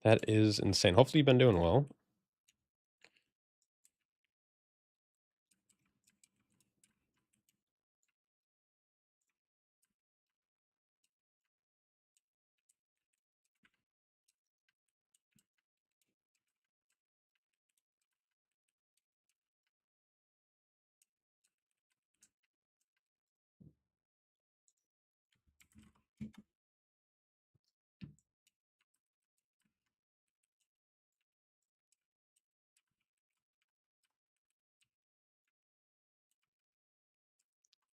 That is insane. Hopefully you've been doing well.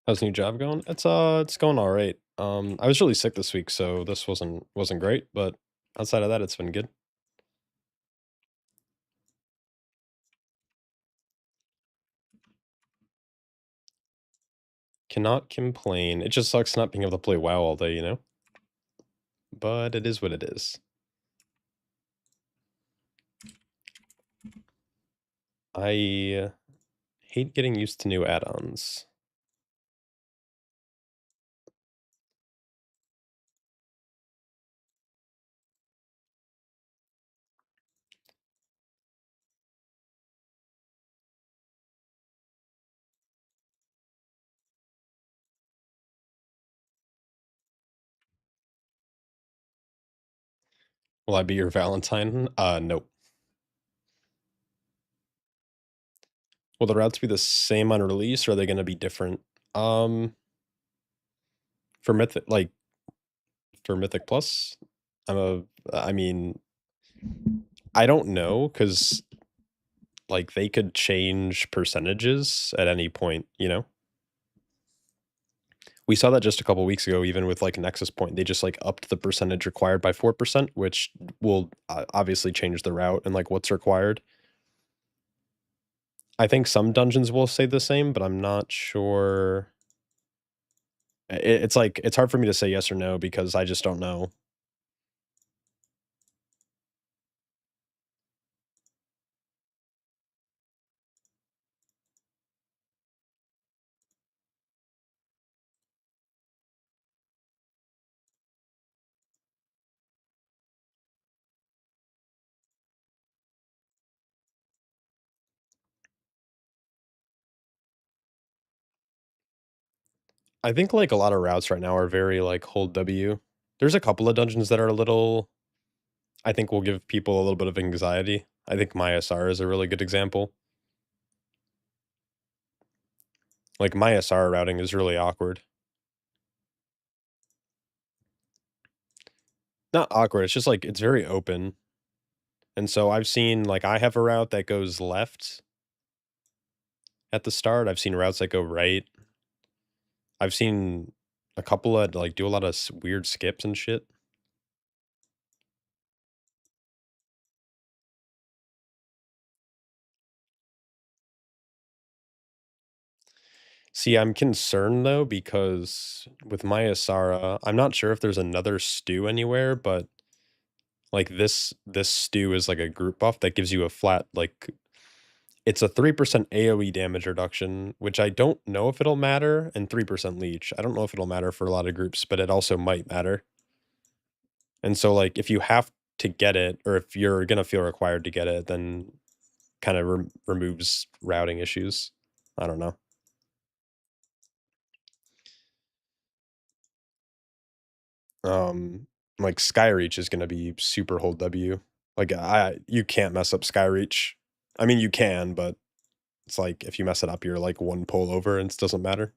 How's the new job going? It's going all right. I was really sick this week, so this wasn't great, but outside of that, it's been good. Cannot complain. It just sucks not being able to play WoW all day, you know? But it is what it is. I hate getting used to new add-ons. Will I be your Valentine? Nope. Will the routes be the same on release, or are they gonna be different? Um, for Mythic Plus, I'm a I mean, I don't know, because like, they could change percentages at any point, you know? We saw that just a couple weeks ago, even with, like, Nexus Point. They just, like, upped the percentage required by 4%, which will obviously change the route and, like, what's required. I think some dungeons will stay the same, but I'm not sure. It's like, it's hard for me to say yes or no because I just don't know. I think, like, a lot of routes right now are very, like, hold W. There's a couple of dungeons that are a little, I think, will give people a little bit of anxiety. I think my SR is a really good example. Like, my SR routing is really awkward. Not awkward, it's just, like, it's very open, and so I've seen, like, I have a route that goes left at the start, I've seen routes that go right. I've seen a couple that, like, do a lot of weird skips and shit. See, I'm concerned, though, because with Maya Sara, I'm not sure if there's another stew anywhere, but, like, this stew is, like, a group buff that gives you a flat, like, it's a 3% AoE damage reduction, which I don't know if it'll matter, and 3% leech. I don't know if it'll matter for a lot of groups, but it also might matter. And so, like, if you have to get it, or if you're gonna feel required to get it, then kinda removes routing issues. I don't know. Um, like, Skyreach is gonna be super hold W. Like, you can't mess up Skyreach. I mean, you can, but it's like, if you mess it up, you're, like, 1 pull over, and it doesn't matter.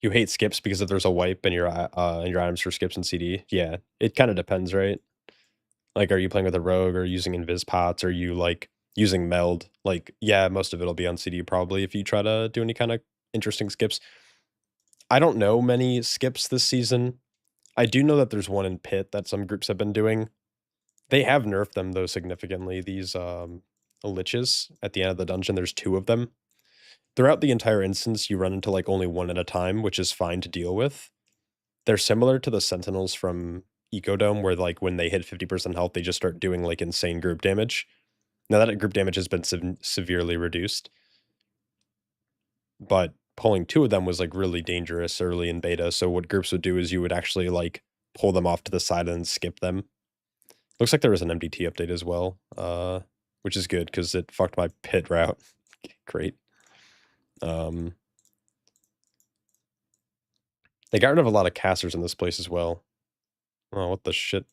You hate skips because if there's a wipe in your items for skips and CD? Yeah, it kinda depends, right? Like, are you playing with a rogue or using invis pots? Or you, like, using meld? Like, yeah, most of it'll be on CD probably if you try to do any kinda interesting skips. I don't know many skips this season. I do know that there's one in Pit that some groups have been doing. They have nerfed them, though, significantly, these, liches at the end of the dungeon, there's 2 of them. Throughout the entire instance, you run into, like, only 1 at a time, which is fine to deal with. They're similar to the sentinels from Ecodome, where, like, when they hit 50% health, they just start doing, like, insane group damage. Now that group damage has been severely reduced, but pulling 2 of them was, like, really dangerous early in beta, so what groups would do is you would actually, like, pull them off to the side and skip them. Looks like there was an MDT update as well, which is good because it fucked my pit route. Great. Um, they got rid of a lot of casters in this place as well. Oh, what the shit?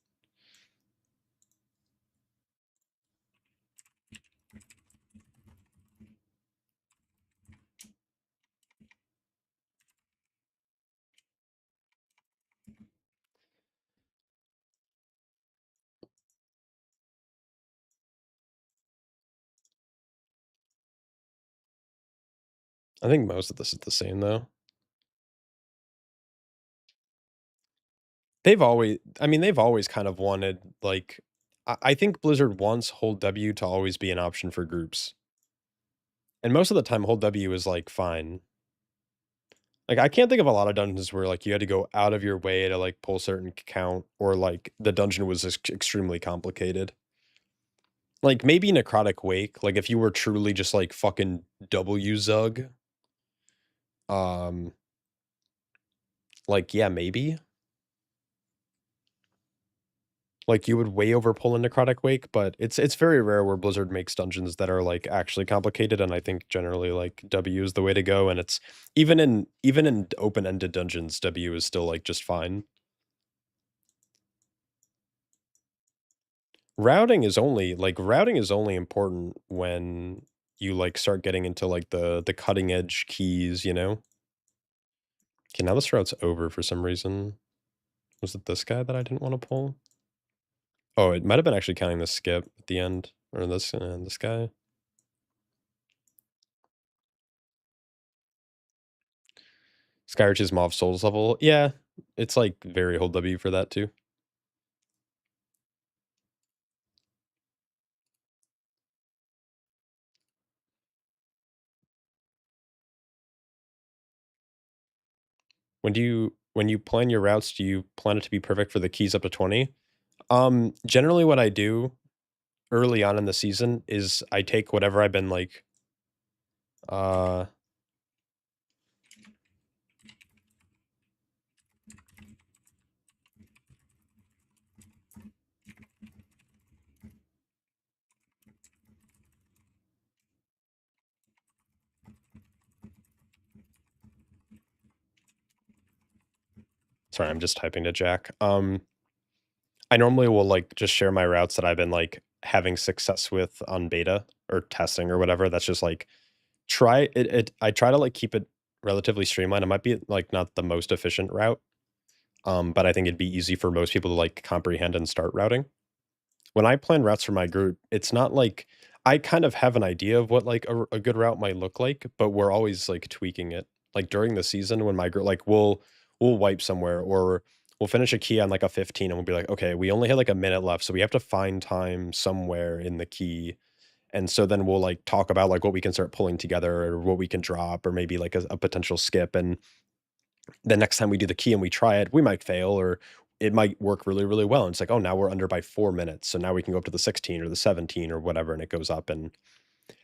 I think most of this is the same though. They've always kind of wanted like I think Blizzard wants hold W to always be an option for groups. And most of the time hold W is like fine. Like I can't think of a lot of dungeons where like you had to go out of your way to like pull certain count or like the dungeon was extremely complicated. Like maybe Necrotic Wake, like if you were truly just like fucking W Zug, um like yeah, maybe. Like, you would way over pull a Necrotic Wake, but it's very rare where Blizzard makes dungeons that are, like, actually complicated, and I think generally, like, W is the way to go, and it's even in open-ended dungeons, W is still, like, just fine. Routing is only important when you, like, start getting into, like, the cutting edge keys, you know? Okay, now this route's over for some reason. Was it this guy that I didn't wanna pull? Oh, it might have been actually counting the skip at the end, or this guy. Skyrich's Maw of Souls level. Yeah, it's, like, very hold W for that too. When you plan your routes, do you plan it to be perfect for the keys up to 20? Generally what I do early on in the season is I take whatever I've been, like, uh sorry, I'm just typing to Jack. I normally will, like, just share my routes that I've been, like, having success with on beta or testing or whatever. That's just, like, I try to, like, keep it relatively streamlined. It might be, like, not the most efficient route, but I think it'd be easy for most people to, like, comprehend and start routing. When I plan routes for my group, it's not like I kind of have an idea of what, like, a good route might look like, but we're always, like, tweaking it. Like, during the season when my group like, we'll wipe somewhere or we'll finish a key on, like, a 15, and we'll be like, "Okay, we only have, like, a minute left, so we have to find time somewhere in the key." And so then we'll, like, talk about, like, what we can start pulling together or what we can drop or maybe, like, a potential skip, and the next time we do the key and we try it, we might fail or it might work really, really well. And it's like, oh, now we're under by 4 minutes. So now we can go up to the 16 or the 17 or whatever, and it goes up. And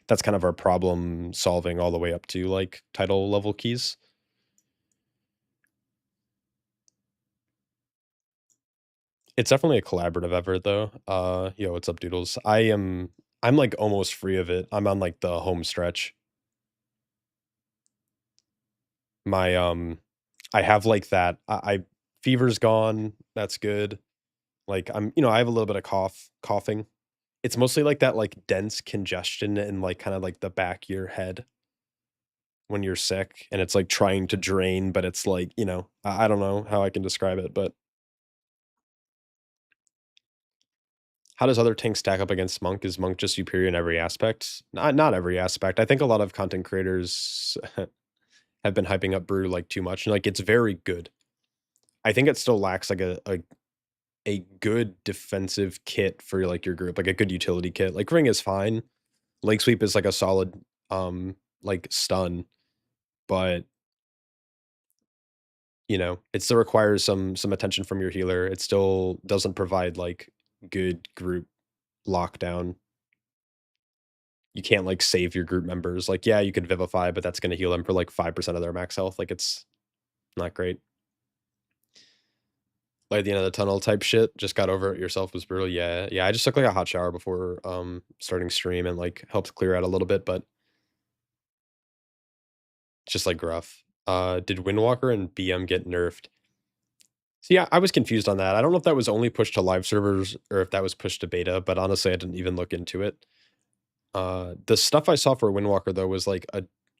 that's kind of our problem solving all the way up to like title level keys. It's definitely a collaborative effort though. Yo, what's up, doodles? I'm like almost free of it. I'm on like the home stretch. My I have like that. I fever's gone. That's good. Like I have a little bit of coughing. It's mostly like that, like, dense congestion in, like, kinda, like, the back of your head when you're sick, and it's, like, trying to drain, but it's, like, I don't know how I can describe it, but how does other tanks stack up against Monk? Is Monk just superior in every aspect? Not every aspect. I think a lot of content creators have been hyping up Brew, like, too much, and, like, it's very good. I think it still lacks, like, a good defensive kit for, like, your group, like, a good utility kit. Like, Ring is fine. Leg Sweep is, like, a solid, like, stun, but it still requires some attention from your healer. It still doesn't provide, like, good group lockdown. You can't, like, save your group members. Like, yeah, you could Vivify, but that's gonna heal them for, like, 5% of their max health. Like, it's not great. Light at the end of the tunnel type shit. Just got over it yourself was brutal. Yeah, yeah. I just took like a hot shower before starting stream and like helped clear out a little bit, but just like gruff. Did Windwalker and BM get nerfed? So yeah, I was confused on that. I don't know if that was only pushed to live servers or if that was pushed to beta, but honestly, I didn't even look into it. The stuff I saw for Windwalker though was like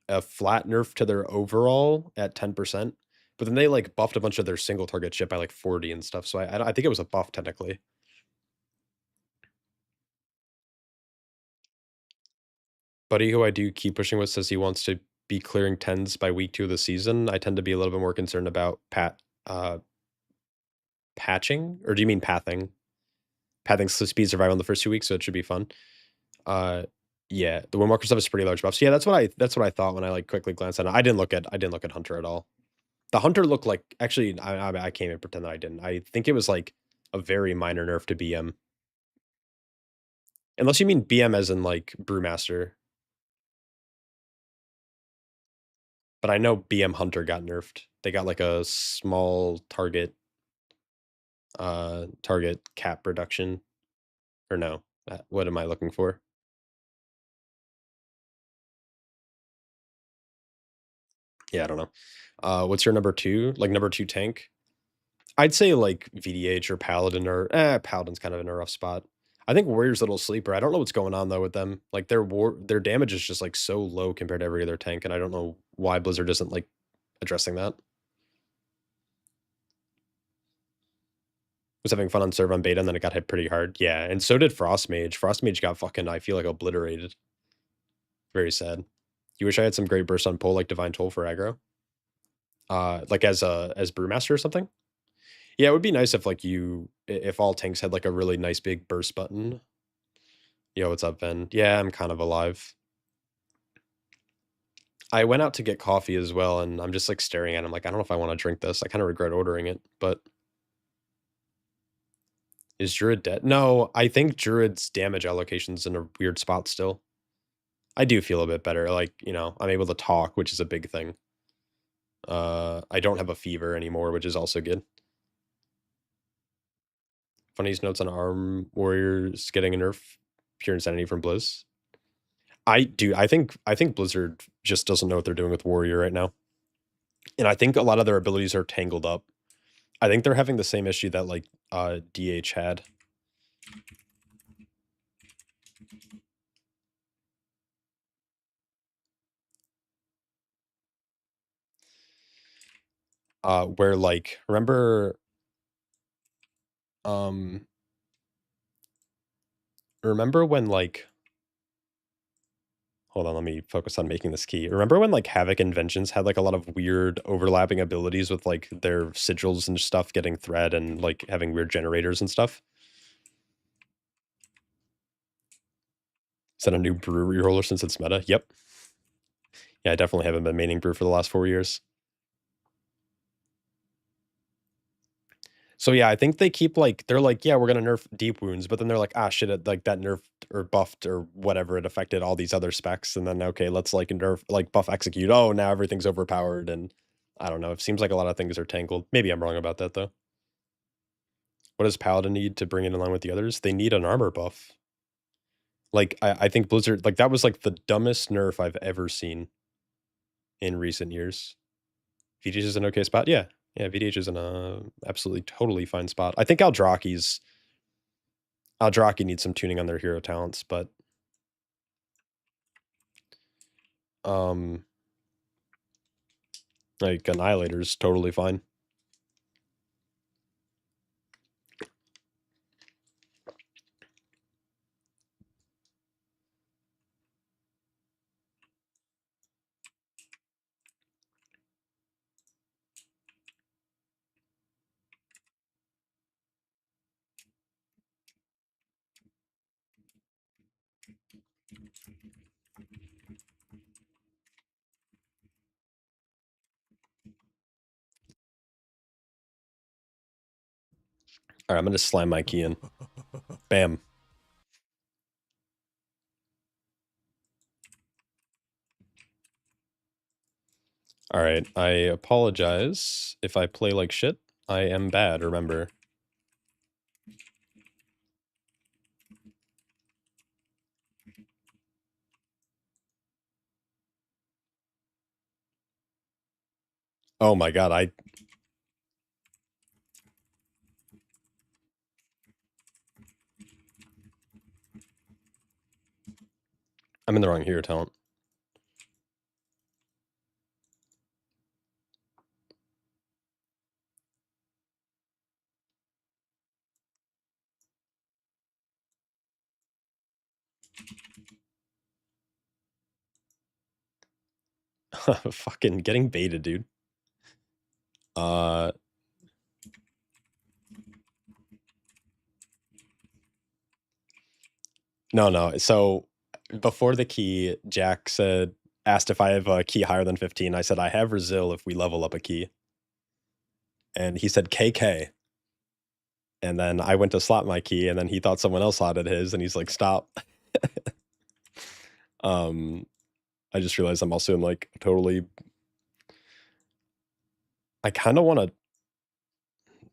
a flat nerf to their overall at 10%, but then they like buffed a bunch of their single target shit by like 40 and stuff. So I think it was a buff technically. Buddy who I do keep pushing with says he wants to be clearing 10s by week 2 of the season. I tend to be a little bit more concerned about patching, or do you mean pathing? Pathing speed survival in the first 2 weeks, so it should be fun. Yeah, the Windwalker stuff is pretty large buffs. Yeah, that's what I thought when I like quickly glanced at it. I didn't look at Hunter at all. The Hunter looked like actually I can't even pretend that I didn't. I think it was like a very minor nerf to BM. Unless you mean BM as in like Brewmaster. But I know BM Hunter got nerfed. They got like a small target cap reduction. Or no. What am I looking for? Yeah, I don't know. What's your number 2? Like number 2 tank? I'd say like VDH or Paladin or Paladin's kind of in a rough spot. I think Warrior's a little sleeper. I don't know what's going on though with them. Like their damage is just like so low compared to every other tank, and I don't know why Blizzard isn't like addressing that. Was having fun on serve on beta and then it got hit pretty hard. Yeah, and so did Frostmage. Frostmage got fucking, I feel like, obliterated. Very sad. You wish I had some great burst on pull like Divine Toll for aggro? Like as Brewmaster or something? Yeah, it would be nice if like if all tanks had like a really nice big burst button. Yo, what's up, Ben? Yeah, I'm kind of alive. I went out to get coffee as well, and I'm just like staring at him like, I don't know if I want to drink this. I kind of regret ordering it, but is Druid dead? No, I think Druid's damage allocation's in a weird spot still. I do feel a bit better. Like, you know, I'm able to talk, which is a big thing. I don't have a fever anymore, which is also good. Funniest notes on Arm Warriors getting a nerf. Pure insanity from Blizz. I think Blizzard just doesn't know what they're doing with Warrior right now. And I think a lot of their abilities are tangled up. I think they're having the same issue that like DH had. Where like remember when like hold on, let me focus on making this key. Remember when like Havoc and Vengeance had like a lot of weird overlapping abilities with like their sigils and stuff getting thread and like having weird generators and stuff? Is that a new brew reroller since it's meta? Yep. Yeah, I definitely haven't been maining brew for the last 4 years. So yeah, I think they keep like they're like, yeah, we're gonna nerf deep wounds, but then they're like, ah shit, like that nerfed or buffed or whatever, it affected all these other specs, and then okay, let's like nerf like buff execute. Oh, now everything's overpowered, and I don't know. It seems like a lot of things are tangled. Maybe I'm wrong about that though. What does Paladin need to bring it in line with the others? They need an armor buff. Like I think Blizzard like that was like the dumbest nerf I've ever seen in recent years. VDH is an okay spot. Yeah. Yeah, VDH is in a absolutely totally fine spot. I think Aldraki's Aldraki needs some tuning on their hero talents, but like Annihilator's totally fine. All right, I'm gonna slam my key in. Bam. All right, I apologize if I play like shit. I am bad, remember. Oh my god, I'm in the wrong hero talent. Fucking getting baited, dude. Uh, no. So before the key, Jack asked if I have a key higher than 15. I said I have Brazil if we level up a key, and he said KK. And then I went to slot my key, and then he thought someone else slotted his, and he's like, "Stop." um, I just realized I'm also in like totally. I kind of want to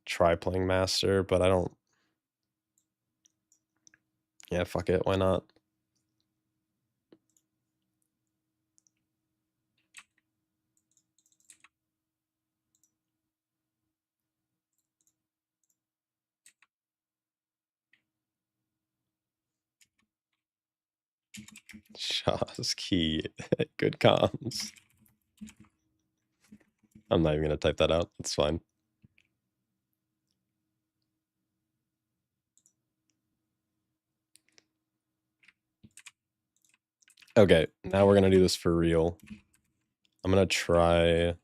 try playing master, but I don't. Yeah, fuck it. Why not? Shaw's key. Good comms. I'm not even gonna type that out. It's fine. Okay, now we're gonna do this for real. I'm gonna try.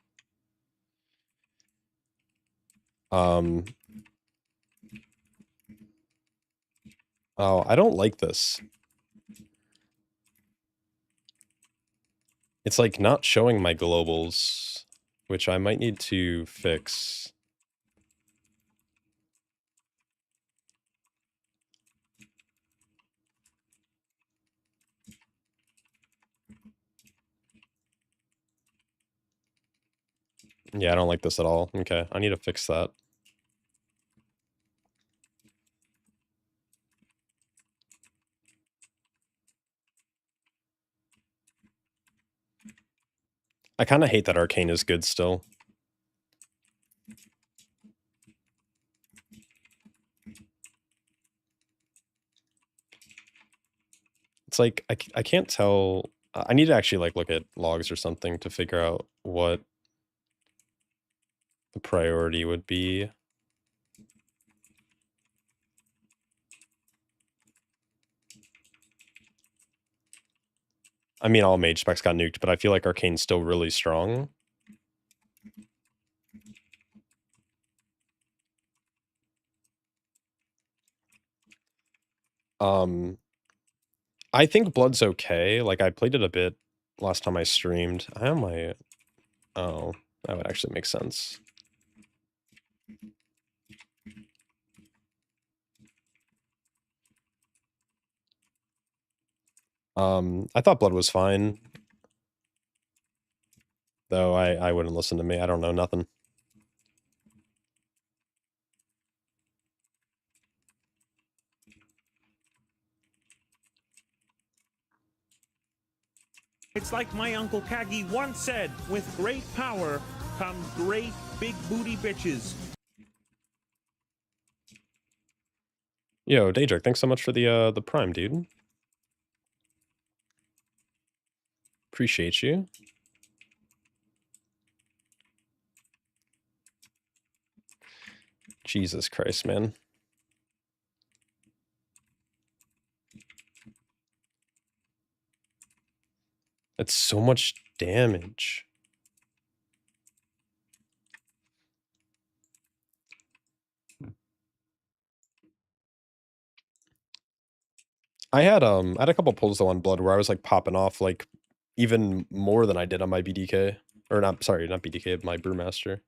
Oh, I don't like this. It's like not showing my globals, which I might need to fix. Yeah, I don't like this at all. Okay, I need to fix that. I kind of hate that Arcane is good still. It's like, I can't tell. I need to actually like look at logs or something to figure out what the priority would be. I mean, all mage specs got nuked, but I feel like Arcane's still really strong. I think Blood's okay. Like, I played it a bit last time I streamed. I have my... Oh, that would actually make sense. I thought Blood was fine. Though I wouldn't listen to me. I don't know nothing. It's like my Uncle Kagi once said, with great power comes great big booty bitches. Yo, Daedric, thanks so much for the Prime, dude. Appreciate you. Jesus Christ, man. That's so much damage. I had a couple pulls though on Blood where I was like popping off like even more than I did on my BDK. Or not, sorry, not BDK, my Brewmaster.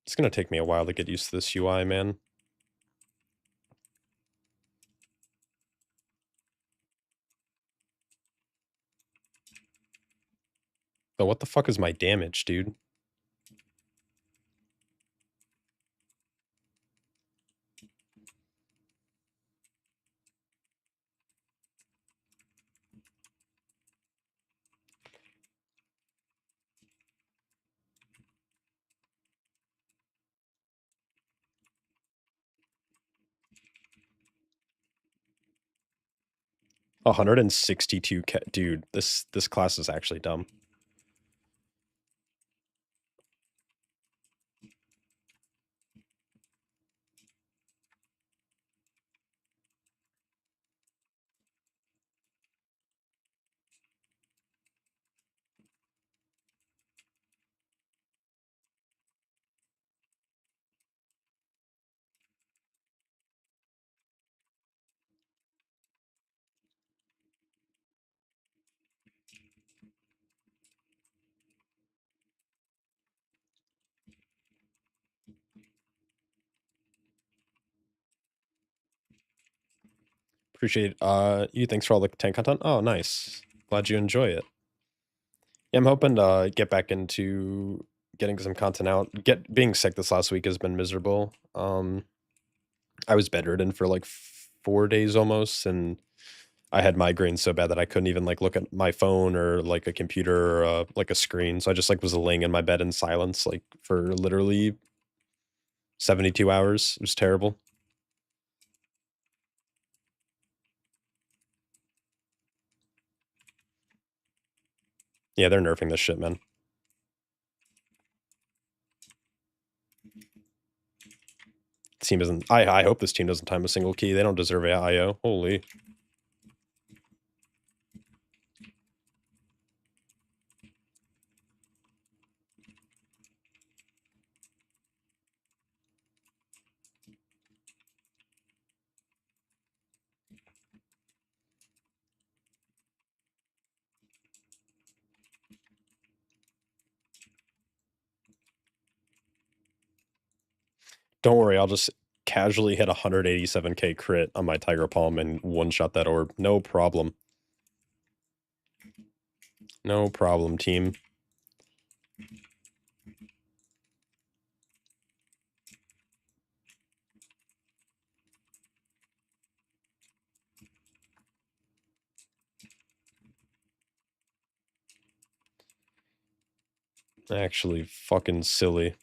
It's gonna take me a while to get used to this UI, man. But what the fuck is my damage, dude? 162k. Dude, this class is actually dumb. Appreciate you. Thanks for all the tank content. Oh, nice. Glad you enjoy it. Yeah, I'm hoping to get back into getting some content out. Being sick this last week has been miserable. I was bedridden for like 4 days almost, and I had migraines so bad that I couldn't even like look at my phone or like a computer or like a screen. So I just like was laying in my bed in silence like for literally 72 hours. It was terrible. Yeah, they're nerfing this shit, man. Team doesn't. I hope this team doesn't time a single key. They don't deserve IO. Holy. Don't worry, I'll just casually hit 187k crit on my Tiger Palm and one-shot that orb. No problem. No problem, team. Actually, fucking silly.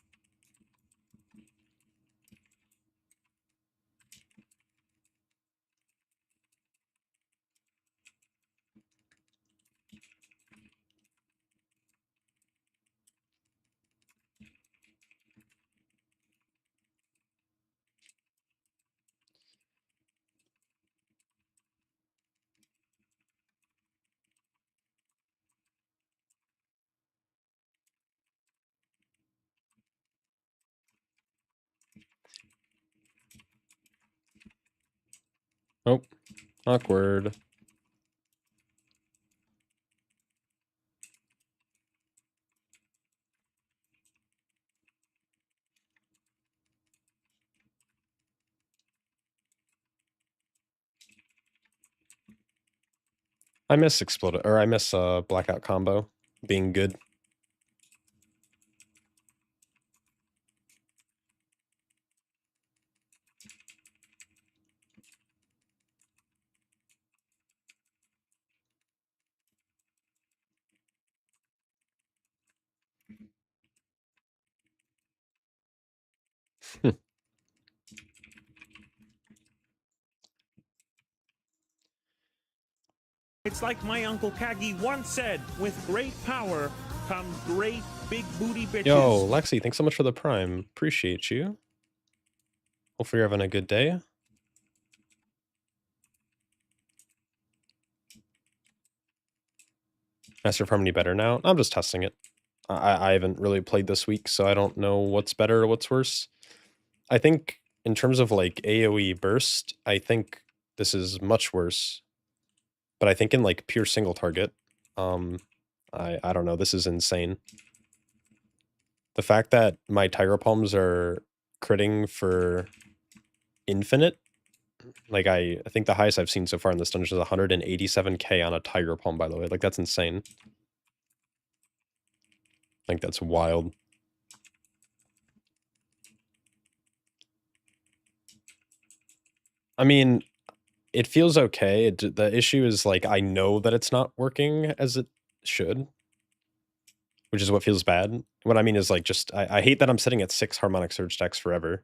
Oh, awkward. I miss Explode, or I miss Blackout combo being good. It's like my Uncle Kagi once said, with great power comes great big booty bitches. Yo, Lexi, thanks so much for the prime. Appreciate you. Hopefully you're having a good day. Master Farm any better now? I'm just testing it. I haven't really played this week, so I don't know what's better or what's worse. I think in terms of like AoE burst, I think this is much worse. But I think in like pure single target, um, I don't know. This is insane. The fact that my Tiger Palms are critting for infinite, like I think the highest I've seen so far in this dungeon is 187k on a Tiger Palm, by the way. Like that's insane. Like that's wild. I mean, it feels okay. The issue is like I know that it's not working as it should, which is what feels bad. What I mean is like just I hate that I'm sitting at 6 harmonic surge stacks forever.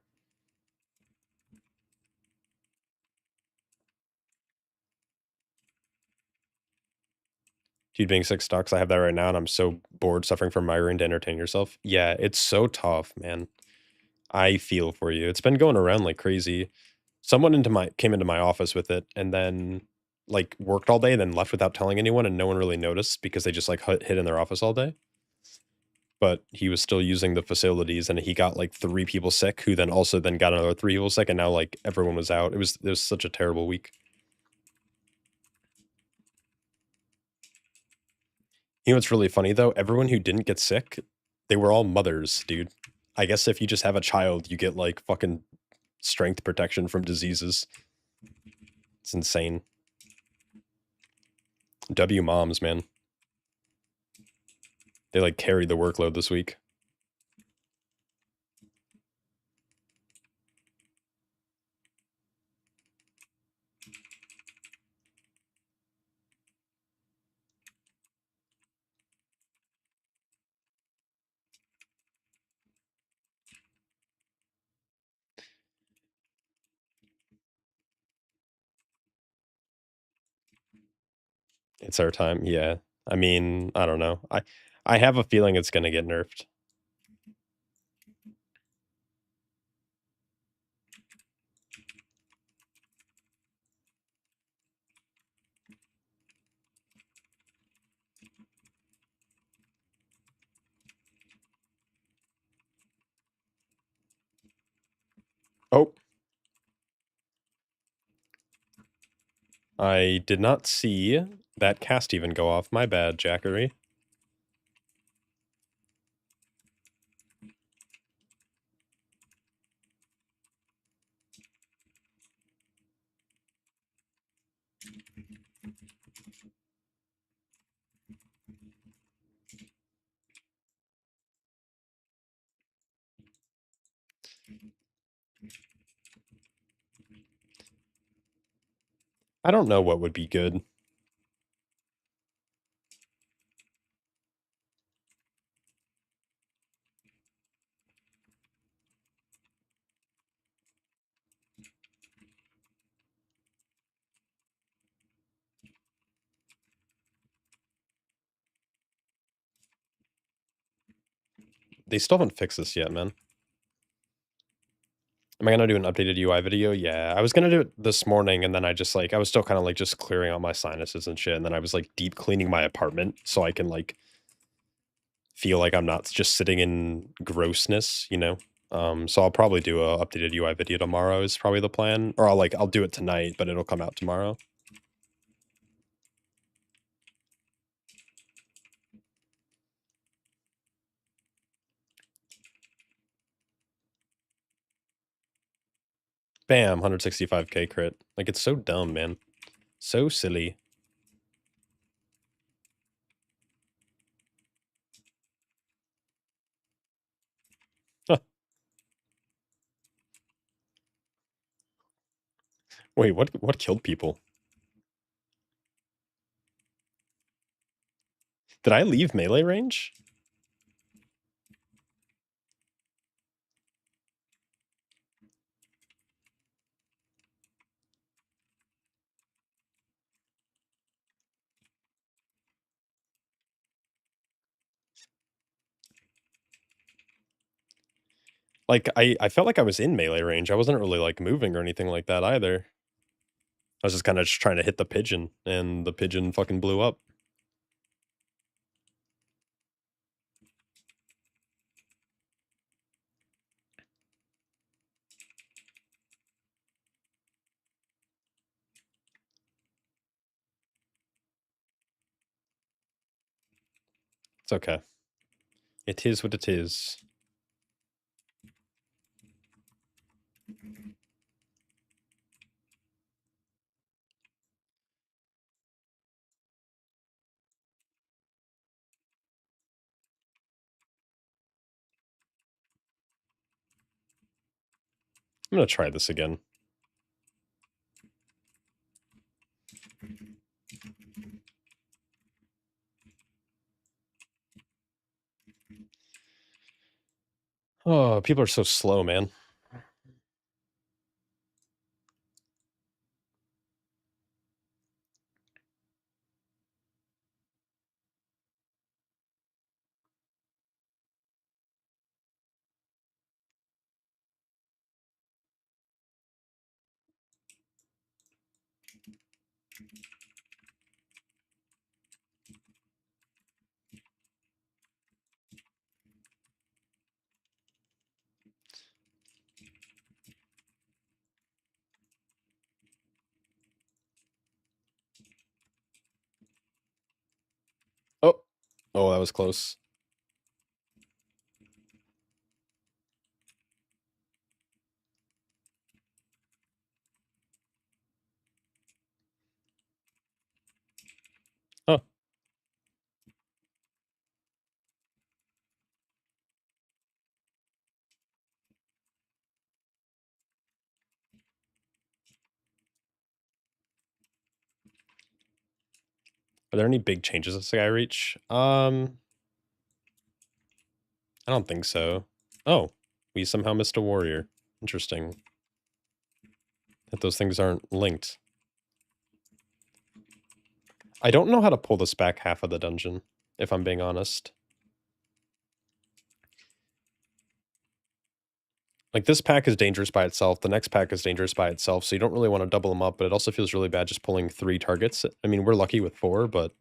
Dude, being sick sucks. I have that right now, and I'm so bored suffering from migraine to entertain yourself. Yeah, it's so tough, man. I feel for you. It's been going around like crazy. Someone into my came into my office with it and then, like, worked all day, then left without telling anyone, and no one really noticed because they just, like, hid in their office all day. But he was still using the facilities, and he got, like, 3 people sick, who then also then got another 3 people sick, and now, like, everyone was out. It was such a terrible week. You know what's really funny, though? Everyone who didn't get sick, they were all mothers, dude. I guess if you just have a child, you get, like, fucking strength protection from diseases. It's insane. W moms, man. They, like, carried the workload this week. It's our time, yeah. I mean, I don't know. I have a feeling it's gonna get nerfed. Oh, I did not see that cast even go off. My bad, Jackery. I don't know what would be good. They still haven't fixed this yet, man. Am I gonna do an updated UI video? Yeah, I was gonna do it this morning, and then I just, like I was still kinda, like, just clearing out my sinuses and shit, and then I was, like, deep cleaning my apartment so I can, like, feel like I'm not just sitting in grossness, you know? So I'll probably do a updated UI video tomorrow is probably the plan, or I'll do it tonight, but it'll come out tomorrow. Bam, 165K crit. Like, it's so dumb, man. So silly. Wait, what killed people? Did I leave melee range? Like, I felt like I was in melee range. I wasn't really, like, moving or anything like that either. I was just kinda just trying to hit the pigeon, and the pigeon fucking blew up. It's okay. It is what it is. I'm gonna try this again. Oh, people are so slow, man. Oh. Oh, that was close. Oh. Are there any big changes as Sky Reach? I don't think so. Oh, we somehow missed a warrior. Interesting. That those things aren't linked. I don't know how to pull this back half of the dungeon, if I'm being honest. Like, this pack is dangerous by itself, the next pack is dangerous by itself, so you don't really wanna double them up, but it also feels really bad just pulling 3 targets. I mean, we're lucky with 4, but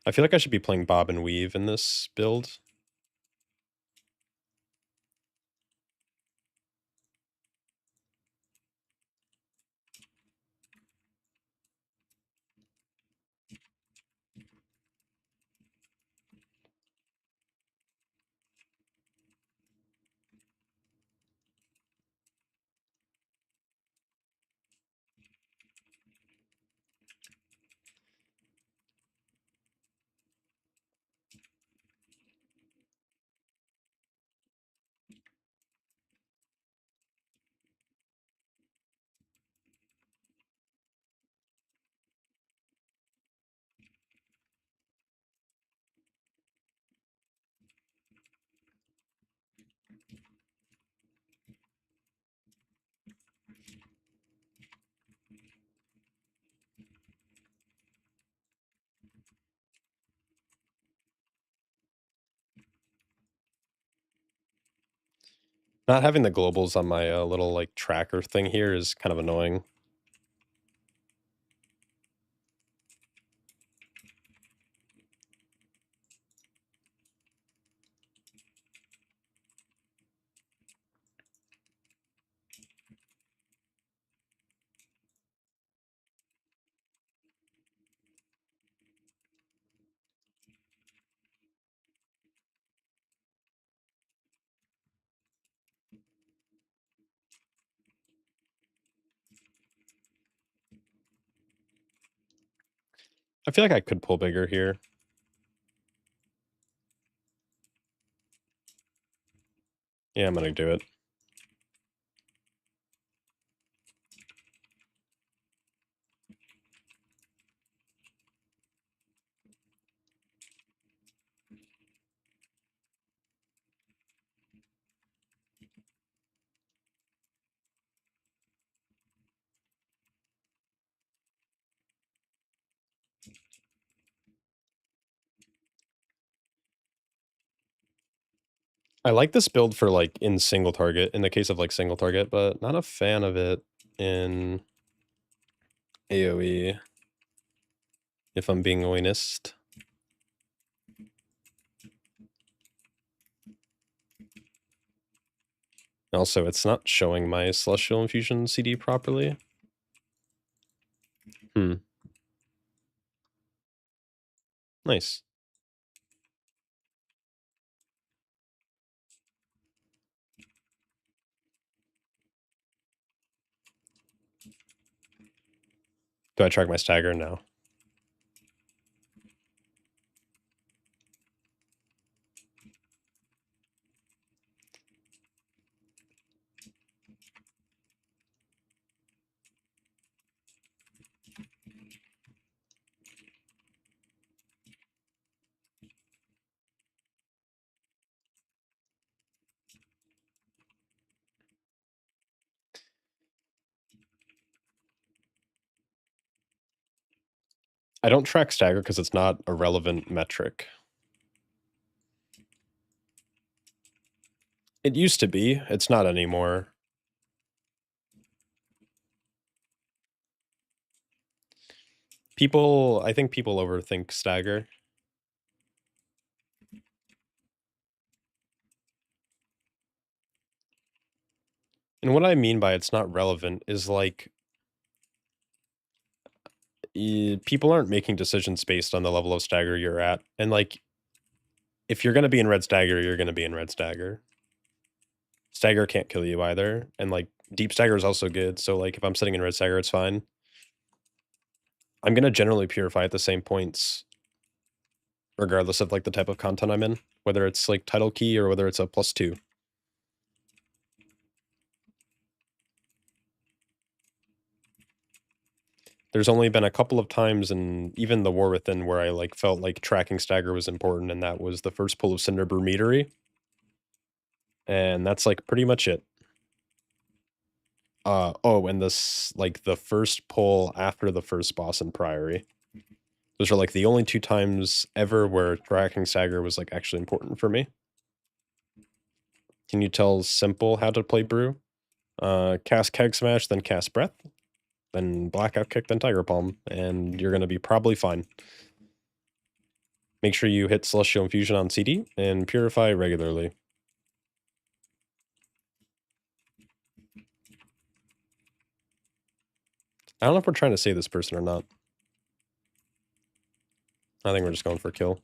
I feel like I should be playing Bob and Weave in this build. Not having the globals on my, little, like, tracker thing here is kind of annoying. I feel like I could pull bigger here. Yeah, I'm gonna do it. I like this build for, like, in single target, in the case of, like, single target, but not a fan of it in AoE, if I'm being honest. Also, it's not showing my Celestial Infusion CD properly. Hmm. Nice. Do I track my stagger? No. I don't track stagger because it's not a relevant metric. It used to be. It's not anymore. I think people overthink stagger. And what I mean by it's not relevant is like people aren't making decisions based on the level of stagger you're at. And like if you're going to be in red stagger, you're going to be in red stagger. Stagger can't kill you either. And like deep stagger is also good. So like if I'm sitting in red stagger, it's fine. I'm going to generally purify at the same points regardless of like the type of content I'm in, whether it's like title key or whether it's a +2. There's only been a couple of times in even the War Within where I like felt like tracking stagger was important, and that was the first pull of Cinderbrew Meadery, and that's like pretty much it. Oh, and this like the first pull after the first boss in Priory. Those are like the only 2 times ever where tracking stagger was like actually important for me. Can you tell Simple how to play Brew? Cast Keg Smash, then cast Breath, then Blackout Kick, then Tiger Palm, and you're gonna be probably fine. Make sure you hit Celestial Infusion on CD, and Purify regularly. I don't know if we're trying to save this person or not. I think we're just going for a kill.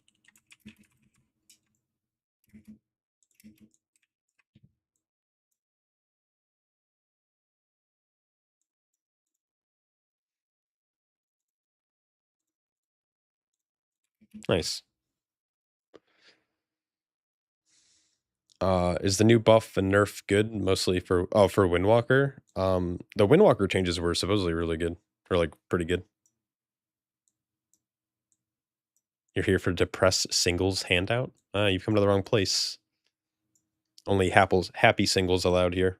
Nice. Is the new buff and nerf good? Mostly for for Windwalker. The Windwalker changes were supposedly really good, or like pretty good. You're here for depress singles handout. You've come to the wrong place. Only happy singles allowed here.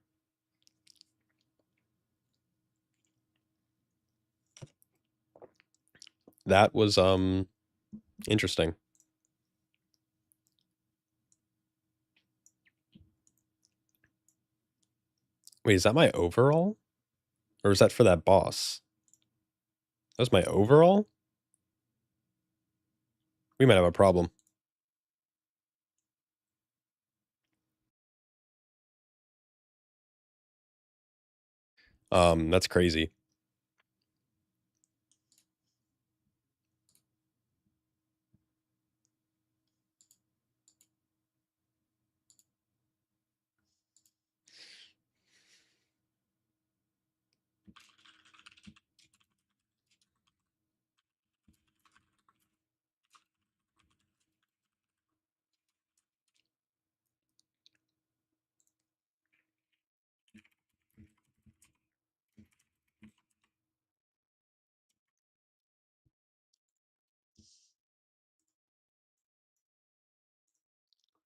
That was interesting. Wait, is that my overall? Or is that for that boss? That was my overall? We might have a problem. That's crazy.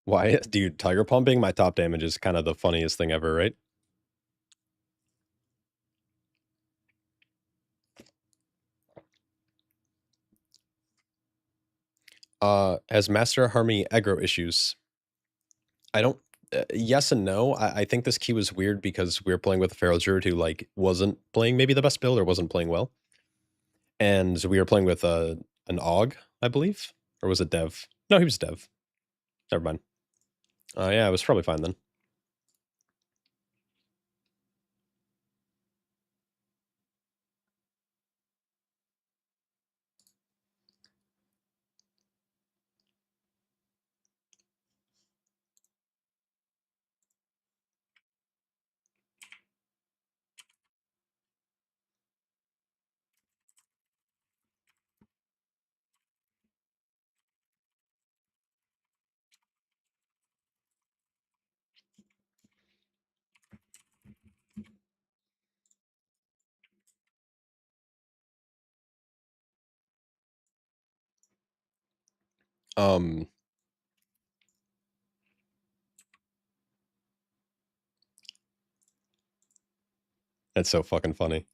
Why, dude, Tiger Palm being my top damage is kind of the funniest thing ever, right? Has Master Harmony aggro issues? I don't yes and no. I think this key was weird because we were playing with a Feral Druid who, like, wasn't playing maybe the best build or wasn't playing well. And we were playing with, an Og, I believe? Or was it Dev? No, he was Dev. Never mind. Yeah, it was probably fine then. Um, that's so fucking funny.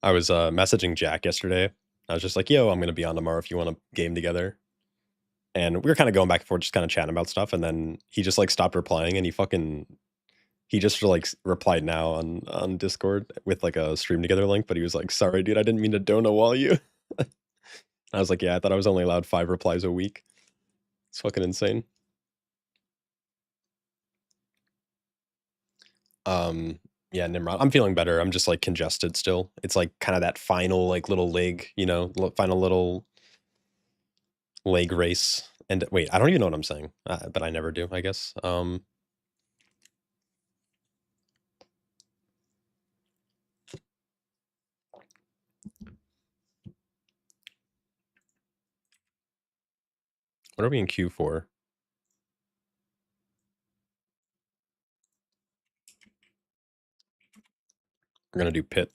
I was, messaging Jack yesterday. I was just like, "Yo, I'm gonna be on tomorrow if you wanna game together." and we were kinda going back and forth, just kinda chatting about stuff, and then he just, like, stopped replying, and he just, like, replied now on Discord with, like, a stream together link, but he was like, "Sorry, dude, I didn't mean to dono wall you." I was like, "Yeah, I thought I was only allowed 5 replies a week." It's fucking insane. Um, yeah, Nimrod. I'm feeling better. I'm just, like, congested still. It's, like, kinda that final, like, little leg, final little leg race. And wait, I don't even know what I'm saying, but I never do, I guess. What are we in queue for? We're gonna do pit.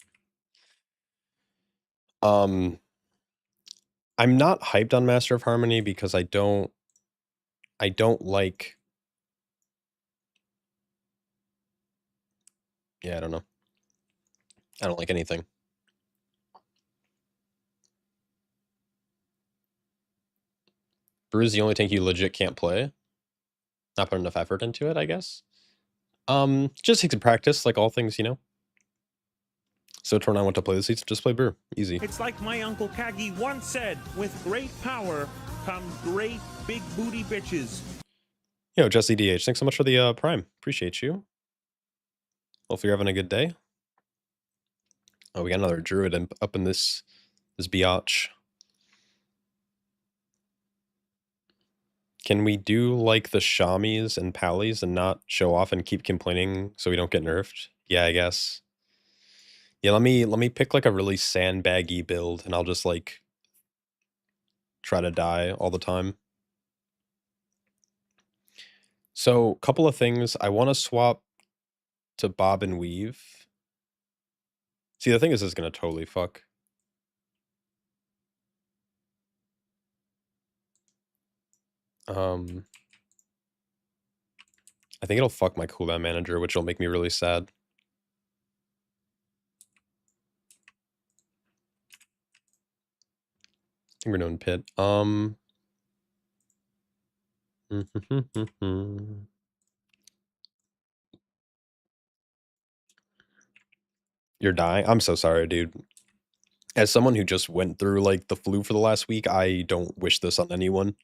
Um, I'm not hyped on Master of Harmony because I don't like. Yeah, I don't know. I don't like anything. Brew is the only tank you legit can't play. Not put enough effort into it, I guess. Just takes some practice, like all things, you know. So turn on what to play this season, just play Brew. Easy. It's like my Uncle Kagi once said, with great power comes great big booty bitches. Yo, Jesse DH, thanks so much for the Prime. Appreciate you. Hopefully you're having a good day. Oh, we got another druid up in this biatch. Can we do like the Shamis and Pallies and not show off and keep complaining so we don't get nerfed? Yeah, I guess. Yeah, let me pick like a really sandbaggy build and I'll just like try to die all the time. So, couple of things. I want to swap to Bob and Weave. See, the thing is, this is gonna totally fuck. I think it'll fuck my cooldown manager, which will make me really sad. I think we're doing pit. You're dying? I'm so sorry, dude. As someone who just went through, like, the flu for the last week, I don't wish this on anyone.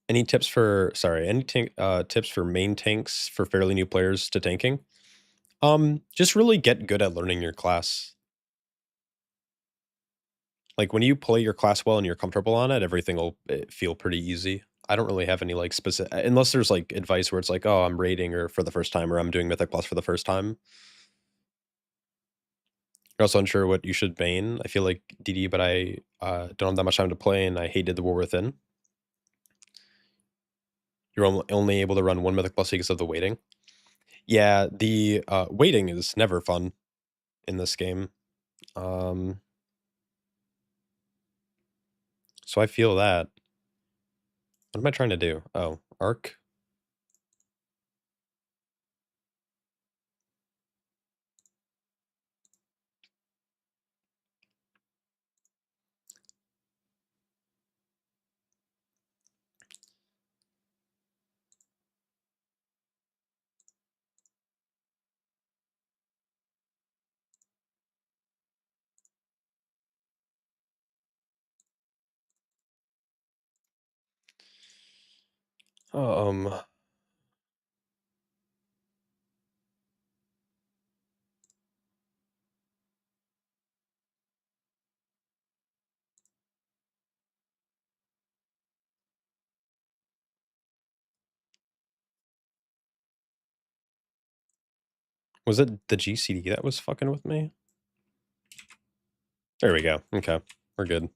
Any tips for tips for main tanks for fairly new players to tanking? Just really get good at learning your class. Like, when you play your class well and you're comfortable on it, everything will feel pretty easy. I don't really have any, like, specific unless there's, like, advice where it's like, "Oh, I'm raiding or for the first time," or "I'm doing Mythic Plus for the first time." You're also unsure what you should main. I feel like DD, but I, don't have that much time to play, and I hated the War Within. You're only able to run 1 Mythic Plus because of the waiting. Yeah, the, waiting is never fun in this game. Um So I feel that. What am I trying to do? Oh, arc? Um Was it the GCD that was fucking with me? There we go. Okay, we're good.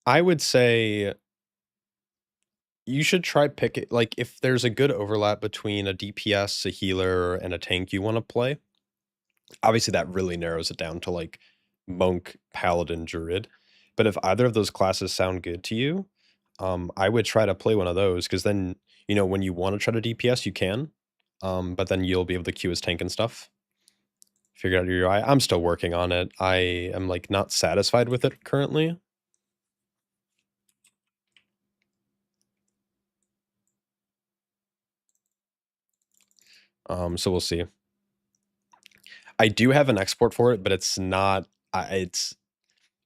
I would say you should try pick it like, if there's a good overlap between a DPS, a healer, and a tank you wanna play, obviously, that really narrows it down to, like, monk, paladin, druid. But if either of those classes sound good to you, I would try to play one of those because then You know, when you wanna try to DPS, you can, but then you'll be able to queue as tank and stuff. Figure out your UI. I'm still working on it. I am, like, not satisfied with it currently. So we'll see. I do have an export for it, but it's not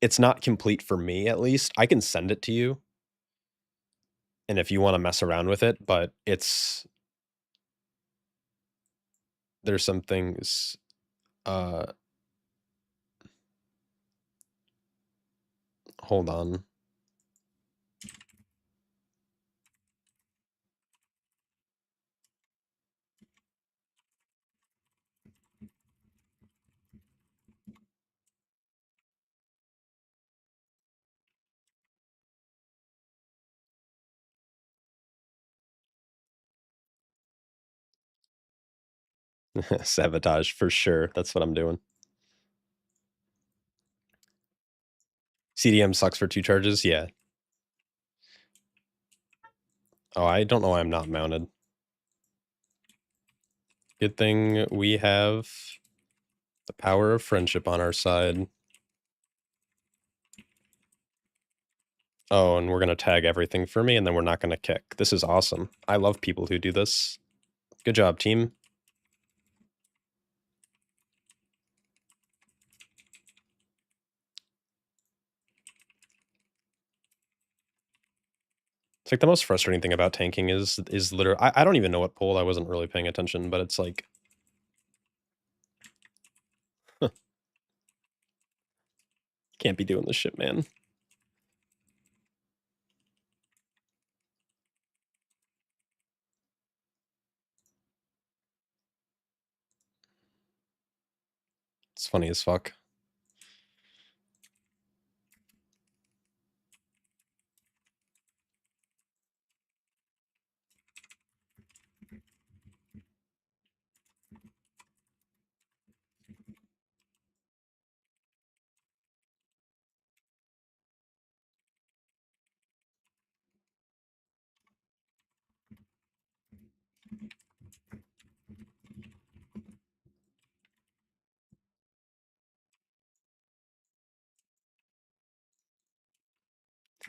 it's not complete for me, at least. I can send it to you, and if you wanna mess around with it, but there's some things, uh hold on. Sabotage for sure. That's what I'm doing. CDM sucks for 2 charges? Yeah. Oh, I don't know why I'm not mounted. Good thing we have the power of friendship on our side. Oh, and we're gonna tag everything for me, and then we're not gonna kick. This is awesome. I love people who do this. Good job, team. It's like the most frustrating thing about tanking is literally I don't even know what pulled. I wasn't really paying attention, but it's like can't be doing this shit, man. It's funny as fuck.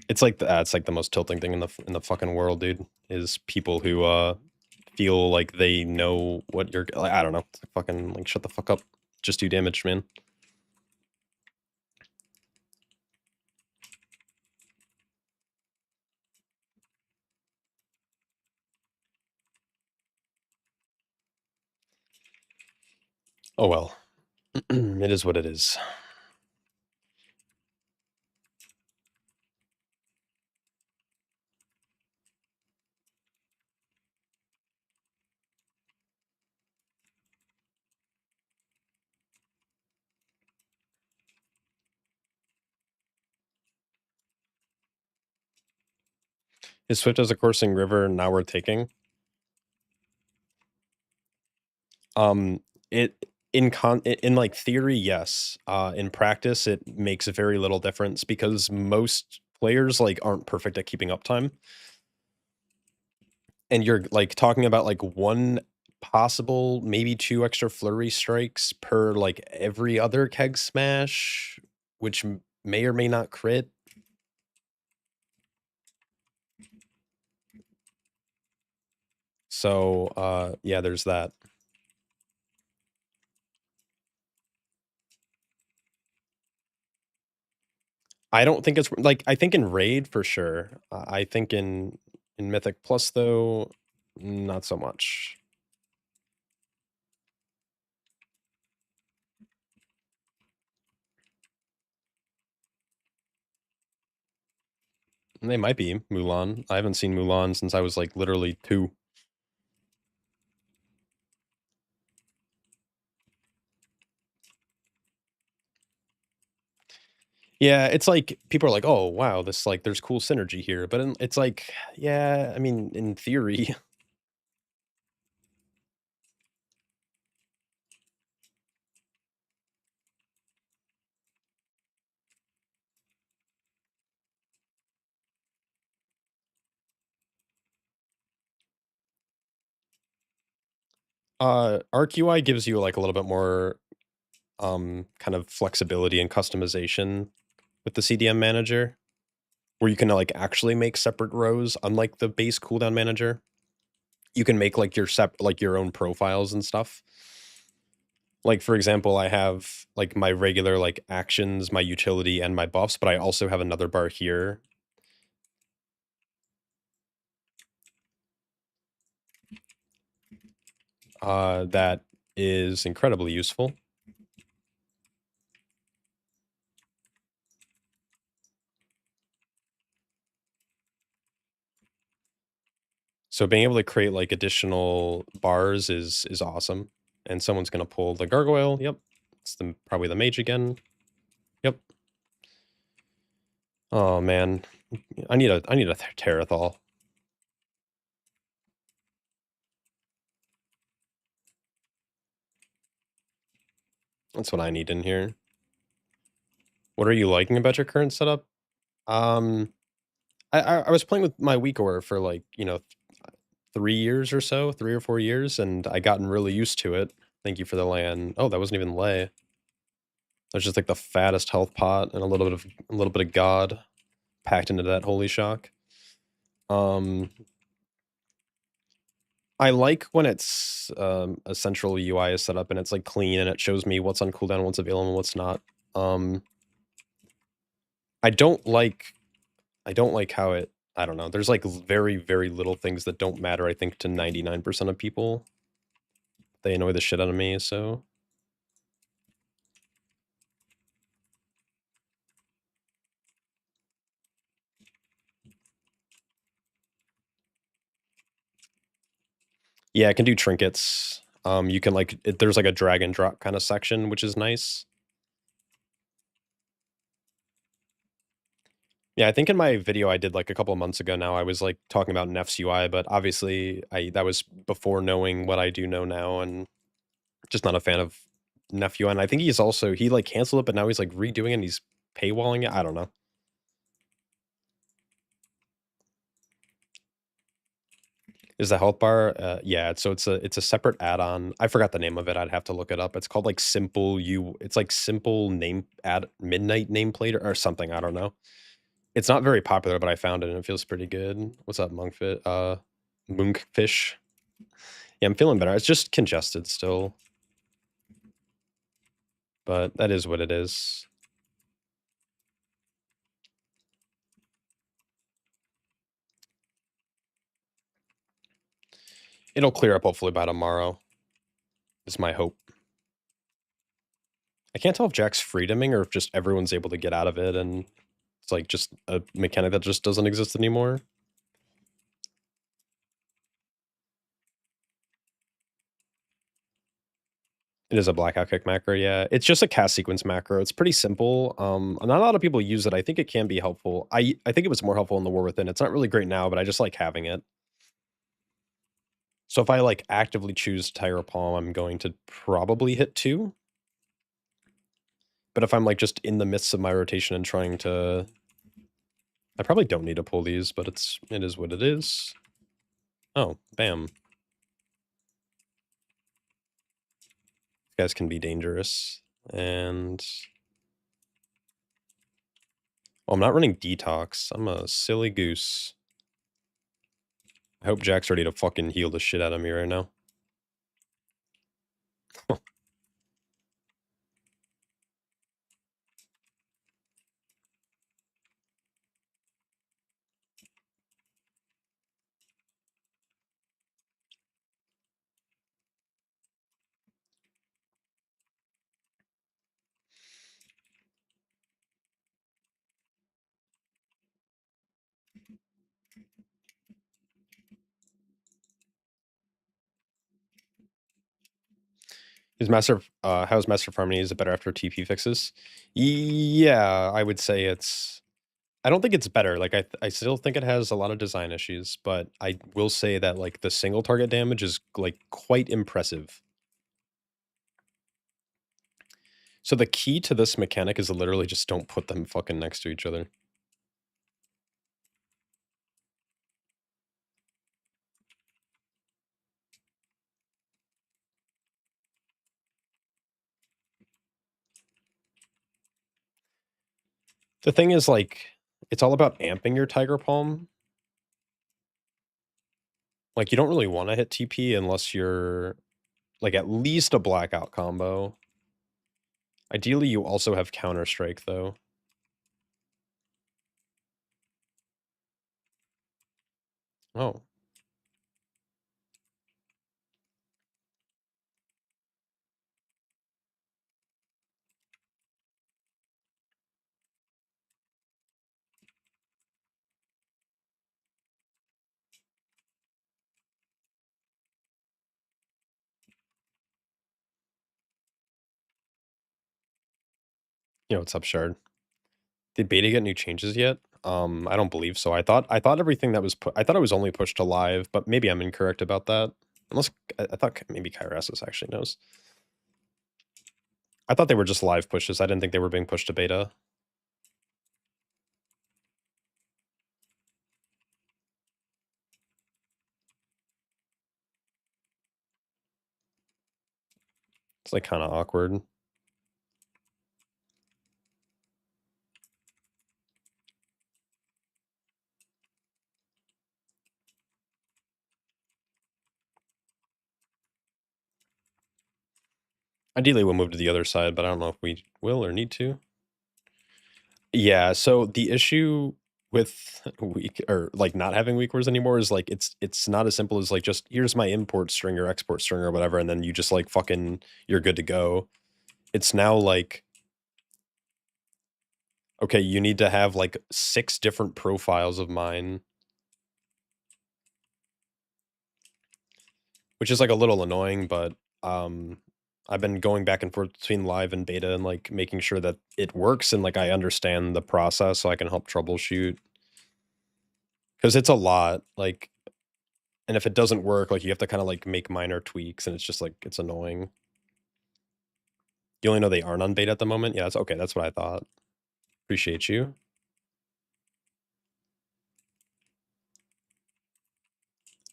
It's like the most tilting thing in the fucking world, dude. Is people who feel like they know what you're like, I don't know. It's like fucking like shut the fuck up. Just do damage, man. Oh well. It is what it is. Is Swift as a coursing river now we're taking? Um, it in like theory, yes. In practice, it makes very little difference because most players like aren't perfect at keeping up time, and you're like talking about like one possible, maybe two extra flurry strikes per like every other keg smash, which may or may not crit. So, yeah, there's that. I don't think it's like I think in Raid for sure. I think in Mythic Plus though, not so much. They might be Mulan. I haven't seen Mulan since I was like literally 2. Yeah, it's like people are like, "Oh, wow, this like there's cool synergy here." But it's like, yeah, I mean, in theory, Arc UI gives you, like, a little bit more, kind of flexibility and customization with the CDM manager, where you can, like, actually make separate rows, unlike the base cooldown manager. You can make, like, your own profiles and stuff. Like, for example, I have, like, my regular, like, actions, my utility, and my buffs, but I also have another bar here, that is incredibly useful. So being able to create, like, additional bars is awesome, and someone's gonna pull the gargoyle, yep. It's probably the mage again, yep. Oh, man. I need a Terrathal. That's what I need in here. What are you liking about your current setup? Um, I was playing with my WeakAura for, like, 3 years or so, 3 or 4 years, and I gotten really used to it. Thank you for the land. Oh, that wasn't even lay. That was just, like, the fattest health pot and a little bit of God packed into that holy shock. Um, I like when it's, a central UI is set up and it's, like, clean and it shows me what's on cooldown, what's available, and what's not. Um, I don't like I don't like how I don't know, there's, like, very, very little things that don't matter, I think, to 99% of people. They annoy the shit out of me, so yeah, I can do trinkets. You can, like there's, like, a drag and drop kinda section, which is nice. Yeah, I think in my video I did, like, a couple of months ago now, I was, like, talking about Neff's UI, but obviously that was before knowing what I do know now, and just not a fan of Neff UI, and I think he, like, canceled it, but now he's, like, redoing it and he's paywalling it, I don't know. Is the health bar? Yeah, so it's a separate add-on. I forgot the name of it, I'd have to look it up. It's called, like, it's, like, Simple Name add Midnight Nameplate or something, I don't know. It's not very popular, but I found it and it feels pretty good. What's up, Monkfish? Yeah, I'm feeling better. It's just congested still, but that is what it is. It'll clear up hopefully by tomorrow, is my hope. I can't tell if Jack's freedoming or if just everyone's able to get out of it and it's like just a mechanic that just doesn't exist anymore. It is a blackout kick macro, yeah. It's just a cast sequence macro. It's pretty simple. Not a lot of people use it. I think it can be helpful. I think it was more helpful in the War Within. It's not really great now, but I just like having it. So if I like actively choose Tyra Palm, I'm going to probably hit 2. But if I'm like just in the midst of my rotation and trying to I probably don't need to pull these, but it is what it is. Oh, bam. Guys can be dangerous. And oh, I'm not running detox. I'm a silly goose. I hope Jack's ready to fucking heal the shit out of me right now. How's Master of Harmony? Is it better after TP fixes? Yeah, I would say I don't think it's better. Like I still think it has a lot of design issues, but I will say that like the single target damage is like quite impressive. So the key to this mechanic is literally just don't put them fucking next to each other. The thing is, like, it's all about amping your Tiger Palm. Like, you don't really wanna hit TP unless you're, like, at least a blackout combo. Ideally, you also have Counter Strike, though. Oh. You know, what's up, Shard? Did beta get new changes yet? I don't believe so. I thought everything that was I thought it was only pushed to live, but maybe I'm incorrect about that. Unless I thought maybe Kyrasis actually knows. I thought they were just live pushes. I didn't think they were being pushed to beta. It's like kind of awkward. Ideally, we'll move to the other side, but I don't know if we will or need to. Yeah, so the issue with weak or like not having weak words anymore is like it's not as simple as like just here's my import string or export string or whatever, and then you just like fucking you're good to go. It's now like okay, you need to have like 6 different profiles of mine, which is like a little annoying, but I've been going back and forth between live and beta and like making sure that it works and like I understand the process so I can help troubleshoot. Because it's a lot, like, and if it doesn't work, like you have to kind of like make minor tweaks and it's just like it's annoying. You only know they aren't on beta at the moment? Yeah, that's okay, that's what I thought. Appreciate you.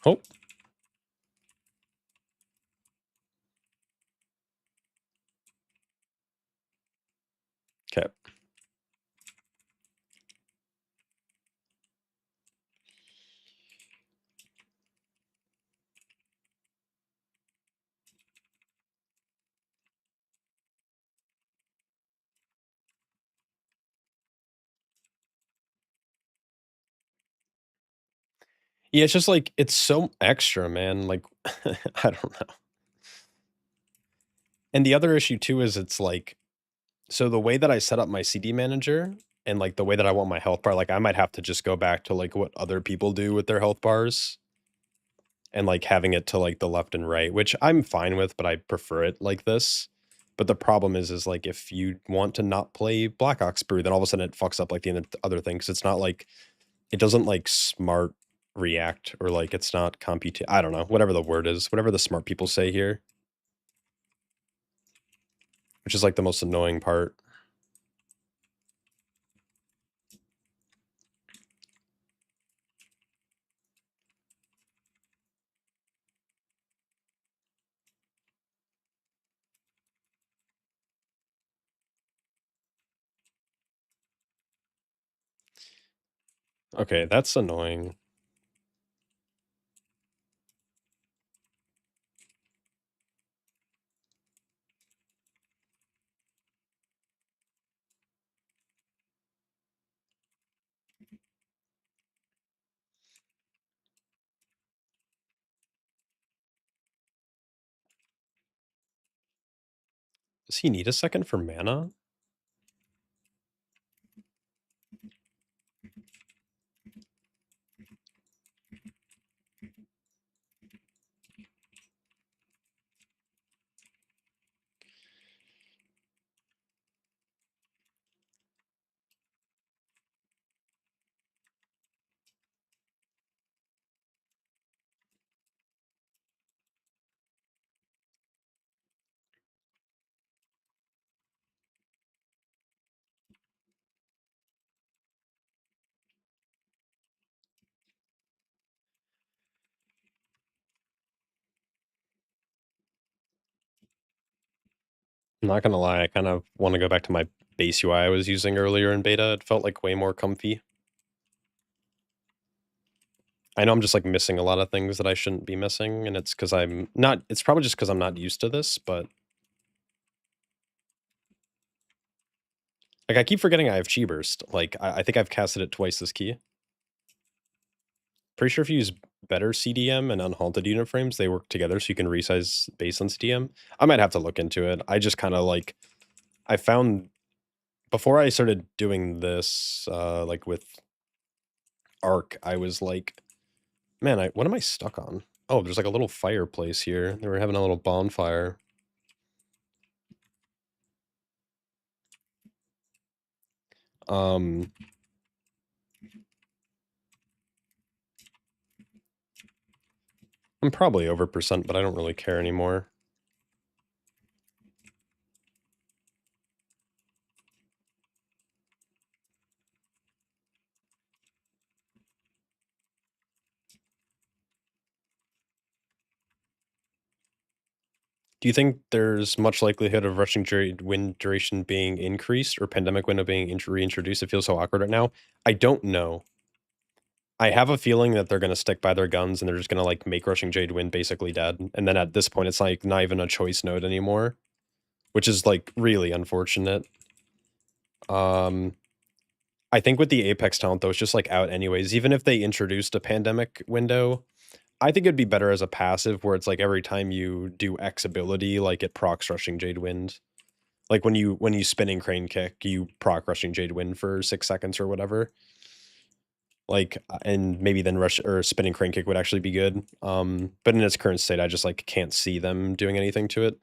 Oh, okay. Yeah, it's just like it's so extra, man. Like I don't know. And the other issue too is it's like so the way that I set up my CD manager and like the way that I want my health bar, like I might have to just go back to like what other people do with their health bars and like having it to like the left and right, which I'm fine with, but I prefer it like this. But the problem is like if you want to not play Black Ox Brew, then all of a sudden it fucks up like the other thing because it's not like it doesn't like smart react or like it's not compute. I don't know, whatever the word is, whatever the smart people say here, which is like the most annoying part. Okay, that's annoying. Does he need a second for mana? I'm not gonna lie, I kind of want to go back to my base UI I was using earlier in beta. It felt like way more comfy. I know I'm just like missing a lot of things that I shouldn't be missing, and it's because I'm not. It's probably just because I'm not used to this, but like I keep forgetting I have chi burst. Like I think I've casted it twice this key. Pretty sure if you use better CDM and unhalted unit frames, they work together, so you can resize base on CDM. I might have to look into it. I just kind of like I found before I started doing this, like with Arc, I was like, man, what am I stuck on? Oh, there's like a little fireplace here. They were having a little bonfire. Um, I'm probably over percent, but I don't really care anymore. Do you think there's much likelihood of rushing wind duration being increased or pandemic window being reintroduced? It feels so awkward right now. I don't know. I have a feeling that they're gonna stick by their guns and they're just gonna like make rushing Jade Wind basically dead. And then at this point, it's like not even a choice node anymore, which is like really unfortunate. Um, I think with the Apex talent though, it's just like out anyways. Even if they introduced a pandemic window, I think it'd be better as a passive where it's like every time you do X ability, like it procs rushing Jade Wind. Like when you spinning crane kick, you proc rushing Jade Wind for 6 seconds or whatever. Like, and maybe then rush or spinning crane kick would actually be good. But in its current state, I just like can't see them doing anything to it.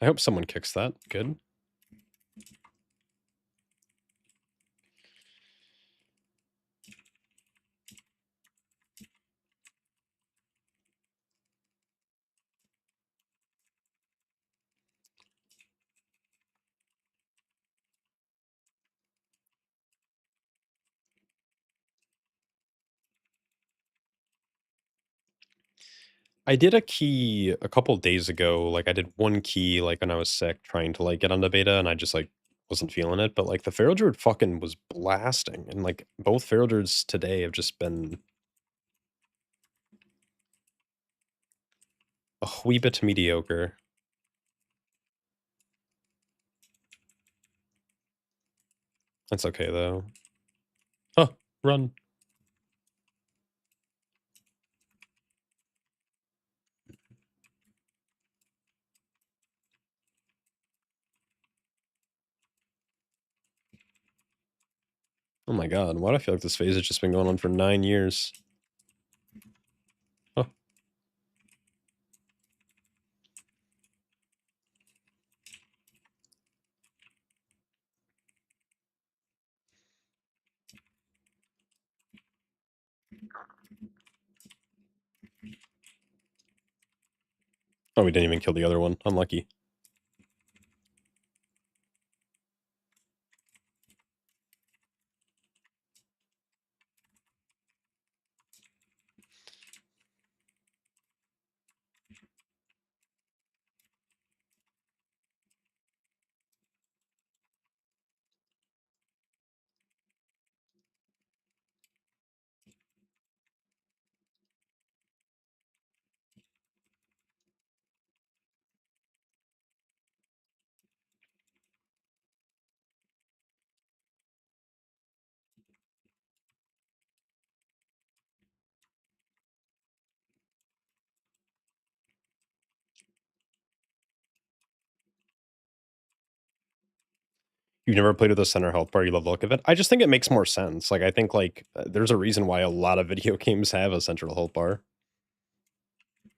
I hope someone kicks that. Good. I did a key a couple days ago. Like I did one key like when I was sick trying to like get onto beta and I just like wasn't feeling it. But like the Feral Druid fucking was blasting. And like both Feral Druids today have just been a wee bit mediocre. That's okay though. Huh, run. Oh my god, why do I feel like this phase has just been going on for 9 years? Huh. Oh, we didn't even kill the other one. Unlucky. You've never played with a center health bar, you love the look of it. I just think it makes more sense. Like, I think, like, there's a reason why a lot of video games have a central health bar.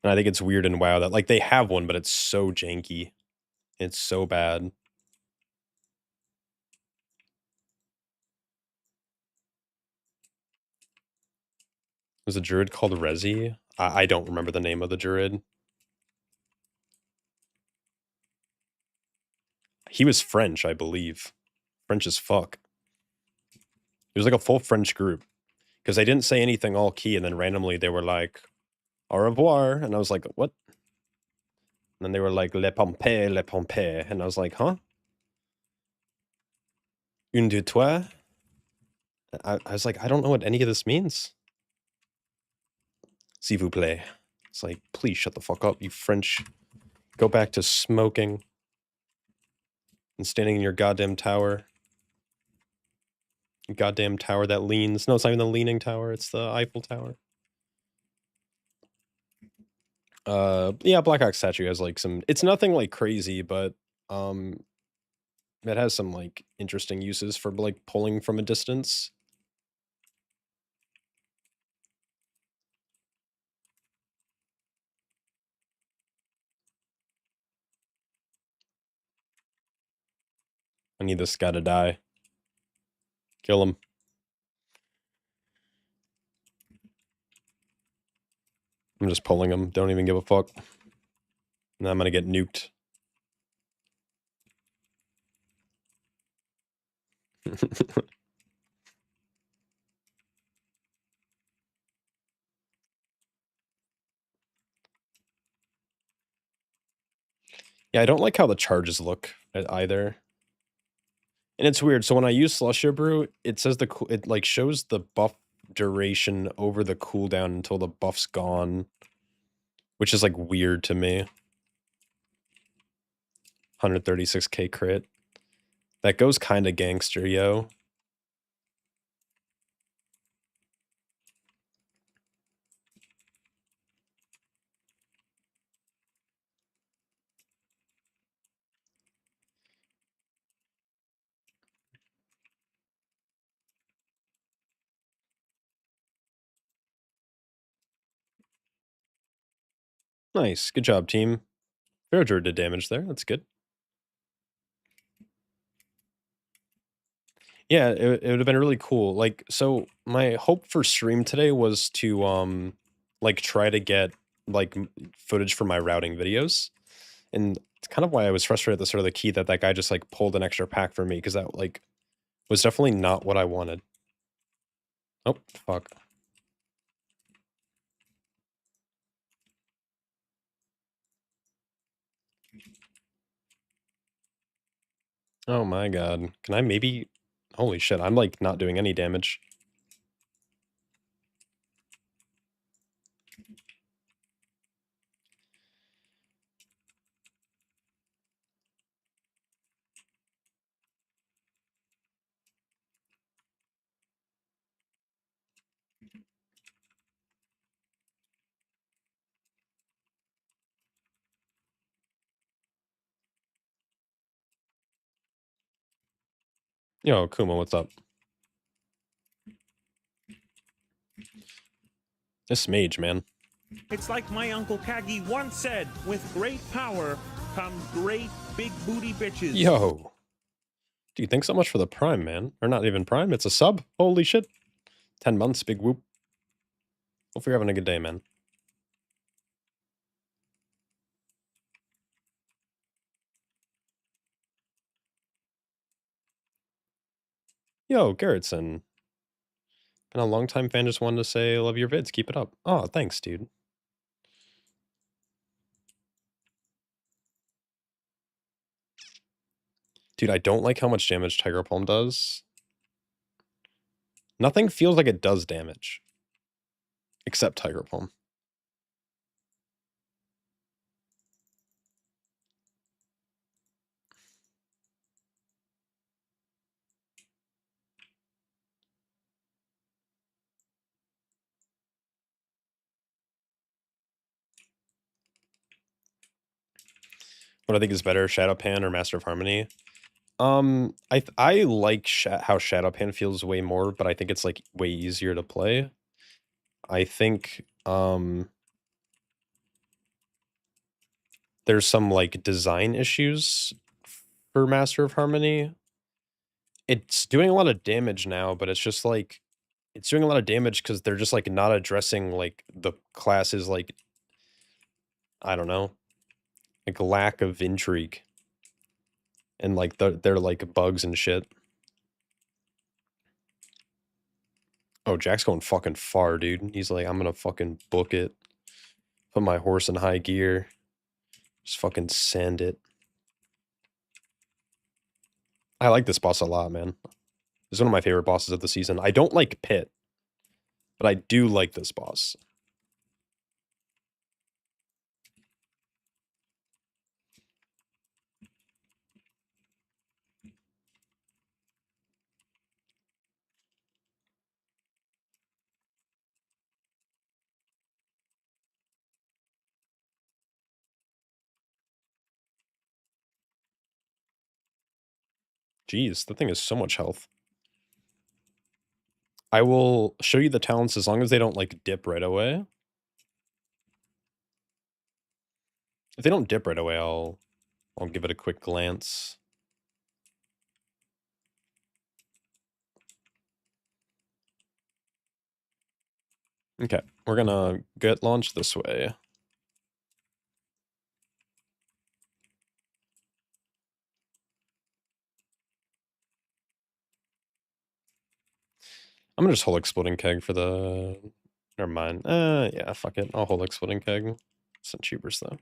And I think it's weird in WoW that, like, they have one, but it's so janky. It's so bad. Was a druid called Rezi? I don't remember the name of the druid. He was French, I believe. French as fuck. It was like a full French group because they didn't say anything all key, and then randomly they were like, "Au revoir," and I was like, "What?" And then they were like, le pompe," and I was like, "Huh? Une de toi?" I was like, "I don't know what any of this means." S'il vous plaît. It's like, please shut the fuck up, you French. Go back to smoking and standing in your goddamn tower. Goddamn tower that leans. No, it's not even the leaning tower. It's the Eiffel Tower. Yeah, Black Ox statue has like some. It's nothing like crazy, but um, it has some like interesting uses for like pulling from a distance. I need this guy to die. Kill him. I'm just pulling him. Don't even give a fuck. Now I'm gonna get nuked. Yeah, I don't like how the charges look either. And it's weird. So when I use Slusher Brew, it says it like shows the buff duration over the cooldown until the buff's gone, which is like weird to me. 136k crit. That goes kind of gangster, yo. Nice. Good job, team. Farador did damage there. That's good. Yeah, it would have been really cool. Like, so my hope for stream today was to like try to get like footage for my routing videos. And it's kind of why I was frustrated at the start of the key that guy just like pulled an extra pack for me, because that like was definitely not what I wanted. Oh, fuck. Oh my god. Can I maybe... Holy shit, I'm like not doing any damage. Yo, Kuma, what's up? This mage, man. It's like my Uncle Kagi once said, with great power comes great big booty bitches. Yo. Dude, thanks so much for the prime, man. Or not even prime, it's a sub. Holy shit. 10 months, big whoop. Hope you're having a good day, man. Yo, Garrettson. Been a long time fan, just wanted to say, love your vids, keep it up. Oh, thanks, dude. Dude, I don't like how much damage Tiger Palm does. Nothing feels like it does damage. Except Tiger Palm. What I think is better, Shadowpan or Master of Harmony? I like how Shadowpan feels way more, but I think it's like way easier to play. I think there's some like design issues for Master of Harmony. It's doing a lot of damage now, but it's just like it's doing a lot of damage because they're just like not addressing like the class's like, I don't know, like lack of intrigue and like their like bugs and shit. Oh, Jack's going fucking far, dude. He's like, I'm gonna fucking book it. Put my horse in high gear. Just fucking send it. I like this boss a lot, man. This is one of my favorite bosses of the season. I don't like Pit, but I do like this boss. Jeez, the thing is so much health. I will show you the talents as long as they don't, like, dip right away. If they don't dip right away, I'll give it a quick glance. Okay, we're gonna get launched this way. I'm gonna just hold exploding keg for the... Never mind. Yeah, fuck it. I'll hold exploding keg. It's not cheapers though.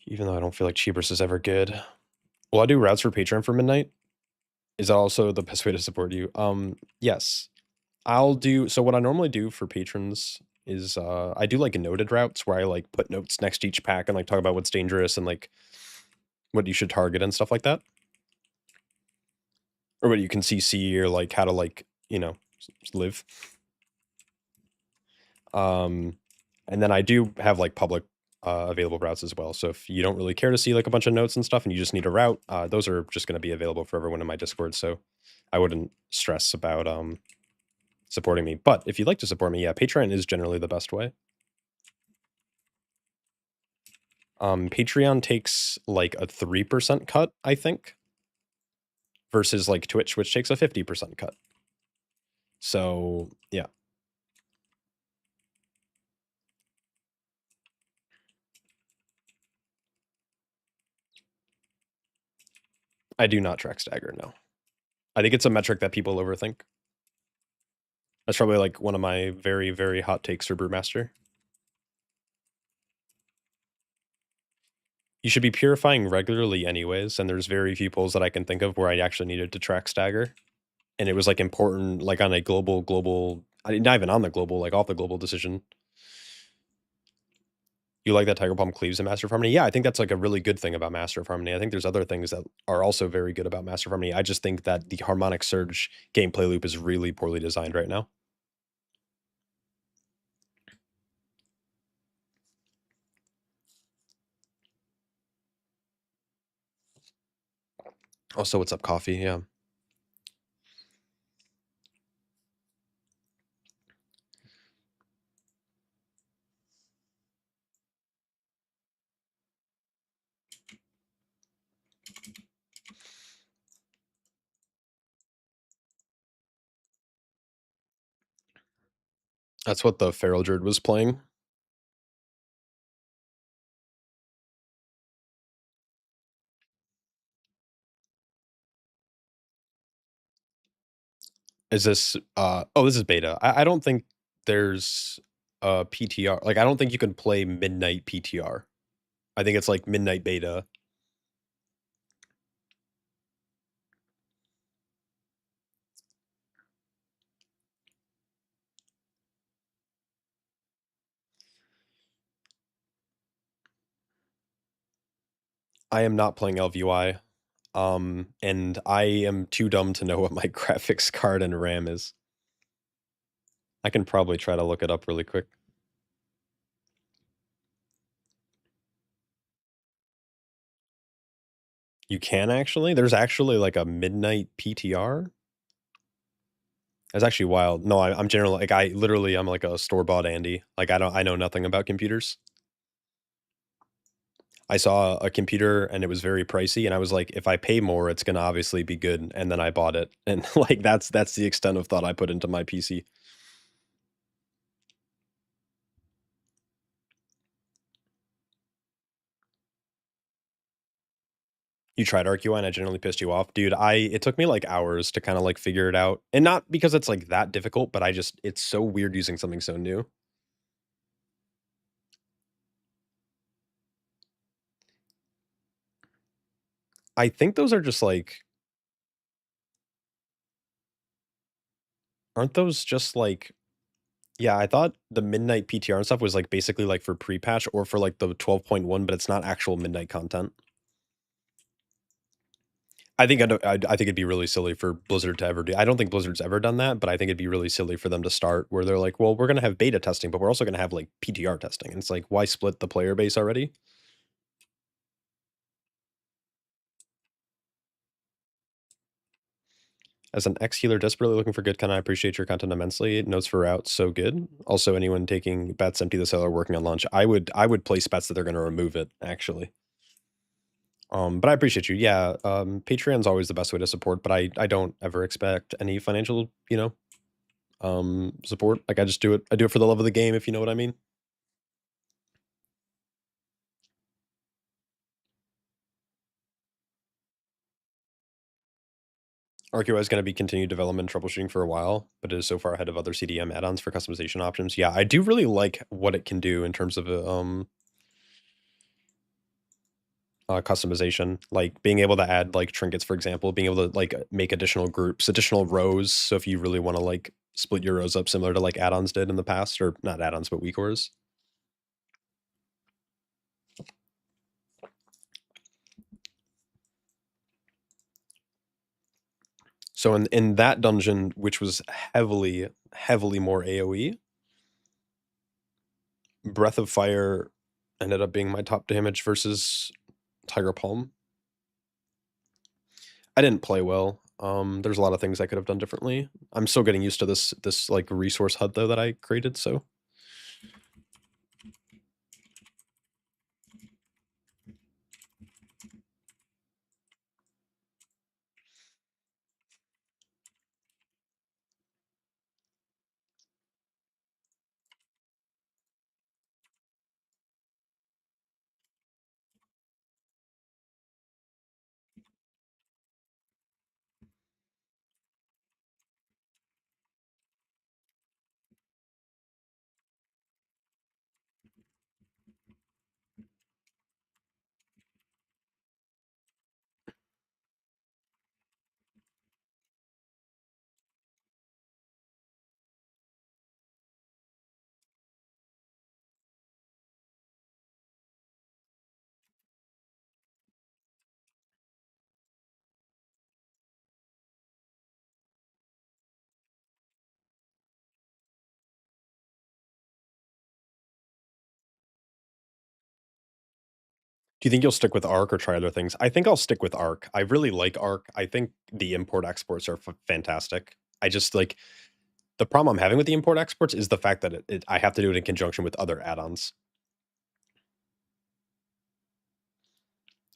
Even though I don't feel like cheapers is ever good. Will I do routes for Patreon for midnight? Is that also the best way to support you? Yes. I'll do... So what I normally do for patrons is I do like noted routes where I like put notes next to each pack and like talk about what's dangerous and like what you should target and stuff like that. Or what you can CC or like how to like, you know, live. And then I do have like public available routes as well. So if you don't really care to see like a bunch of notes and stuff and you just need a route, those are just going to be available for everyone in my Discord. So I wouldn't stress about supporting me. But if you'd like to support me, yeah, Patreon is generally the best way. Patreon takes like a 3% cut, I think, versus like Twitch, which takes a 50% cut. So yeah. I do not track stagger, no. I think it's a metric that people overthink. That's probably like one of my very, very hot takes for Brewmaster. You should be purifying regularly anyways, and there's very few pulls that I can think of where I actually needed to track stagger. And it was like important, like on a global, not even on the global, like off the global decision. You like that Tiger Palm cleaves in Master of Harmony? Yeah, I think that's like a really good thing about Master of Harmony. I think there's other things that are also very good about Master of Harmony. I just think that the Harmonic Surge gameplay loop is really poorly designed right now. Also, what's up, coffee? Yeah. That's what the Feral Druid was playing. Is this oh, this is beta. I don't think there's a PTR. Like I don't think you can play midnight PTR. I think it's like midnight beta. I am not playing LVY. And I am too dumb to know what my graphics card and RAM is. I can probably try to look it up really quick. You can actually? There's actually like a midnight PTR? That's actually wild. No, I'm generally like I'm like a store-bought Andy. Like I know nothing about computers. I saw a computer and it was very pricey and I was like, if I pay more, it's gonna obviously be good. And then I bought it. And like that's the extent of thought I put into my PC. You tried RQI and it generally pissed you off? Dude, it took me, like, hours to kinda, like, figure it out, and not because it's, like, that difficult, but I just it's so weird using something so new. I think those are just, like aren't those just, like yeah, I thought the midnight PTR and stuff was, like, basically, like, for pre-patch or for, like, the 12.1, but it's not actual midnight content. I think it'd be really silly for Blizzard to ever do I don't think Blizzard's ever done that, but I think it'd be really silly for them to start where they're like, "Well, we're gonna have beta testing, but we're also gonna have, like, PTR testing." And it's like, why split the player base already? As an ex-healer desperately looking for good content, I appreciate your content immensely. Notes for routes, so good. Also, anyone taking bets empty the cellar working on launch, I would place bets that they're gonna remove it, actually. But I appreciate you. Yeah, Patreon's always the best way to support, but I don't ever expect any financial, support. Like, I do it for the love of the game, if you know what I mean. RQI is gonna be continued development and troubleshooting for a while, but it is so far ahead of other CDM add-ons for customization options. Yeah, I do really like what it can do in terms of, customization, like being able to add like trinkets, for example, being able to like make additional groups, additional rows. So if you really want to like split your rows up similar to like add-ons did in the past, or not add-ons, but weak cores. So in that dungeon, which was heavily more AoE, Breath of Fire ended up being my top damage versus Tiger Palm. I didn't play well. There's a lot of things I could have done differently. I'm still getting used to this like resource hut though that I created, so do you think you'll stick with Arc or try other things? I think I'll stick with Arc. I really like Arc. I think the import exports are fantastic. I just like the problem I'm having with the import exports is the fact that I have to do it in conjunction with other add-ons.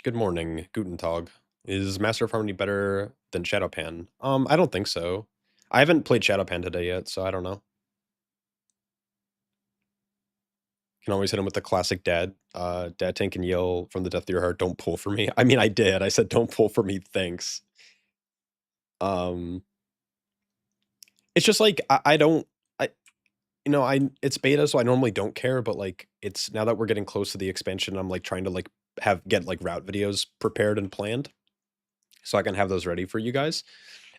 Good morning, Guten Tag. Is Master of Harmony better than Shadowpan? I don't think so. I haven't played Shadowpan today yet, so I don't know. Can always hit him with the classic dad tank and yell from the depth of your heart, "Don't pull for me." I mean, I did. I said, "Don't pull for me, thanks." Um, it's just like I don't I I it's beta, so I normally don't care, but like it's now that we're getting close to the expansion, I'm like trying to like get like route videos prepared and planned so I can have those ready for you guys.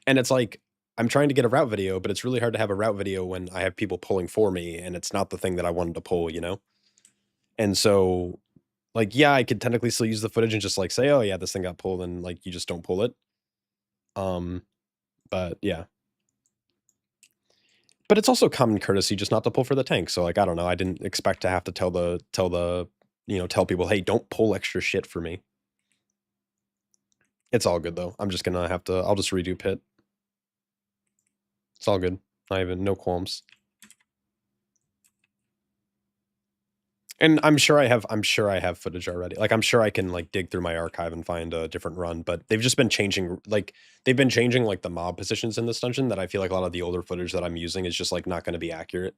And it's like I'm trying to get a route video, but it's really hard to have a route video when I have people pulling for me and it's not the thing that I wanted to pull, you know? And so like, yeah, I could technically still use the footage and just like say, "Oh yeah, this thing got pulled," and like you just don't pull it. Um, but yeah. But it's also common courtesy just not to pull for the tank. So like, I don't know. I didn't expect to have to tell people, "Hey, don't pull extra shit for me." It's all good though. I'm just gonna have to I'll just redo pit. It's all good. I have no qualms. And I'm sure I have footage already. Like, I'm sure I can, like, dig through my archive and find a different run, but they've just been changing they've been changing, like, the mob positions in this dungeon that I feel like a lot of the older footage that I'm using is just, like, not gonna be accurate.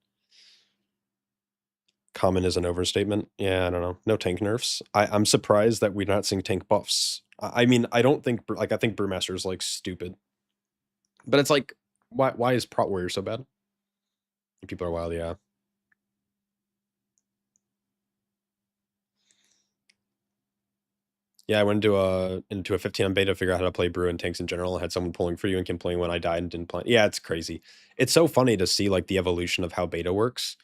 Common is an overstatement. Yeah, I don't know. No tank nerfs. I'm surprised that we're not seeing tank buffs. I mean, I don't think like I think Brewmaster is like stupid, but it's like why is Prot Warrior so bad? People are wild, yeah. Yeah, I went into a 15 on beta to figure out how to play brew and tanks in general. I had someone pulling for you and complaining when I died and didn't play. Yeah, it's crazy. It's so funny to see like the evolution of how beta works.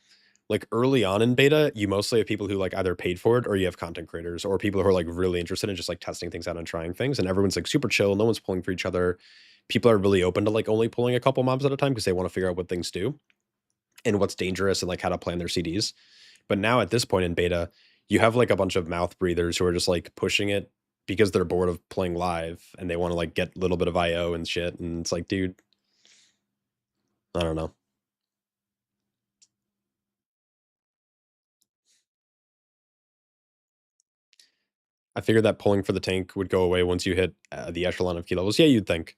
Like early on in beta, you mostly have people who like either paid for it or you have content creators or people who are like really interested in just like testing things out and trying things. And everyone's like super chill. No one's pulling for each other. People are really open to like only pulling a couple mobs at a time because they want to figure out what things do and what's dangerous and like how to plan their CDs. But now at this point in beta, you have like a bunch of mouth breathers who are just like pushing it because they're bored of playing live and they want to like get a little bit of IO and shit. And it's like, dude, I don't know. I figured that pulling for the tank would go away once you hit the echelon of key levels. Yeah, you'd think.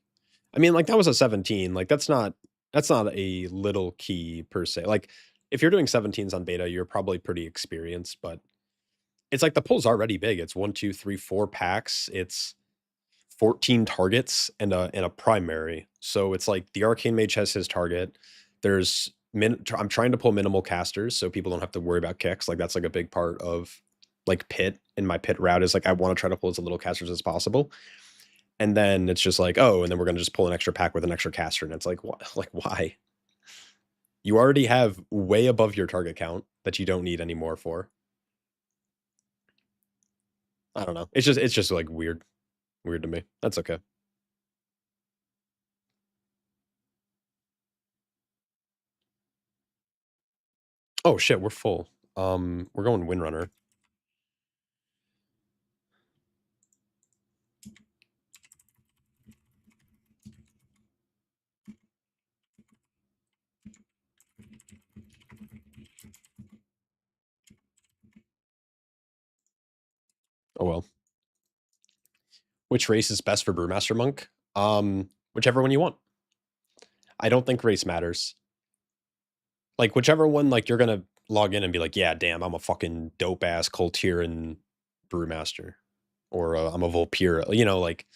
I mean, like that was a 17. Like that's not a little key per se. Like if you're doing 17s on beta, you're probably pretty experienced, but it's like the pull's already big. It's 1, 2, 3, 4 packs. It's 14 targets and a primary. So it's like the arcane mage has his target. There's I'm trying to pull minimal casters so people don't have to worry about kicks. Like that's like a big part of like pit and my pit route is like I want to try to pull as little casters as possible. And then it's just like, oh, and then we're gonna just pull an extra pack with an extra caster. And it's like, what like why? You already have way above your target count that you don't need any more for. I don't know. It's just like weird. Weird to me. That's okay. Oh shit, we're full. We're going Windrunner. Oh well. Which race is best for Brewmaster Monk? Whichever one you want. I don't think race matters. Like whichever one, like you're gonna log in and be like, yeah, damn, I'm a fucking dope ass Coltiran Brewmaster, or I'm a Volpira. You know, like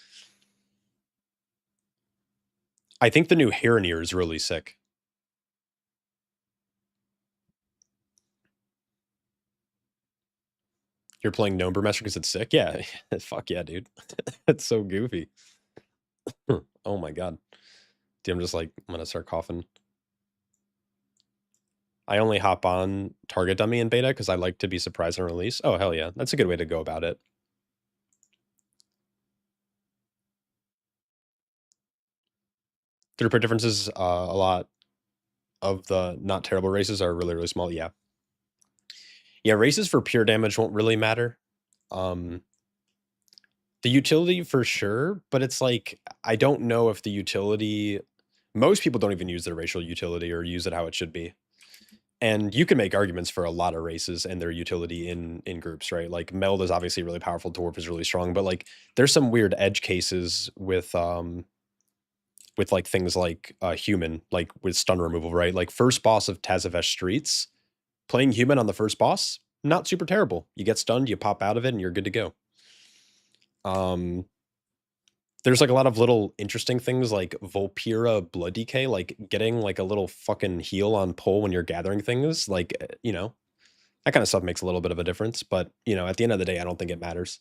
I think the new Haronier is really sick. You're playing Gnome Brewmaster because it's sick. Yeah, fuck yeah, dude. It's so goofy. Oh my god. Dude, I'm just like I'm gonna start coughing. I only hop on Target Dummy in beta because I like to be surprised on release. Oh, hell yeah. That's a good way to go about it. Throughput differences, a lot of the not terrible races are really, really small. Yeah. Yeah, races for pure damage won't really matter. The utility for sure, but it's like, I don't know if the utility, most people don't even use their racial utility or use it how it should be. And you can make arguments for a lot of races and their utility in groups, right? Like Meld is obviously really powerful, Dwarf is really strong, but like there's some weird edge cases with like things like human, like with stun removal, right? Like first boss of Tazavesh Streets, playing human on the first boss, not super terrible. You get stunned, you pop out of it, and you're good to go. There's like a lot of little interesting things like Volpira Blood Decay, like getting like a little fucking heal on pull when you're gathering things, like you know, that kind of stuff makes a little bit of a difference. But you know, at the end of the day, I don't think it matters.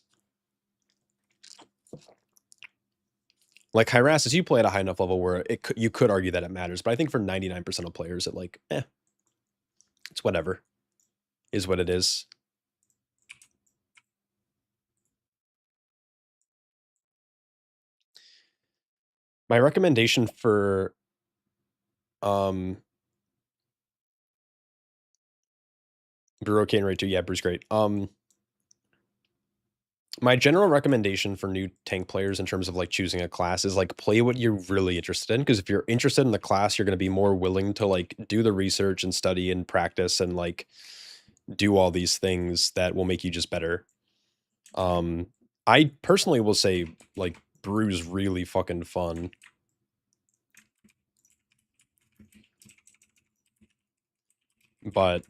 Like Hyrassus, you play at a high enough level where you could argue that it matters, but I think for 99% of players, it like, it's whatever, is what it is. My recommendation for Brew okay and Rate 2, yeah, Brew's great. My general recommendation for new tank players in terms of like choosing a class is like play what you're really interested in. Because if you're interested in the class, you're going to be more willing to like do the research and study and practice and like do all these things that will make you just better. I personally will say like Brew's really fucking fun. But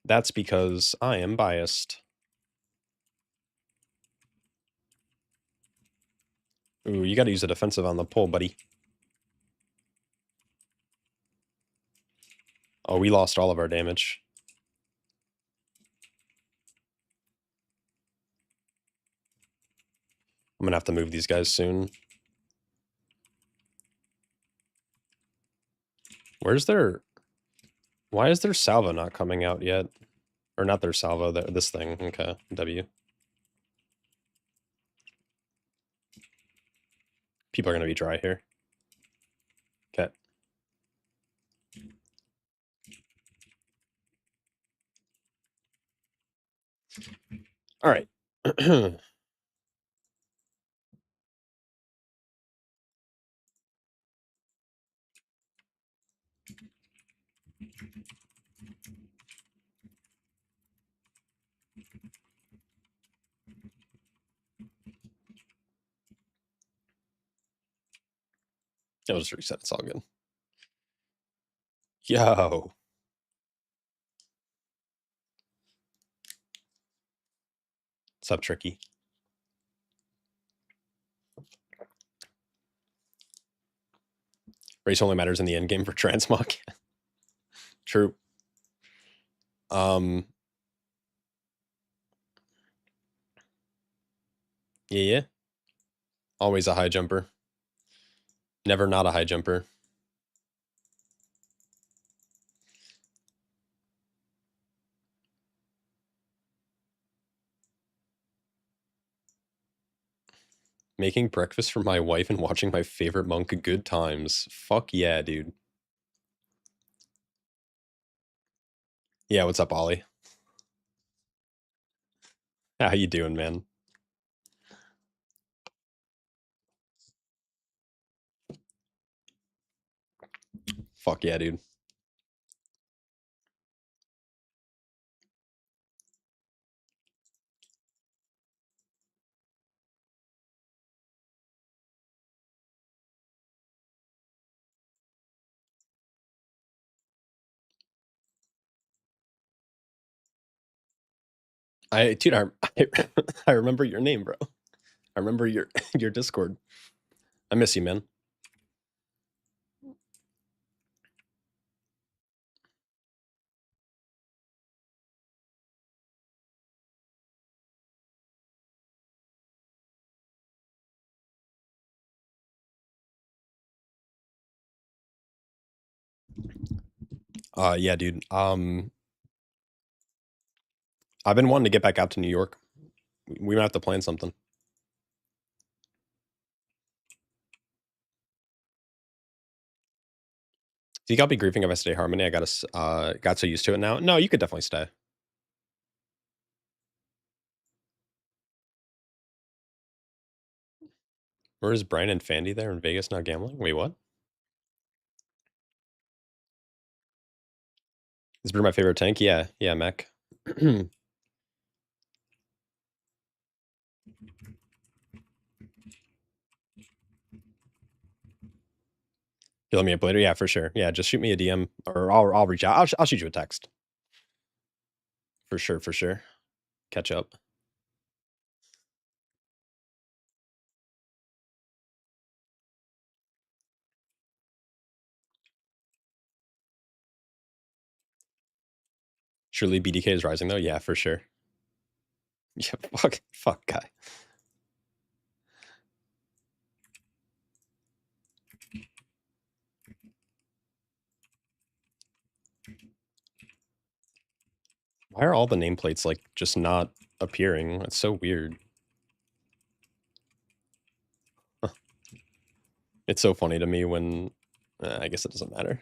that's because I am biased. Ooh, you gotta use a defensive on the pull, buddy. Oh, we lost all of our damage. I'm gonna have to move these guys soon. Where's their... Why is their salvo not coming out yet? Or not their salvo, this thing. Okay, W. People are gonna be dry here. Okay. All right. I'll just reset. It's all good. Yo. What's up, Tricky? Race only matters in the end game for transmog. True. Yeah. Always a high jumper. Never not a high jumper. Making breakfast for my wife and watching my favorite monk. Good times. Fuck yeah, dude. Yeah, what's up, Ollie? How you doing, man? Fuck yeah, dude. Dude, I remember your name, bro. I remember your your Discord. I miss you, man. Yeah, dude. I've been wanting to get back out to New York. We might have to plan something. Do you think I'll be grieving if I stay Harmony? I got so used to it now. No, you could definitely stay. Where is Brian and Fandy there in Vegas not gambling? Wait, what? Is Brew my favorite tank? Yeah, mech. You let me up later? Yeah, for sure. Yeah, just shoot me a DM or I'll reach out. I'll shoot you a text. For sure. Catch up. Surely BDK is rising though. Yeah, for sure. Yeah, fuck guy. Why are all the nameplates like just not appearing? It's so weird. It's so funny to me when I guess it doesn't matter.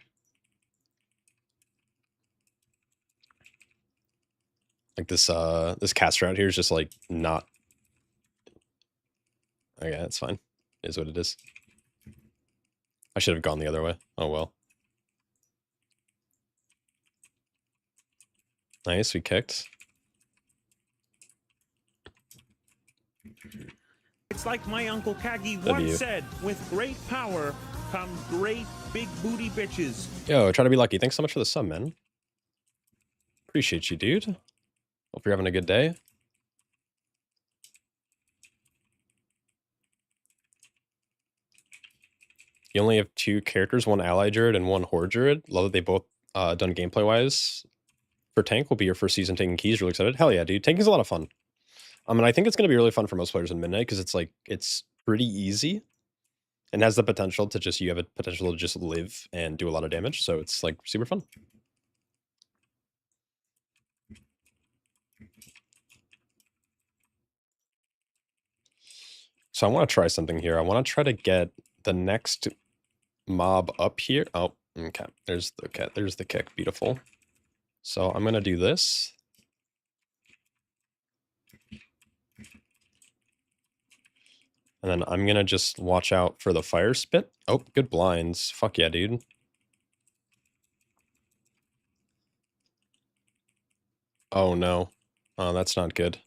Like this caster out here is just like not. Okay, that's fine. It is what it is. I should have gone the other way. Oh well. Nice, we kicked. It's like my Uncle Kagi once said, with great power comes great big booty bitches. Yo, try to be lucky. Thanks so much for the sub, man. Appreciate you, dude. Hope you're having a good day. You only have 2 characters, 1 ally druid and 1 horde druid. Love that they both done gameplay-wise. For tank will be your first season taking keys. Really excited. Hell yeah, dude. Tank is a lot of fun. And I think it's gonna be really fun for most players in Midnight because it's like it's pretty easy and has the potential to just you have a potential to just live and do a lot of damage. So it's like super fun. So I want to try something here. I want to try to get the next mob up here. Oh, okay. There's the cat. There's the kick. Beautiful. So I'm gonna do this. And then I'm gonna just watch out for the fire spit. Oh, good blinds. Fuck yeah, dude. Oh no. Oh, that's not good.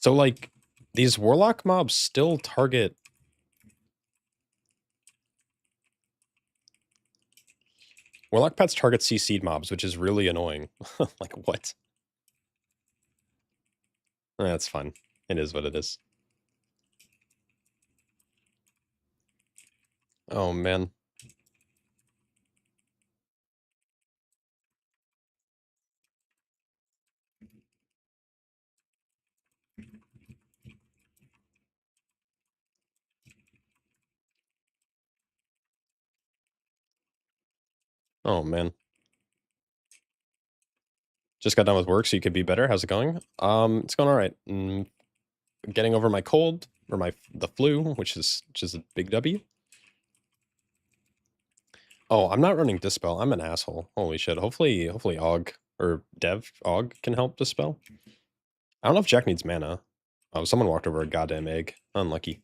So like these warlock mobs still target. Warlock pets target CC'd mobs, which is really annoying. Like what? That's fine. It is what it is. Oh man. Oh man. Just got done with work, so you could be better. How's it going? It's going all right. Getting over my cold or the flu, which is a big W. Oh, I'm not running Dispel. I'm an asshole. Holy shit. Hopefully Og or Dev Og can help Dispel. I don't know if Jack needs mana. Oh, someone walked over a goddamn egg. Unlucky.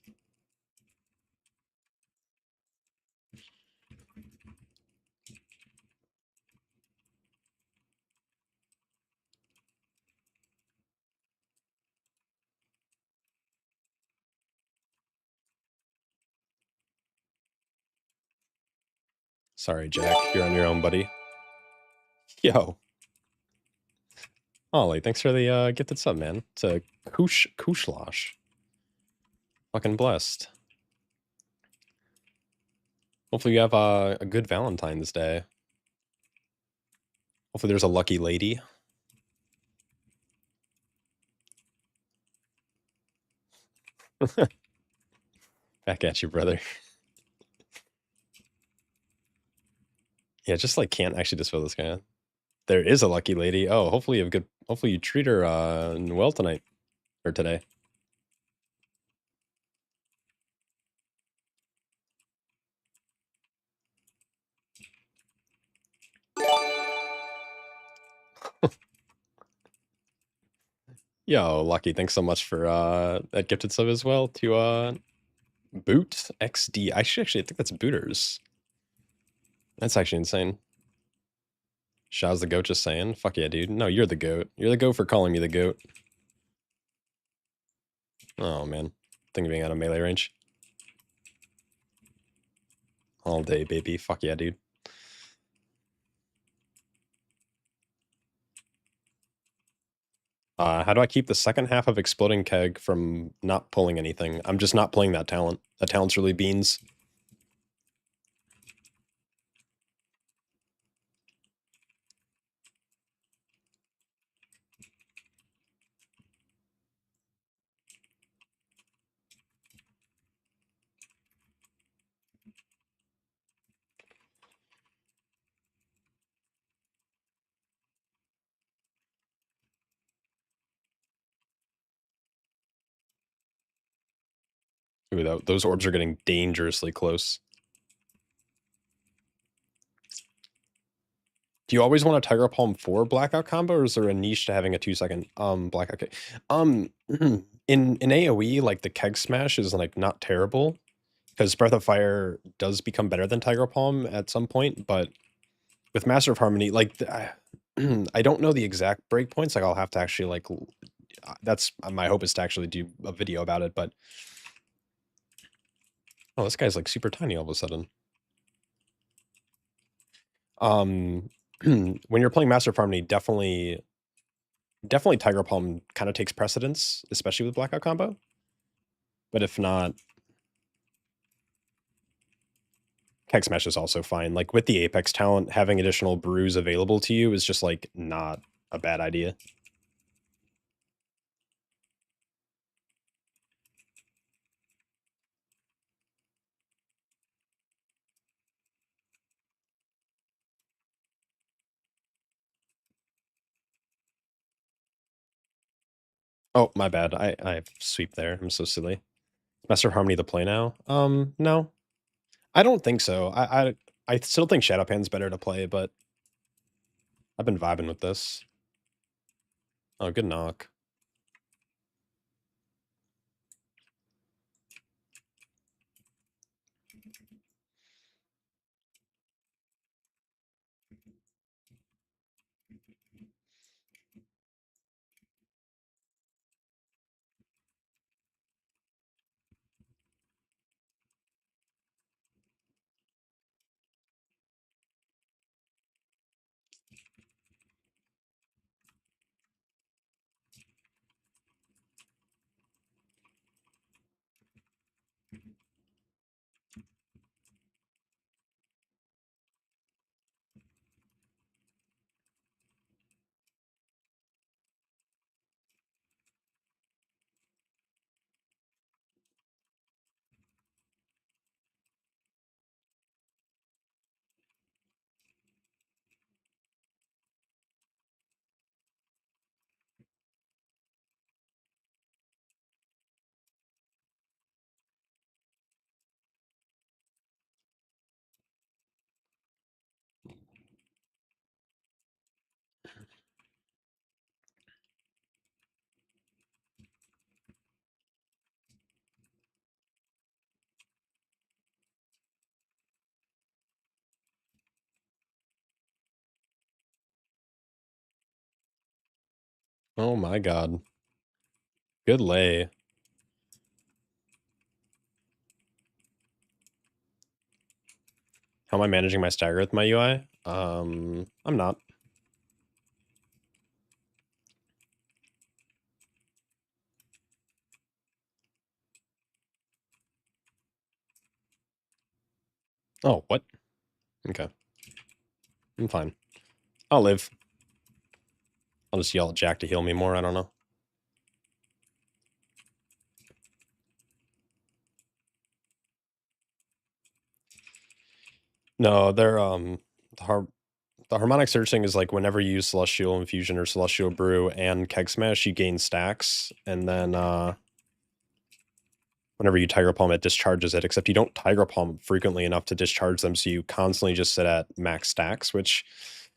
Sorry, Jack. You're on your own, buddy. Yo. Ollie, thanks for the gifted sub, man. It's a Kushlash. Fucking blessed. Hopefully you have a good Valentine's Day. Hopefully there's a lucky lady. Back at you, brother. Yeah, just like can't actually dispel this guy. There is a lucky lady. Oh, hopefully you have good. Hopefully you treat her well tonight or today. Yo, Lucky, thanks so much for that gifted sub as well to Boot XD. Actually, I think that's Booters. That's actually insane. Shaw's the goat just saying. Fuck yeah, dude. No, you're the goat. You're the goat for calling me the goat. Oh man. Thing of being out of melee range. All day, baby. Fuck yeah, dude. How do I keep the second half of Exploding Keg from not pulling anything? I'm just not playing that talent. That talent's really beans. Ooh, those orbs are getting dangerously close. Do you always want a Tiger Palm 4 blackout combo, or is there a niche to having a 2-second blackout keg? In AoE, like the keg smash is like not terrible, because Breath of Fire does become better than Tiger Palm at some point, but with Master of Harmony, like I don't know the exact breakpoints. Like I'll have to actually like that's my hope is to actually do a video about it, but oh, this guy's like super tiny all of a sudden. When you're playing Master of Harmony, definitely definitely Tiger Palm kind of takes precedence, especially with Blackout combo. But if not, Keg Smash is also fine. Like with the Apex talent, having additional brews available to you is just like not a bad idea. Oh, my bad. I have sweep there. I'm so silly. Master of Harmony the play now? No. I don't think so. I still think Shadowpan's better to play, but I've been vibing with this. Oh, good knock. Oh my god. Good lay. How am I managing my stagger with my UI? I'm not. Oh, what? Okay. I'm fine. I'll live. I'll just yell at Jack to heal me more. I don't know. No, they're the harmonic searching is like whenever you use Celestial Infusion or Celestial Brew and Keg Smash, you gain stacks, and then whenever you Tiger Palm, it discharges it, except you don't Tiger Palm frequently enough to discharge them, so you constantly just sit at max stacks, which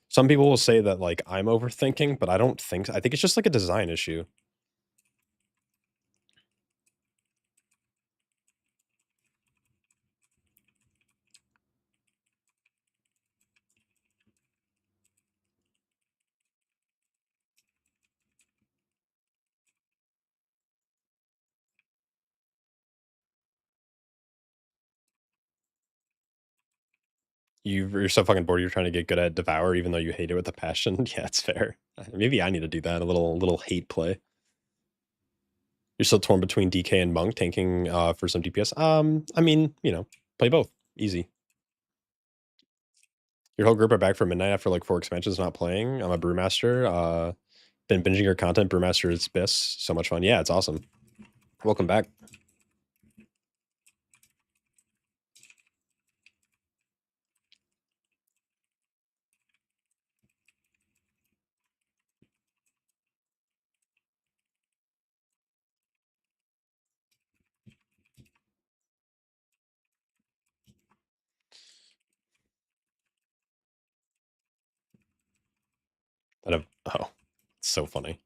some people will say that, like, I'm overthinking, but I don't think I think it's just, like, a design issue. You're so fucking bored, you're trying to get good at Devour even though you hate it with a passion. Yeah, it's fair. Maybe I need to do that, a little hate play. You're still torn between DK and Monk, tanking, for some DPS? I mean, you know, play both. Easy. Your whole group are back for midnight after, like, 4 expansions not playing. I'm a brewmaster, been binging your content. Brewmaster is Biss. So much fun. Yeah, it's awesome. Welcome back. That have oh, it's so funny.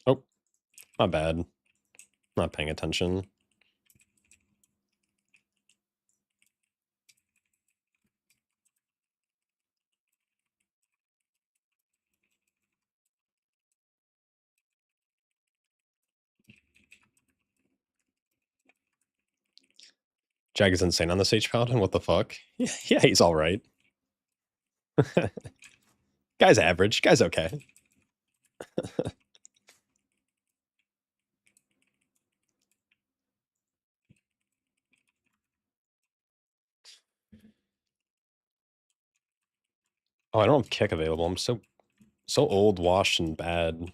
Oh, my bad. Not paying attention. Jag is insane on this H Paladin. What the fuck? Yeah, he's all right. Guy's average. Guy's okay. Oh, I don't have kick available. I'm so old, washed, and bad.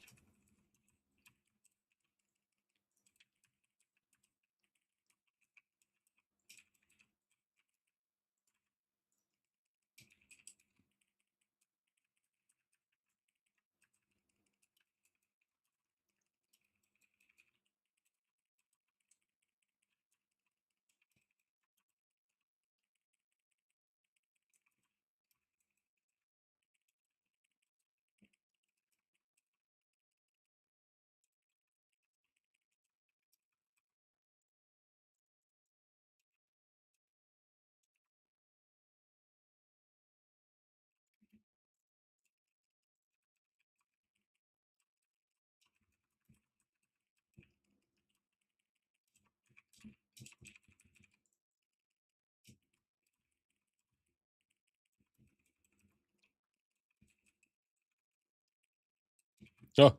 Oh,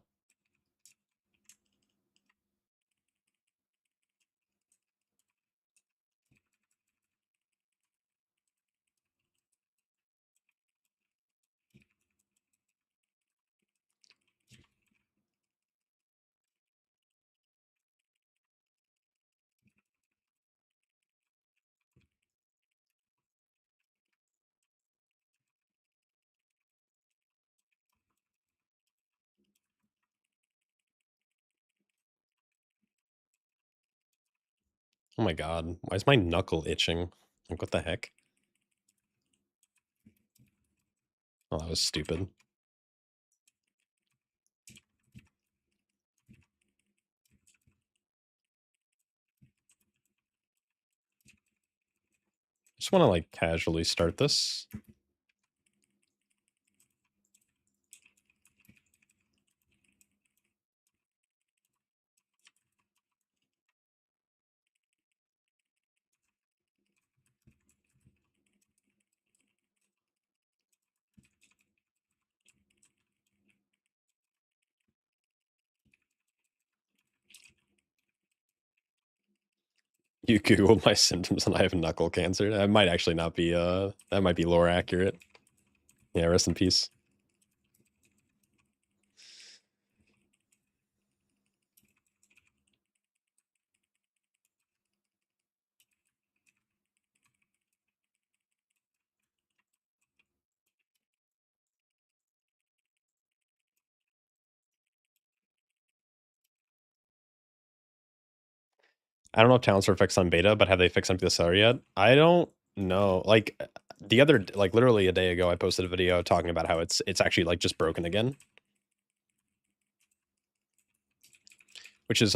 oh my god. Why is my knuckle itching? Like, what the heck? Oh, that was stupid. Just want to, like, casually start this. You Googled my symptoms and I have knuckle cancer. That might actually not be, that might be lore accurate. Yeah, rest in peace. I don't know if talents are fixed on beta, but have they fixed Empty the Cellar yet? I don't know. Like, the other like, literally a day ago, I posted a video talking about how it's actually, like, just broken again. Which is,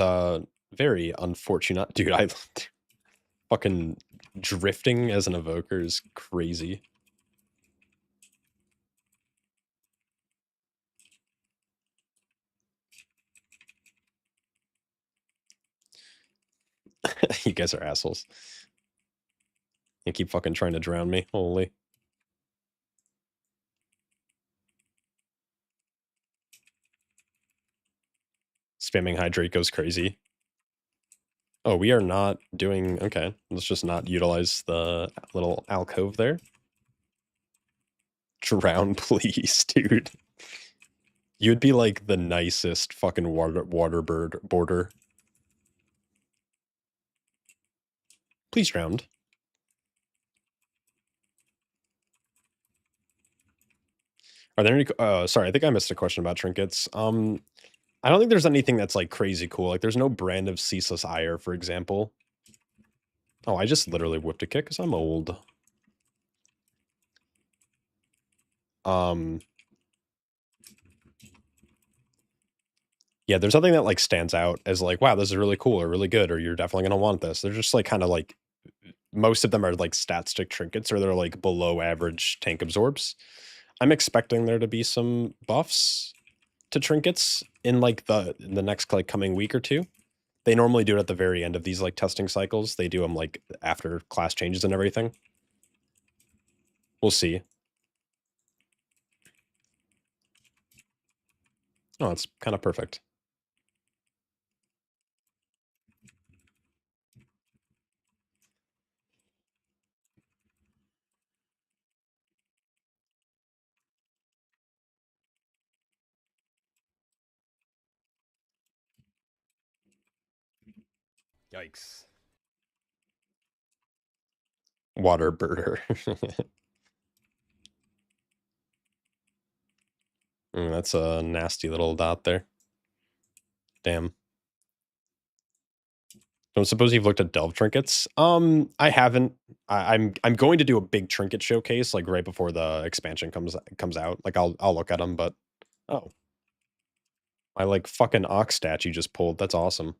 very unfortunate. Dude, I fucking drifting as an evoker is crazy. You guys are assholes. You keep fucking trying to drown me. Holy. Spamming hydrate goes crazy. Oh, we are not doing... Okay, let's just not utilize the little alcove there. Drown, please, dude. You'd be like the nicest fucking water bird border. Please drown. Are there any... sorry, I think I missed a question about trinkets. I don't think there's anything that's, like, crazy cool. Like, there's no brand of Ceaseless Ire, for example. Oh, I just literally whipped a kick because I'm old. Yeah, there's nothing that, like, stands out as, like, wow, this is really cool or really good or you're definitely gonna want this. They're just, like, kind of, like, most of them are, like, stat stick trinkets or they're, like, below average tank absorbs. I'm expecting there to be some buffs to trinkets in, like, the next, like, coming week or two. They normally do it at the very end of these, like, testing cycles. They do them, like, after class changes and everything. We'll see. Oh, it's kind of perfect. Yikes. Water birder. That's a nasty little dot there. Damn. Don't suppose you've looked at delve trinkets? I haven't. I'm going to do a big trinket showcase like right before the expansion comes out. Like I'll look at them, but oh, I like fucking ox stat you just pulled. That's awesome.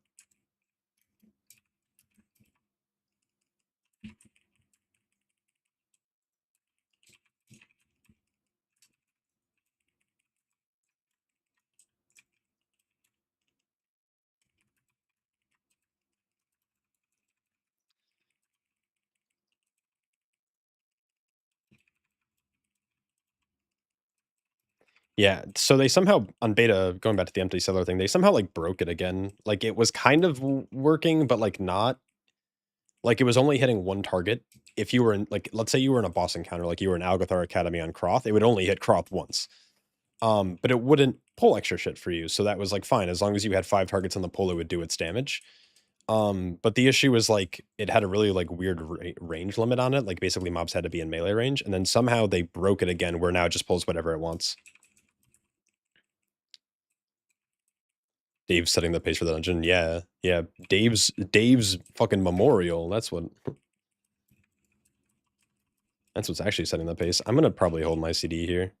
Yeah, so they somehow on beta, going back to the empty seller thing, they somehow like broke it again. Like it was kind of working, but like not. Like it was only hitting one target. If you were in like, let's say you were in a boss encounter, like you were in Algathar Academy on Croth, it would only hit Croth once. But it wouldn't pull extra shit for you. So that was like fine. As long as you had 5 targets on the pull, it would do its damage. But the issue was like it had a really like weird range limit on it. Like basically mobs had to be in melee range, and then somehow they broke it again, where now it just pulls whatever it wants. Dave's setting the pace for the dungeon. Yeah, yeah. Dave's fucking memorial. That's what's actually setting the pace. I'm gonna probably hold my CD here.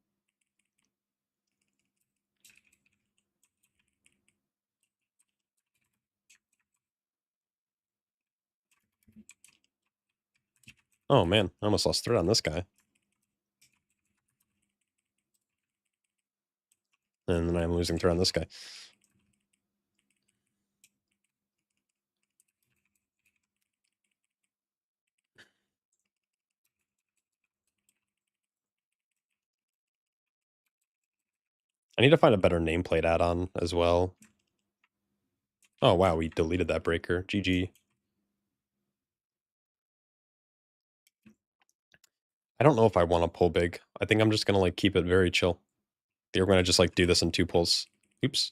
Oh man, I almost lost thread on this guy. And then I'm losing thread on this guy. I need to find a better nameplate add-on as well. Oh wow, we deleted that breaker. GG. I don't know if I want to pull big. I think I'm just gonna like keep it very chill. You're gonna just like do this in 2 pulls. Oops.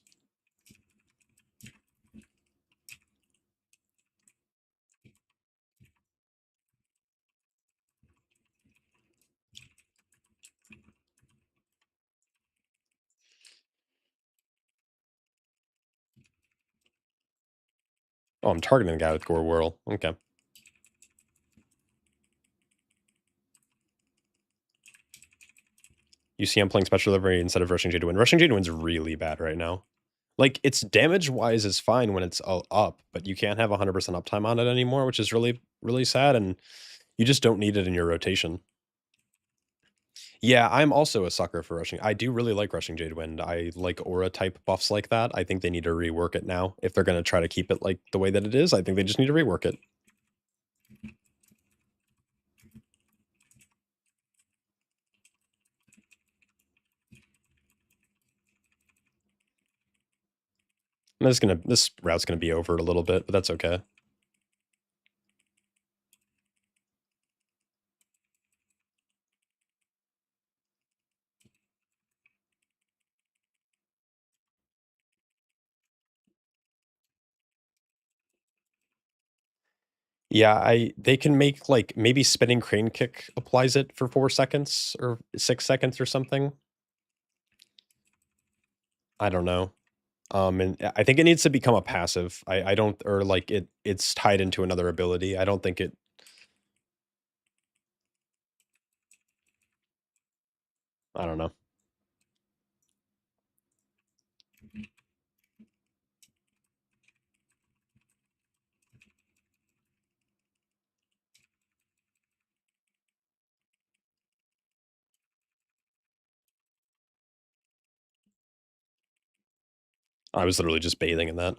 Oh, I'm targeting the guy with Gore Whirl. Okay. You see I'm playing Special Delivery instead of Rushing Jadewin. Rushing Jadewin's really bad right now. Like, its damage-wise is fine when it's up, but you can't have 100% uptime on it anymore, which is really, really sad, and you just don't need it in your rotation. Yeah, I'm also a sucker for Rushing. I do really like Rushing Jadewind. I like aura-type buffs like that. I think they need to rework it now. If they're gonna try to keep it, like, the way that it is, I think they just need to rework it. This route's gonna be over a little bit, but that's okay. Yeah, they can make, like, maybe Spinning Crane Kick applies it for 4 seconds or 6 seconds or something. I don't know. And I think it needs to become a passive. I don't or, like, it's tied into another ability. I don't think it I don't know. I was literally just bathing in that.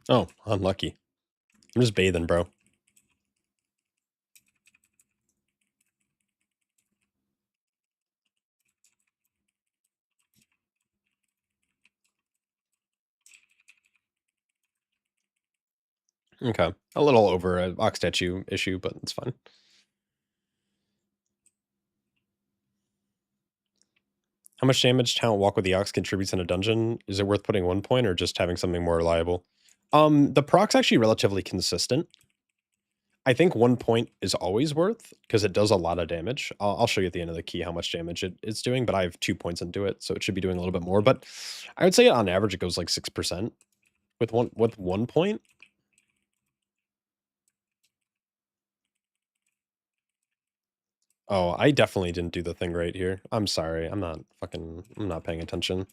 Oh, unlucky. I'm just bathing, bro. Okay. A little over a Ox statue issue, but it's fine. How much damage Talent Walk with the Ox contributes in a dungeon? Is it worth putting 1 point or just having something more reliable? The proc's actually relatively consistent. I think 1 point is always worth because it does a lot of damage. I'll show you at the end of the key how much damage it's doing, but I have 2 points into it, so it should be doing a little bit more. But I would say on average it goes like 6% with 1 point. Oh, I definitely didn't do the thing right here. I'm sorry. I'm not paying attention.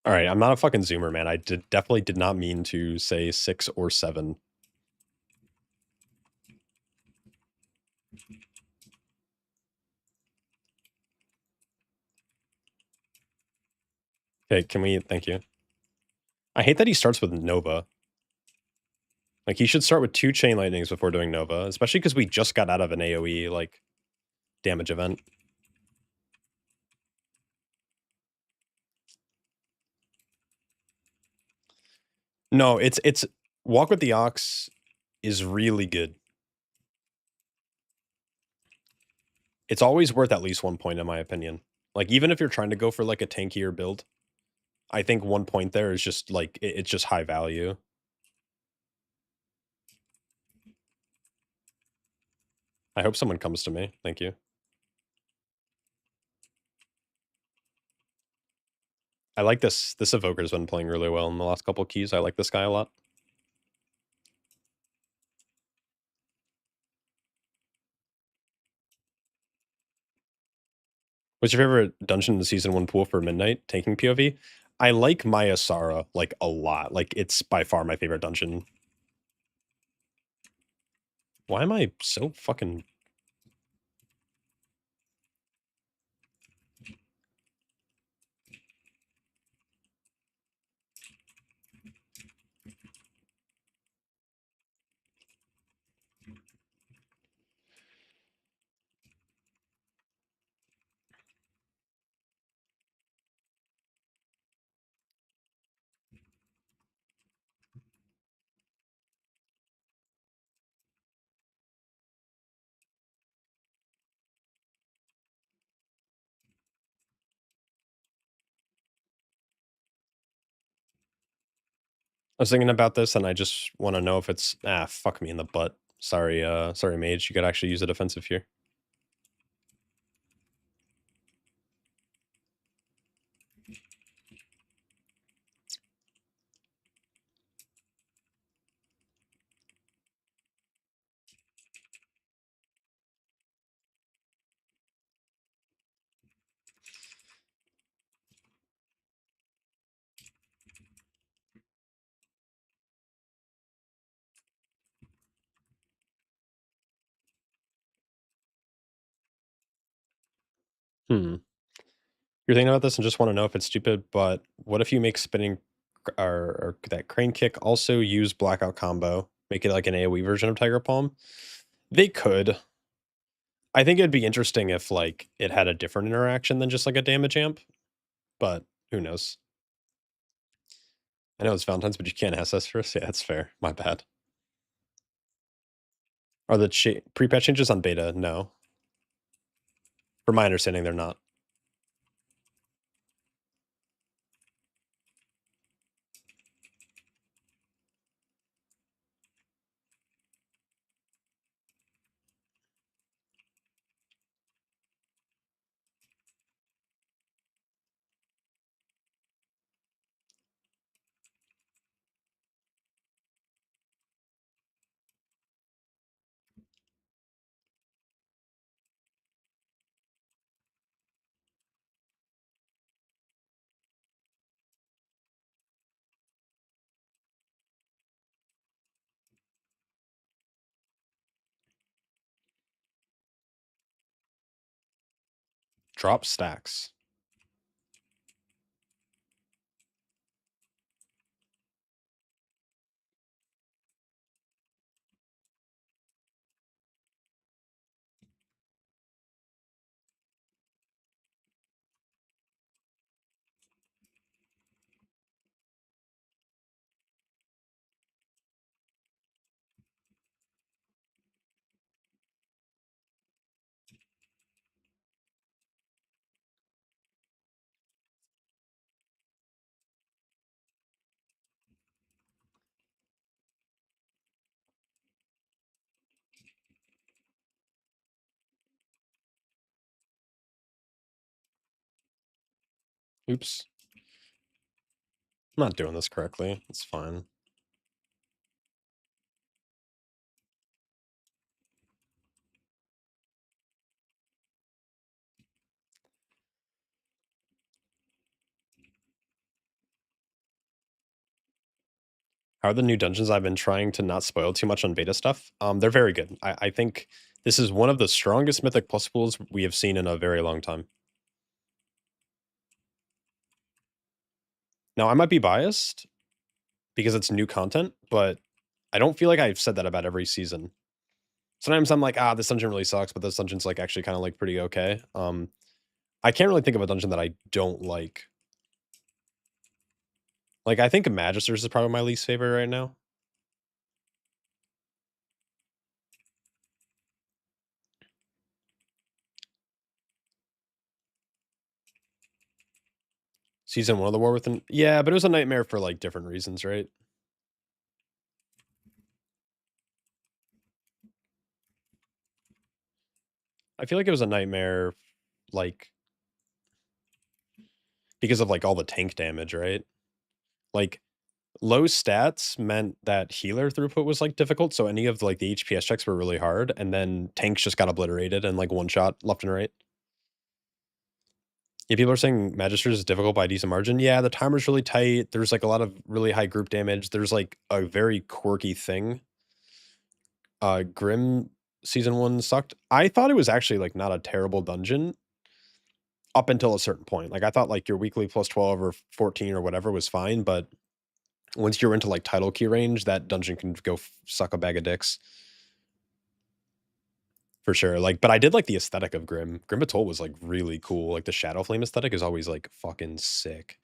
All right, I'm not a fucking zoomer, man. Definitely did not mean to say 6 or 7. Okay, can we thank you. I hate that he starts with Nova. Like, he should start with 2 Chain Lightnings before doing Nova, especially because we just got out of an AoE, like, damage event. No, it's Walk with the Ox is really good. It's always worth at least 1 point in my opinion. Like, even if you're trying to go for, like, a tankier build, I think 1 point there is just, like, it's just high value. I hope someone comes to me. Thank you. I like this. This Evoker's been playing really well in the last couple keys. I like this guy a lot. What's your favorite dungeon in the season 1 pool for Midnight, tanking POV? I like Maya Sara, like, a lot. Like, it's by far my favorite dungeon. Why am I so fucking... I was thinking about this, and I just wanna know if it's fuck me in the butt. Sorry, sorry, mage. You could actually use a defensive here. Hmm. You're thinking about this and just wanna know if it's stupid, but what if you make spinning or that crane kick also use blackout combo? Make it like an AoE version of Tiger Palm? They could. I think it'd be interesting if, like, it had a different interaction than just, like, a damage amp, but who knows? I know it's Valentine's, but you can't ask us first? Yeah, that's fair. My bad. Are the pre-patch changes on beta? No. From my understanding, they're not. Drop stacks. Oops. I'm not doing this correctly. It's fine. How are the new dungeons? I've been trying to not spoil too much on beta stuff. They're very good. I think this is one of the strongest Mythic Plus pools we have seen in a very long time. Now, I might be biased because it's new content, but I don't feel like I've said that about every season. Sometimes I'm like, ah, this dungeon really sucks, but this dungeon's like actually kind of like pretty okay. I can't really think of a dungeon that I don't like. Like, I think Magisters is probably my least favorite right now. Season 1 of the War Within, yeah, but it was a nightmare for like different reasons, right? I feel like it was a nightmare, like because of like all the tank damage, right? Like low stats meant that healer throughput was like difficult, so any of like the HPS checks were really hard, and then tanks just got obliterated and like one shot left and right. Yeah, people are saying Magisters is difficult by a decent margin. Yeah, the timer's really tight. There's like a lot of really high group damage. There's like a very quirky thing. Grim season 1 sucked. I thought it was actually like not a terrible dungeon up until a certain point. Like I thought like your weekly plus 12 or 14 or whatever was fine, but once you're into like title key range, that dungeon can go suck a bag of dicks. For sure. Like, but I did like the aesthetic of Grim. Grim Atoll was like really cool. Like the Shadow Flame aesthetic is always like fucking sick.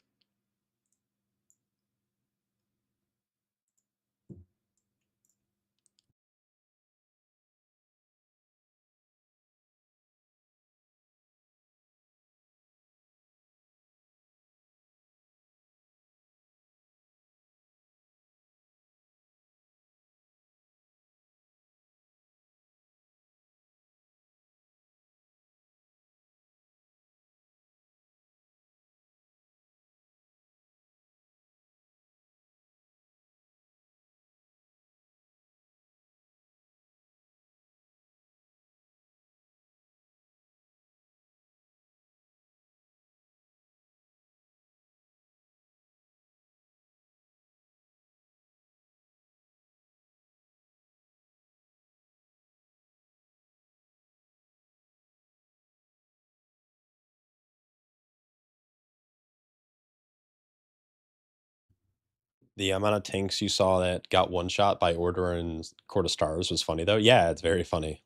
The amount of tanks you saw that got one shot by Order and Court of Stars was funny though. Yeah, it's very funny.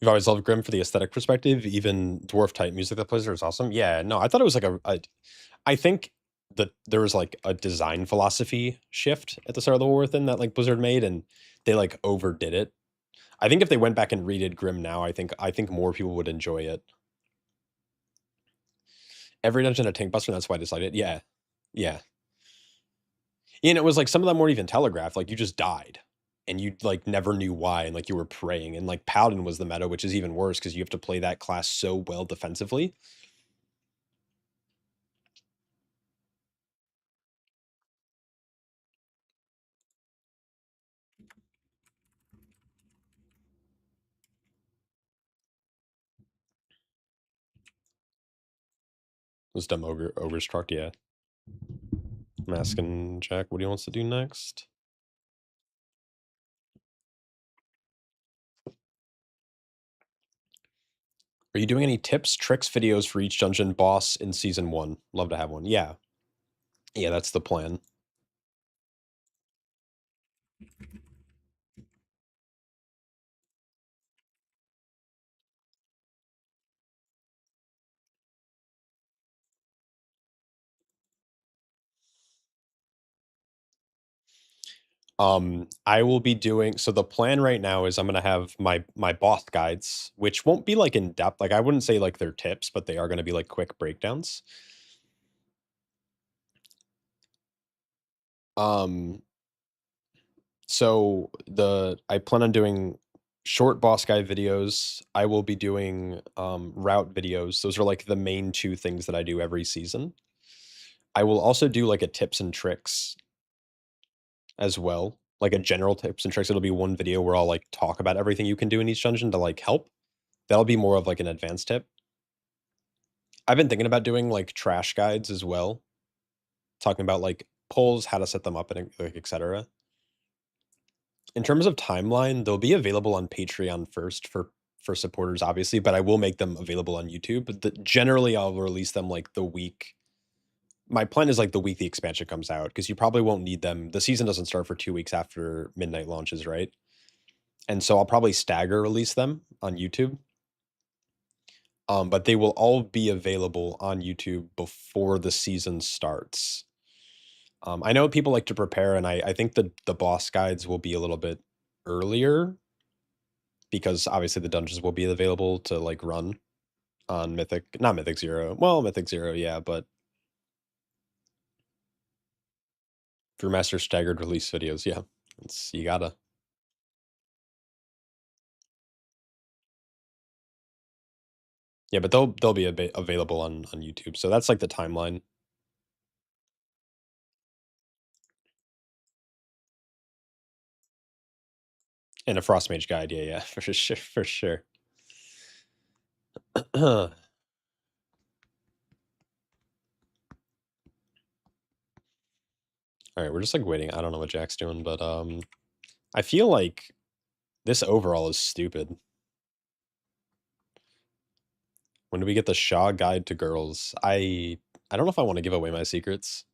You've always loved Grim for the aesthetic perspective. Even dwarf type music that plays there is awesome. Yeah, no, I thought it was like I think that there was like a design philosophy shift at the start of the war within that like Blizzard made, and they like overdid it. I think if they went back and redid Grim now, I think more people would enjoy it. Every dungeon had a tank buster, and that's why I decided. Yeah, yeah. And it was like some of them weren't even telegraphed. Like you just died, and you like never knew why, and like you were praying. And like Paladin was the meta, which is even worse because you have to play that class so well defensively. Was dumb ogre struck, yeah. I'm asking Jack what he wants to do next. Are you doing any tips, tricks, videos for each dungeon boss in season 1? Love to have one. Yeah. Yeah, that's the plan. I will be doing so the plan right now is I'm gonna have my boss guides, which won't be like in depth. Like I wouldn't say like they're tips, but they are gonna be like quick breakdowns. Um, so the I plan on doing short boss guide videos. I will be doing route videos. Those are like the main two things that I do every season. I will also do like a tips and tricks as well, like a general tips and tricks. It'll be one video where I'll like talk about everything you can do in each dungeon to like help. That'll be more of like an advanced tip. I've been thinking about doing like trash guides as well, talking about like polls, how to set them up, and like etc. In terms of timeline, they'll be available on Patreon first for supporters, obviously, but I will make them available on YouTube. But generally, I'll release them like the week. My plan is like the week the expansion comes out because you probably won't need them. The season doesn't start for 2 weeks after midnight launches, right? And so I'll probably stagger release them on YouTube. But they will all be available on YouTube before the season starts. I know people like to prepare, and I think the boss guides will be a little bit earlier because obviously the dungeons will be available to like run on Mythic, not Mythic Zero. Well, Mythic Zero, yeah, but for Master staggered release videos, yeah, it's you gotta. Yeah, but they'll be available on YouTube. So that's like the timeline. And a Frost Mage guide, yeah, yeah, for sure, for sure. All right, we're just like waiting. I don't know what Jack's doing, but I feel like this overall is stupid. When do we get the Shaw Guide to Girls? I don't know if I want to give away my secrets.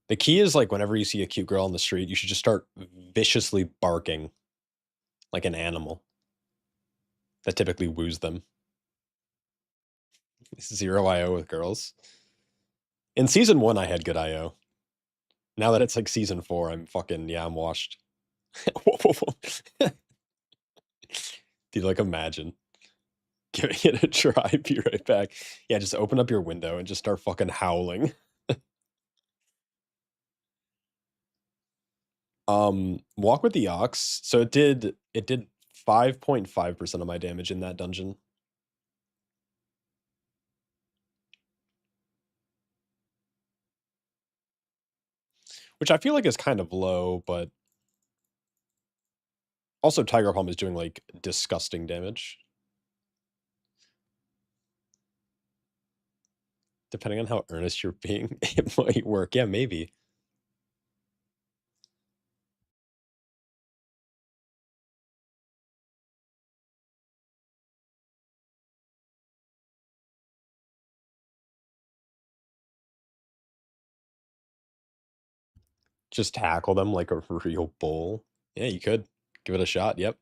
The key is like whenever you see a cute girl on the street, you should just start viciously barking like an animal. That typically woos them. 0 IO with girls. In season 1, I had good IO. Now that it's like season 4, I'm fucking, yeah, I'm washed. Dude, like imagine giving it a try, be right back. Yeah, just open up your window and just start fucking howling. Walk with the Ox. So it did 5.5% of my damage in that dungeon. Which I feel like is kind of low, but also Tiger Palm is doing like disgusting damage. Depending on how earnest you're being, it might work. Yeah, maybe. Just tackle them like a real bull. Yeah, you could. Give it a shot. Yep.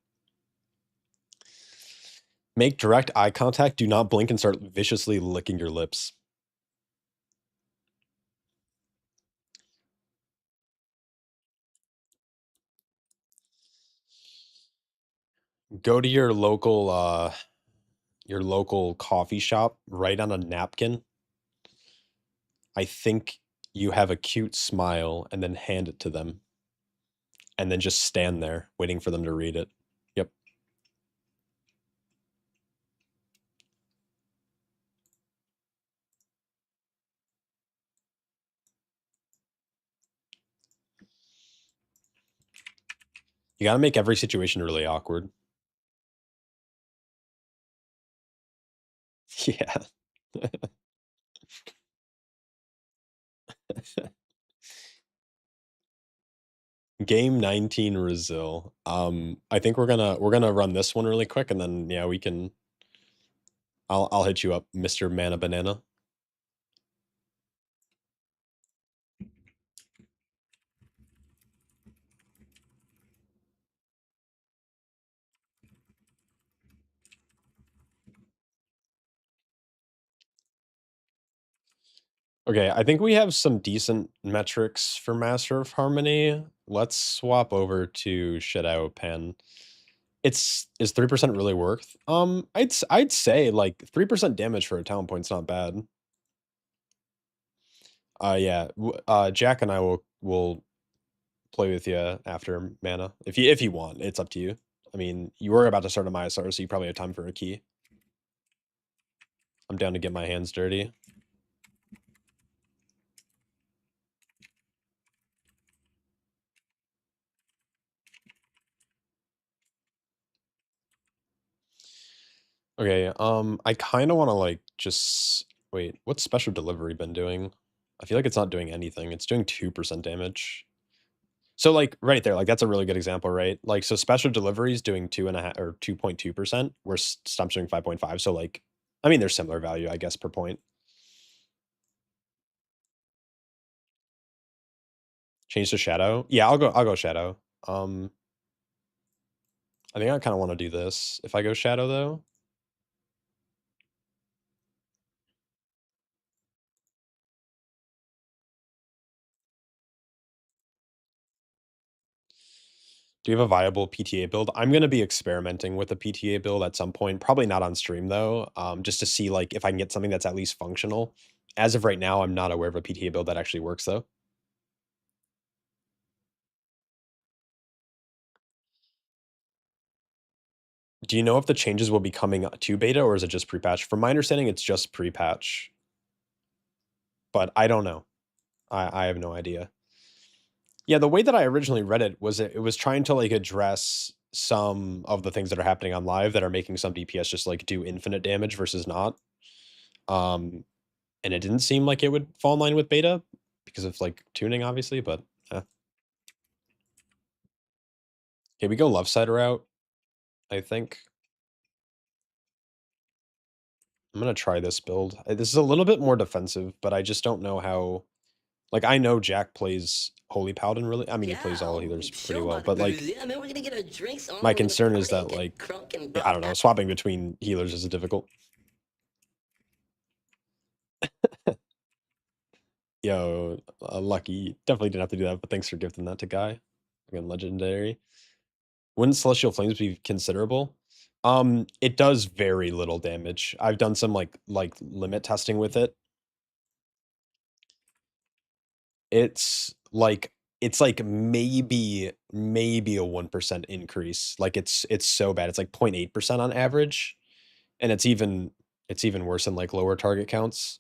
Make direct eye contact. Do not blink and start viciously licking your lips. Go to your local coffee shop, write on a napkin. I think you have a cute smile, and then hand it to them. And then just stand there waiting for them to read it. Yep. You gotta make every situation really awkward. Yeah. Game 19 Brazil. I think we're gonna run this one really quick, and then yeah, we can I'll hit you up, Mr. Mana Banana. Okay, I think we have some decent metrics for Master of Harmony. Let's swap over to Shadow Pen. Is 3% really worth? I'd say like 3% damage for a talent point's not bad. Yeah, Jack and I will play with you after mana if you want. It's up to you. I mean, you were about to start a Myosar, so you probably have time for a key. I'm down to get my hands dirty. Okay, I kind of want to like just wait. What's special delivery been doing? I feel like it's not doing anything. It's doing 2% damage. So like right there, like that's a really good example, right? Like so special delivery is doing 2.5 or 2.2%, where Stump's doing 5.5. So like, I mean, there's similar value, I guess, per point. Change to shadow. Yeah, I'll go shadow. I think I kind of want to do this. If I go shadow though, do you have a viable PTA build? I'm going to be experimenting with a PTA build at some point, probably not on stream though, just to see like if I can get something that's at least functional. As of right now, I'm not aware of a PTA build that actually works though. Do you know if the changes will be coming to beta or is it just pre-patch? From my understanding, it's just pre-patch, but I don't know. I have no idea. Yeah, the way that I originally read it was it was trying to like address some of the things that are happening on live that are making some DPS just like do infinite damage versus not. Um, and it didn't seem like it would fall in line with beta because of like tuning, obviously, but okay, we go left side route, I think. I'm gonna try this build. This is a little bit more defensive, but I just don't know how. Like I know Jack plays Holy Paladin really. I mean, he plays all healers pretty well, but like Man, we're gonna get our drinks on my when the concern is party that get like crunk and I buck. don't know, swapping between healers is difficult. Yo, lucky. Definitely didn't have to do that, but thanks for gifting that to Guy. Again, legendary. Wouldn't Celestial Flames be considerable? It does very little damage. I've done some like limit testing with it. It's like maybe a 1% increase. Like it's so bad. It's like 0.8% on average. And it's even worse in like lower target counts.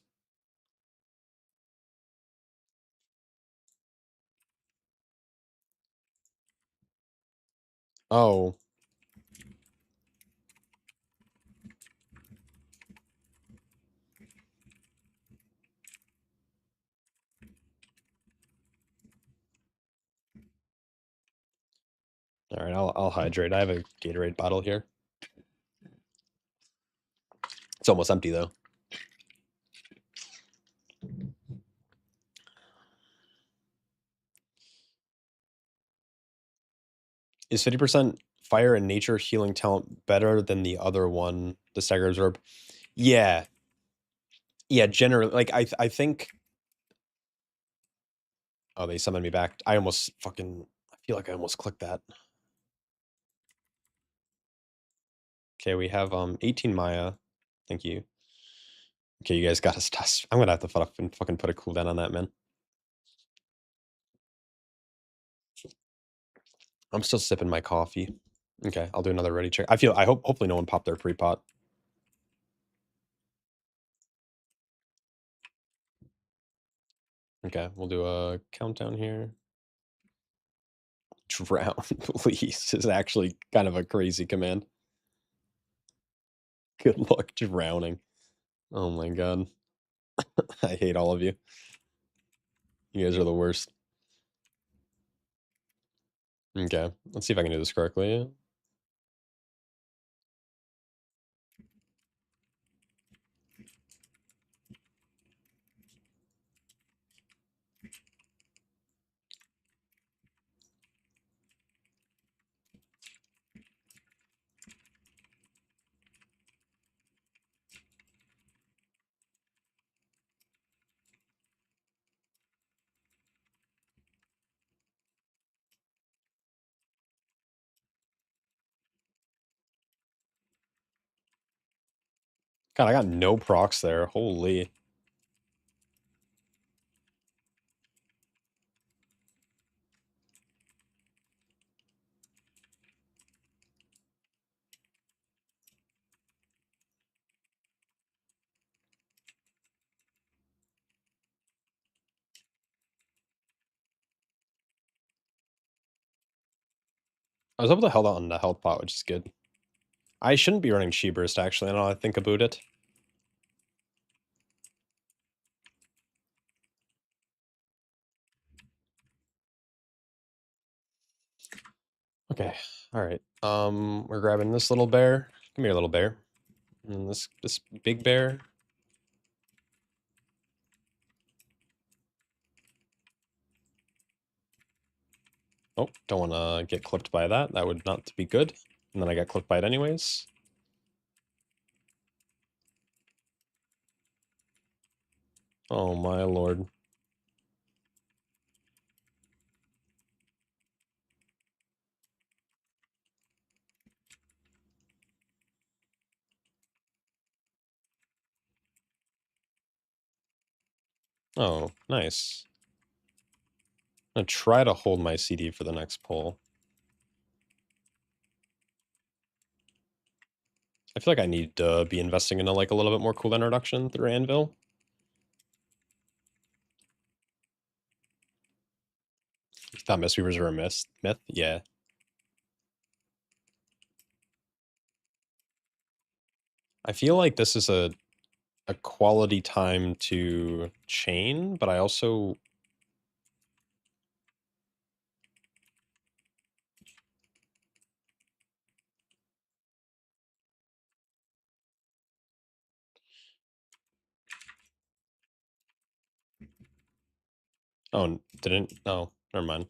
Oh, all right. I'll hydrate. I have a Gatorade bottle here. It's almost empty though. Is 50% fire and nature healing talent better than the other one, the stagger absorb? Yeah. Yeah, generally like I think. Oh, they summoned me back. I almost fucking I feel like I almost clicked that. Okay, we have 18 Maya. Thank you. Okay, you guys got us test. I'm gonna have to fucking put a cooldown on that, man. I'm still sipping my coffee. Okay, I'll do another ready check. I hope hopefully no one popped their pre-pot. Okay, we'll do a countdown here. Drown, please, is actually kind of a crazy command. Good luck drowning. Oh my god. I hate all of you. You guys are the worst. Okay, let's see if I can do this correctly. God, I got no procs there. Holy. I was able to hold on the health pot, which is good. I shouldn't be running Chi Burst, actually, now I think about it. Okay, alright. We're grabbing this little bear. Come here, little bear. And this big bear. Oh, don't want to get clipped by that. That would not be good. And then I got clipped by it anyways. Oh my lord. Oh, nice. I'm gonna try to hold my CD for the next pull. I feel like I need to be investing into like a little bit more cooldown reduction through Anvil. You thought Mistweavers were a myth? Yeah. I feel like this is a quality time to chain, but I also... Oh, didn't... Oh, never mind.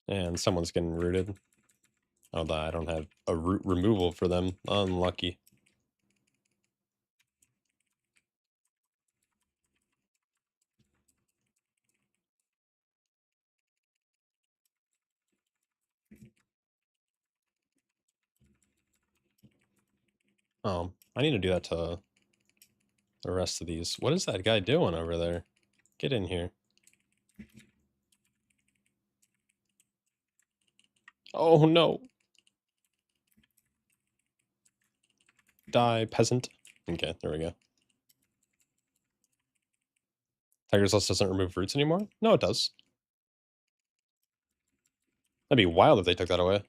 And someone's getting rooted. Oh, I don't have a root removal for them. Unlucky. I need to do that to the rest of these. What is that guy doing over there? Get in here. Oh no. Die, peasant. Okay, there we go. Tiger's Lust doesn't remove roots anymore? No, it does. That'd be wild if they took that away.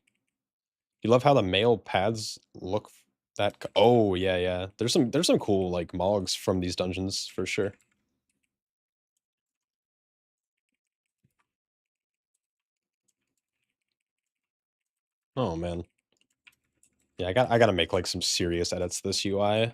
You love how the male pads look that... Oh, yeah, yeah. There's some cool, like, mogs from these dungeons, for sure. Oh, man. Yeah, I gotta make, like, some serious edits to this UI.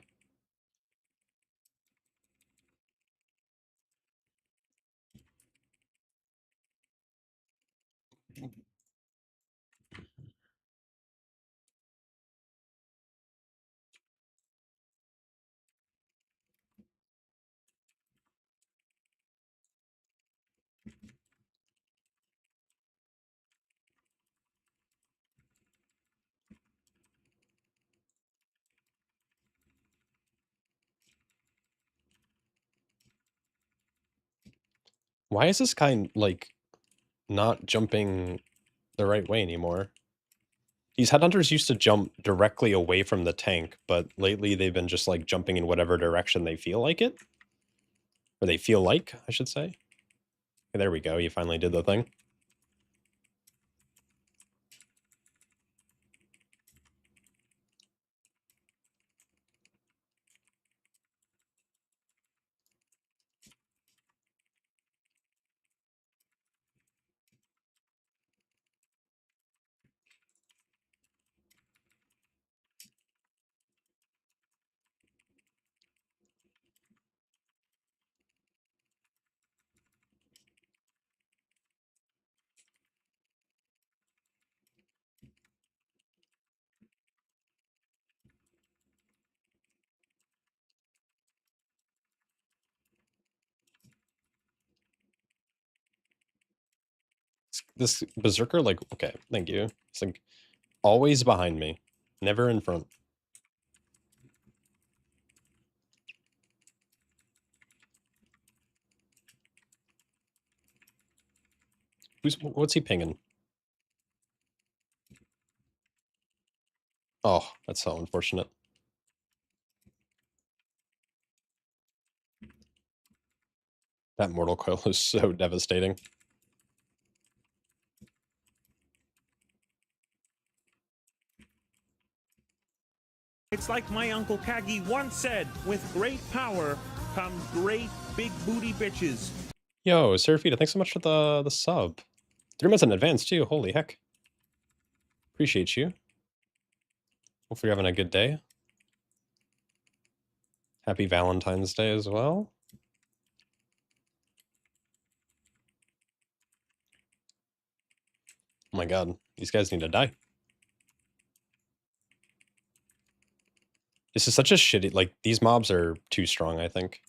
Why is this guy, like, not jumping the right way anymore? These headhunters used to jump directly away from the tank, but lately they've been just, like, jumping in whatever direction they feel like it. Or they feel like, I should say. Okay, there we go, you finally did the thing. this berserker, like, okay, thank you. It's like always behind me, never in front. What's he pinging? Oh, that's so unfortunate. That mortal coil is so devastating. It's like my Uncle Kagi once said, with great power comes great big booty bitches. Yo, Seraphita, thanks so much for the sub. 3 months in advance, too. Holy heck. Appreciate you. Hopefully you're having a good day. Happy Valentine's Day as well. Oh my god, these guys need to die. This is such a shitty, like, these mobs are too strong, I think.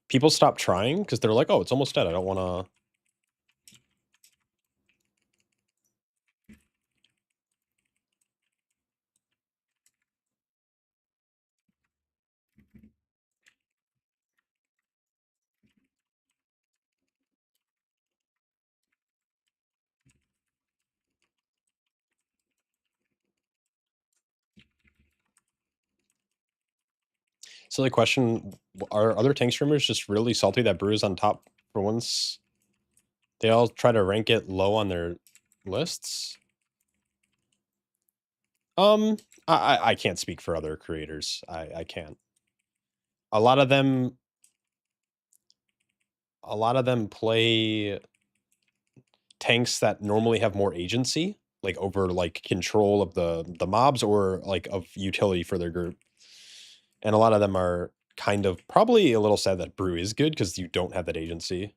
People stop trying because they're like, oh, it's almost dead. I don't want to... Silly question, are other tank streamers just really salty that Brew is on top for once? They all try to rank it low on their lists? I can't speak for other creators. I can't. A lot of them play tanks that normally have more agency, like over like control of the mobs or like of utility for their group. And a lot of them are kind of probably a little sad that Brew is good because you don't have that agency.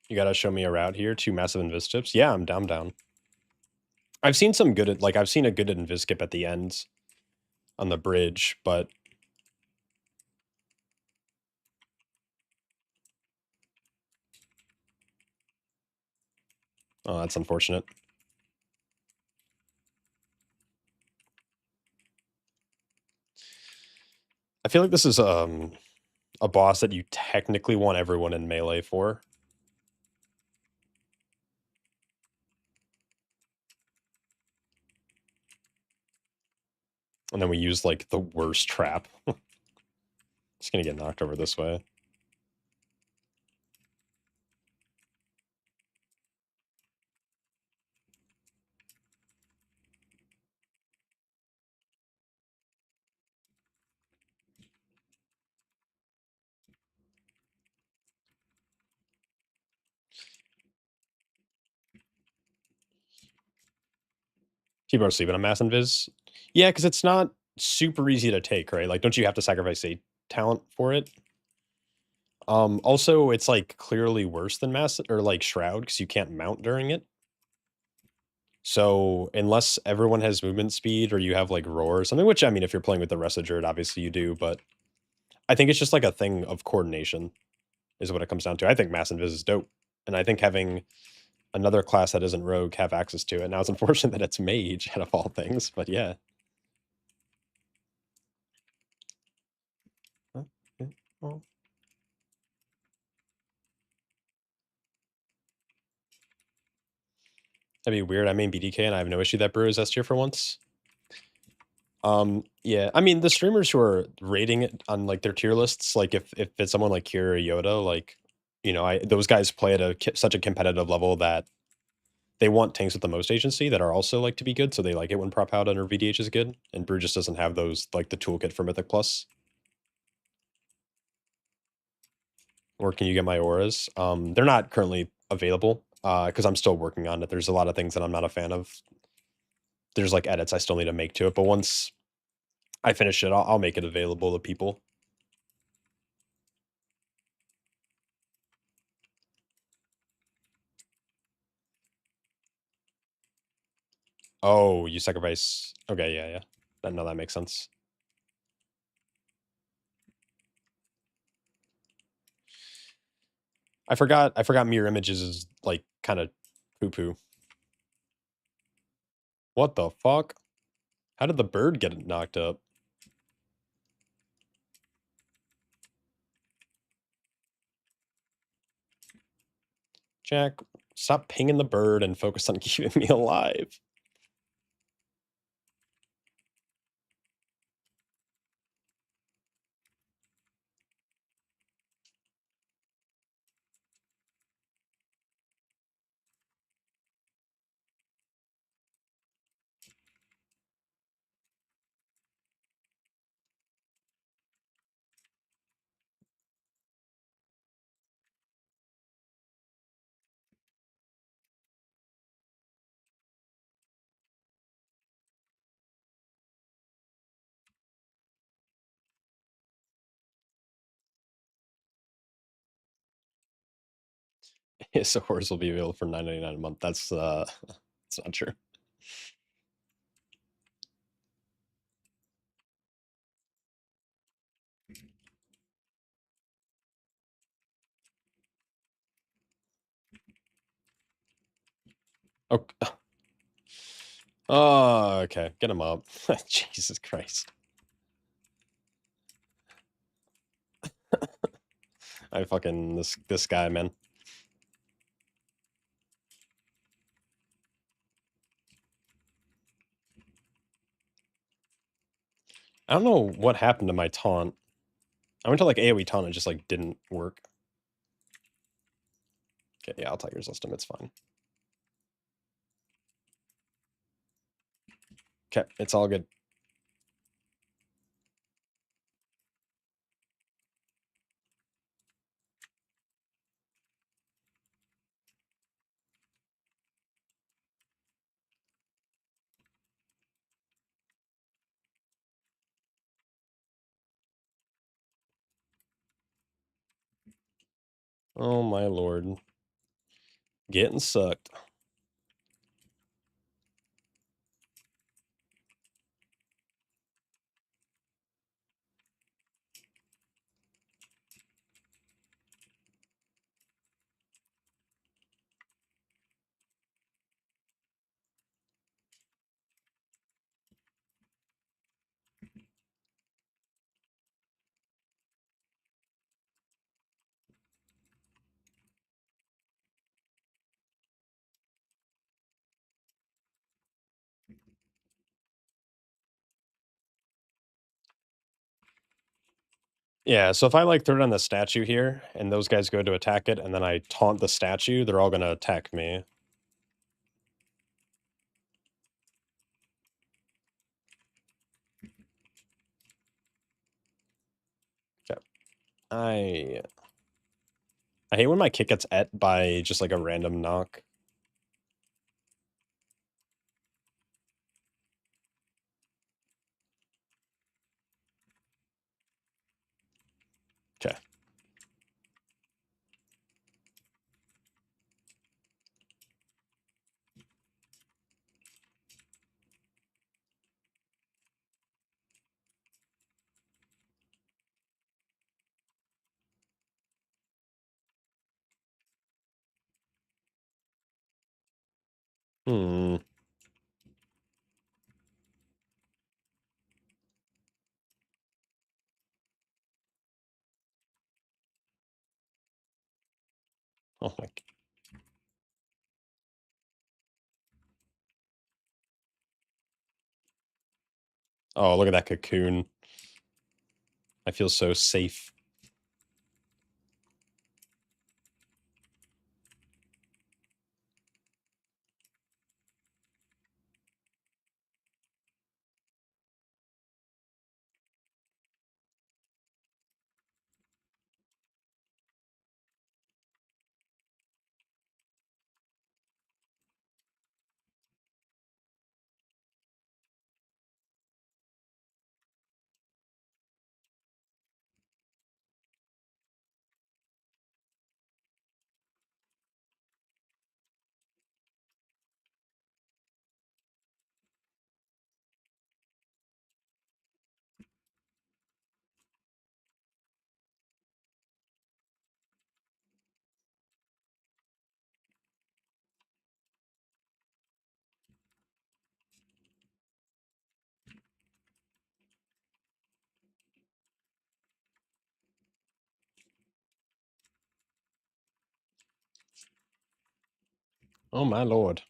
You gotta show me a route here. 2 massive invis tips. Yeah, I'm down. I've seen some good, like, I've seen a good invis skip at the end on the bridge, but... Oh, that's unfortunate. I feel like this is a boss that you technically want everyone in melee for. And then we use, like, the worst trap. Just gonna get knocked over this way. People are sleeping on mass invis. Yeah, because it's not super easy to take, right? Like, don't you have to sacrifice a talent for it? Also, it's, like, clearly worse than mass or, like, shroud because you can't mount during it. So, unless everyone has movement speed or you have, like, roar or something, which, I mean, if you're playing with the Resigerd, obviously you do, but I think it's just, like, a thing of coordination is what it comes down to. I think mass invis is dope, and I think having another class that isn't rogue have access to it. Now, it's unfortunate that it's mage out of all things, but yeah. Okay, well, that'd be weird. I mean BDK, and I have no issue that Brew is S tier for once. Yeah, I mean, the streamers who are rating it on, like, their tier lists, like, if it's someone like Kira or Yoda, like, you know, those guys play at such a competitive level that they want tanks with the most agency that are also, like, to be good, so they like it when prop out under VDH is good, and Brew just doesn't have those, like, the toolkit for Mythic Plus. Or can you get my auras? They're not currently available, because I'm still working on it. There's a lot of things that I'm not a fan of. There's, like, edits I still need to make to it, but once I finish it, I'll make it available to people. Oh, you sacrifice okay, yeah, yeah. Then no, that makes sense. I forgot mirror images is, like, kinda poo-poo. What the fuck? How did the bird get knocked up? Jack, stop pinging the bird and focus on keeping me alive. His horse will be available for $9.99 a month. That's, that's not true. Ok oh, okay. Get him up. Jesus Christ. I fucking this guy, man. I don't know what happened to my taunt. I went to, like, AoE taunt and it just, like, didn't work. Okay, yeah, I'll Tiger System, it's fine. Okay, it's all good. Oh my lord. Getting sucked. Yeah, so if I, like, throw it on the statue here, and those guys go to attack it, and then I taunt the statue, they're all gonna attack me. Okay. I hate when my kit gets et by just, like, a random knock. Okay. Hmm. Oh my g oh, look at that cocoon. I feel so safe. Oh my lord.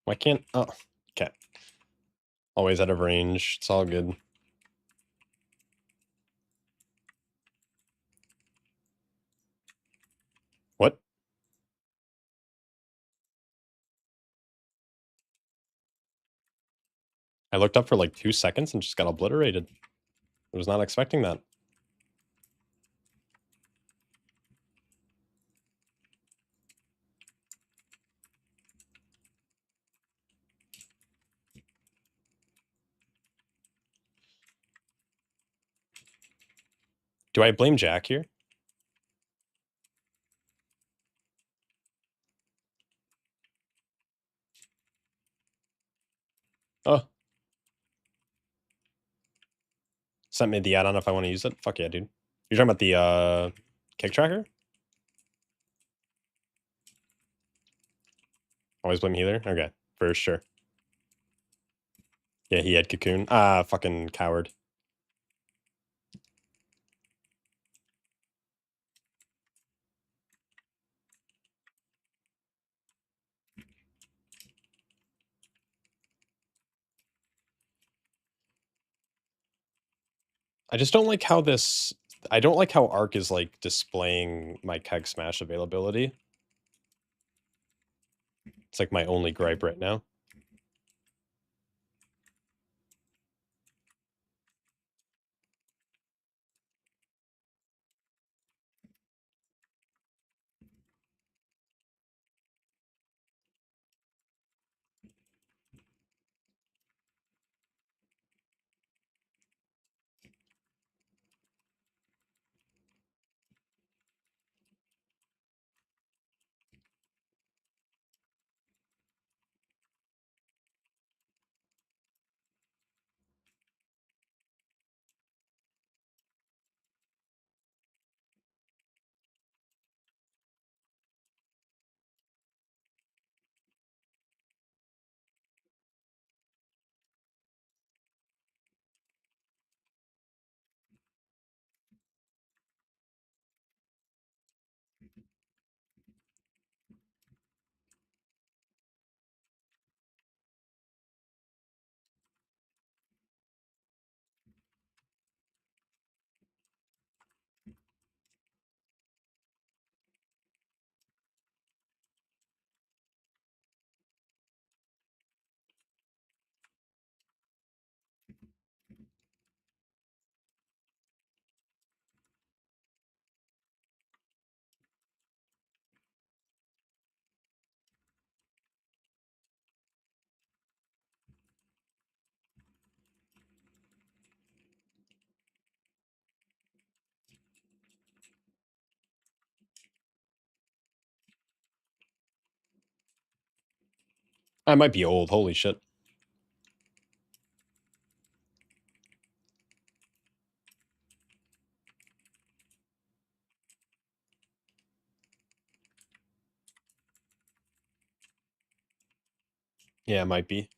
Why can't... Oh, okay. Always out of range. It's all good. What? I looked up for like 2 seconds and just got obliterated. I was not expecting that. Do I blame Jack here? Oh. Sent me the add-on if I want to use it. Fuck yeah, dude. You're talking about the kick tracker? Always blame healer? Okay, for sure. Yeah, he had cocoon. Ah, fucking coward. I just don't like how this... I don't like how Arc is, like, displaying my keg smash availability. It's, like, my only gripe right now. I might be old. Holy shit. Yeah, it might be.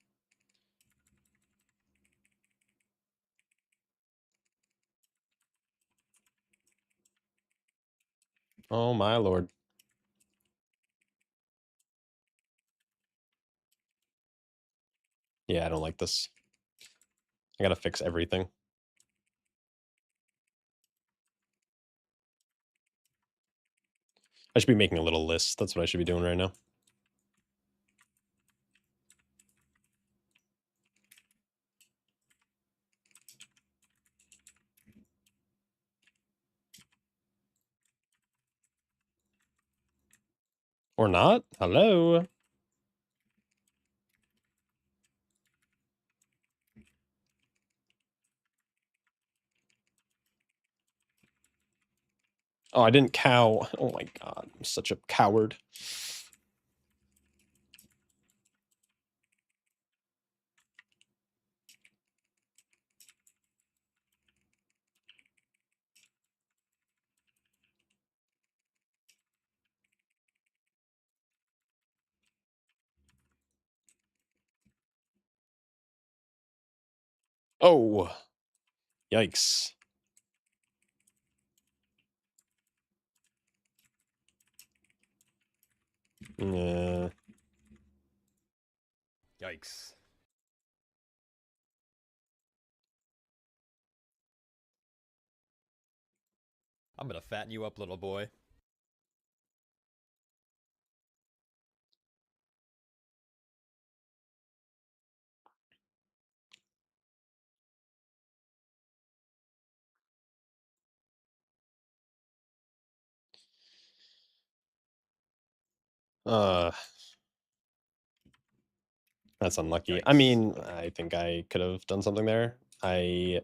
Oh my lord. Yeah, I don't like this. I gotta fix everything. I should be making a little list. That's what I should be doing right now. Or not? Hello? Oh, I didn't cow. Oh my god, I'm such a coward. Oh, yikes. Yeah. Yikes. I'm gonna fatten you up, little boy. Uh, that's unlucky. I Yikes. mean, I think I could have done something there. I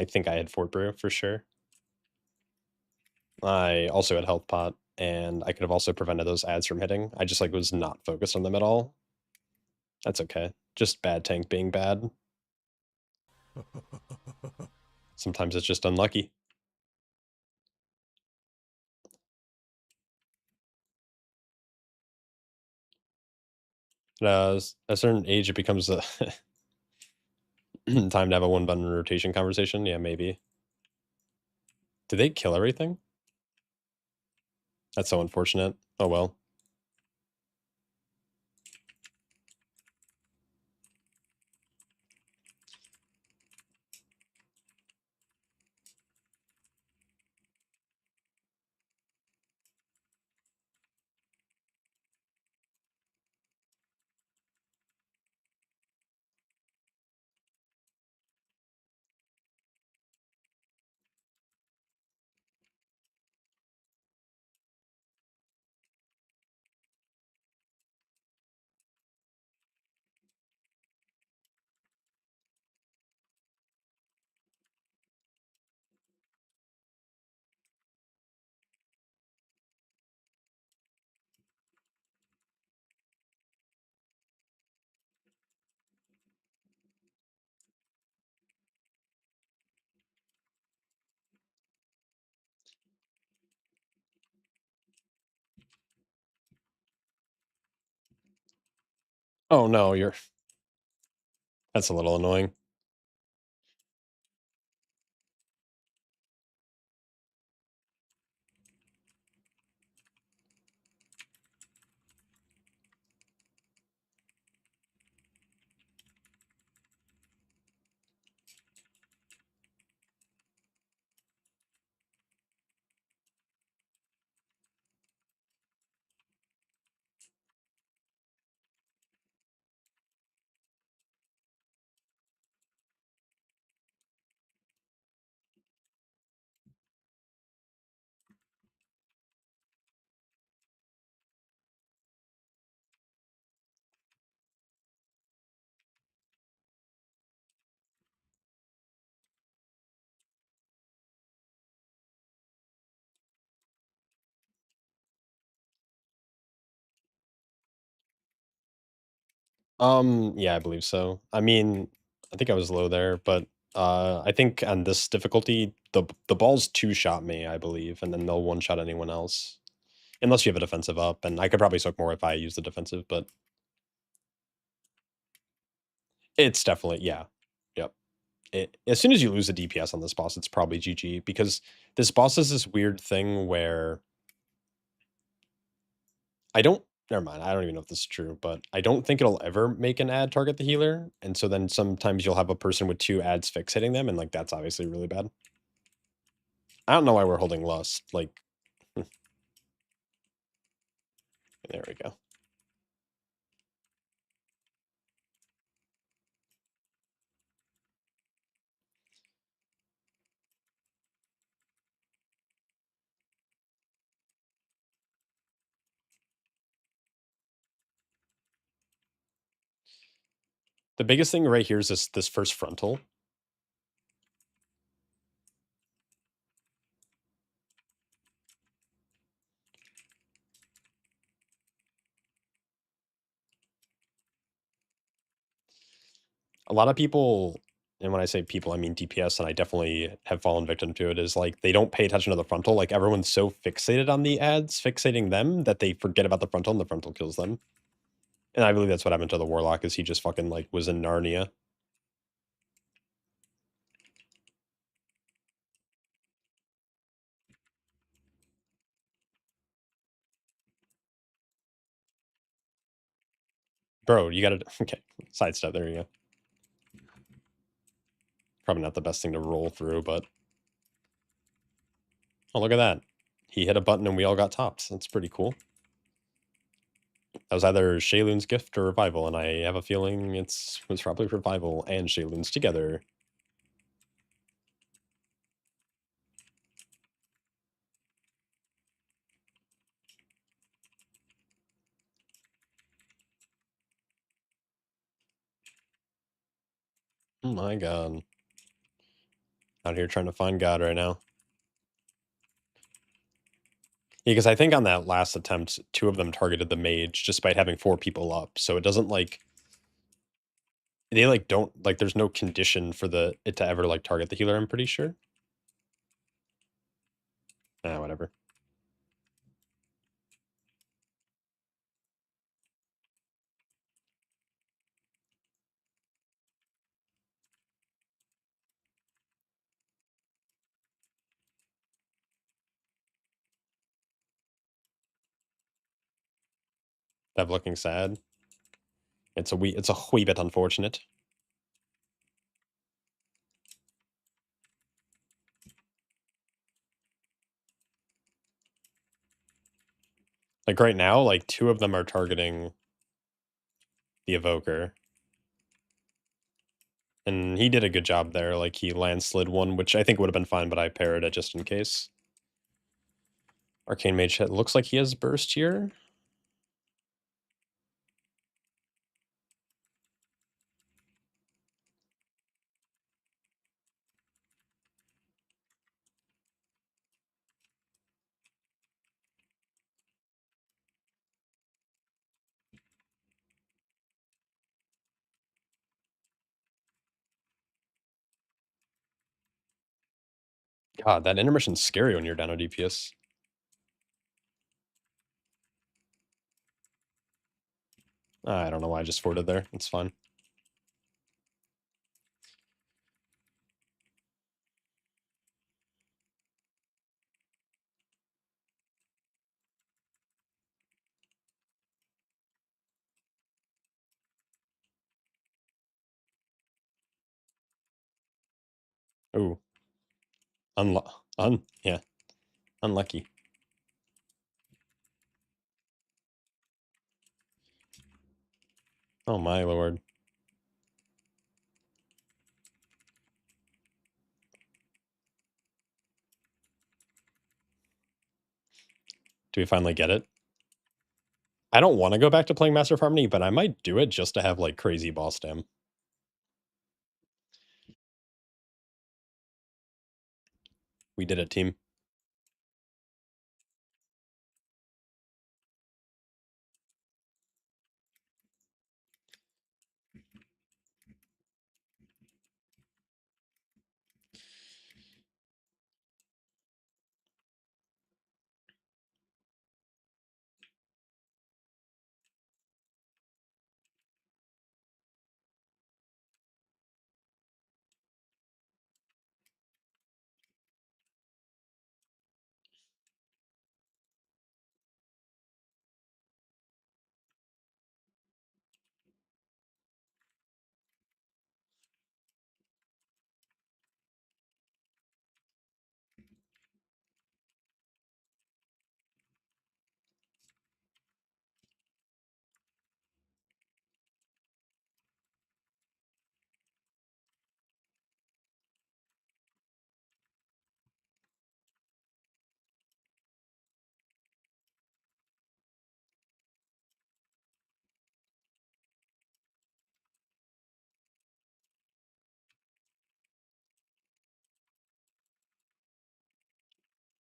think I had Fort Brew for sure. I also had Health Pot, and I could have also prevented those ads from hitting. I just, like, was not focused on them at all. That's okay. Just bad tank being bad. Sometimes it's just unlucky. At a certain age, it becomes a time to have a one-button rotation conversation. Yeah, maybe. Did they kill everything? That's so unfortunate. Oh, well. Oh, no, you're that's a little annoying. Yeah, I believe so. I mean, I think I was low there, but, I think on this difficulty, the balls two-shot me, I believe, and then they'll one-shot anyone else. Unless you have a defensive up, and I could probably soak more if I use the defensive, but it's definitely yeah. Yep. As soon as you lose a DPS on this boss, it's probably GG, because this boss is this weird thing where I don't never mind, I don't even know if this is true, but I don't think it'll ever make an ad target the healer, and so then sometimes you'll have a person with 2 ads fix hitting them, and, like, that's obviously really bad. I don't know why we're holding Lust, like there we go. The biggest thing right here is this first frontal. A lot of people, and when I say people, I mean DPS, and I definitely have fallen victim to it, is, like, they don't pay attention to the frontal, like, everyone's so fixated on the ads, fixating them, that they forget about the frontal, and the frontal kills them. And I believe that's what happened to the Warlock, is he just fucking, like, was in Narnia. Bro, you gotta... Okay, sidestep, there you go. Probably not the best thing to roll through, but... Oh, look at that. He hit a button and we all got tops. That's pretty cool. That was either Shaylun's gift or Revival, and I have a feeling it was probably Revival and Shaylun's together. Oh my god. Out here trying to find God right now. Yeah, because I think on that last attempt, 2 of them targeted the mage despite having 4 people up, so it doesn't, like... They, like, don't... Like, there's no condition for it to ever, like, target the healer, I'm pretty sure. Ah, whatever. Dev looking sad. It's a wee bit unfortunate. Like, right now, like, 2 of them are targeting the Evoker. And he did a good job there, like, he landslid one, which I think would have been fine, but I parried it just in case. Arcane Mage looks like he has burst here. God, that intermission's scary when you're down on DPS. I don't know why I just forwarded there. It's fine. Ooh. Yeah. Unlucky. Oh my lord. Do we finally get it? I don't want to go back to playing Master of Harmony, but I might do it just to have, like, crazy boss dam. We did it, team.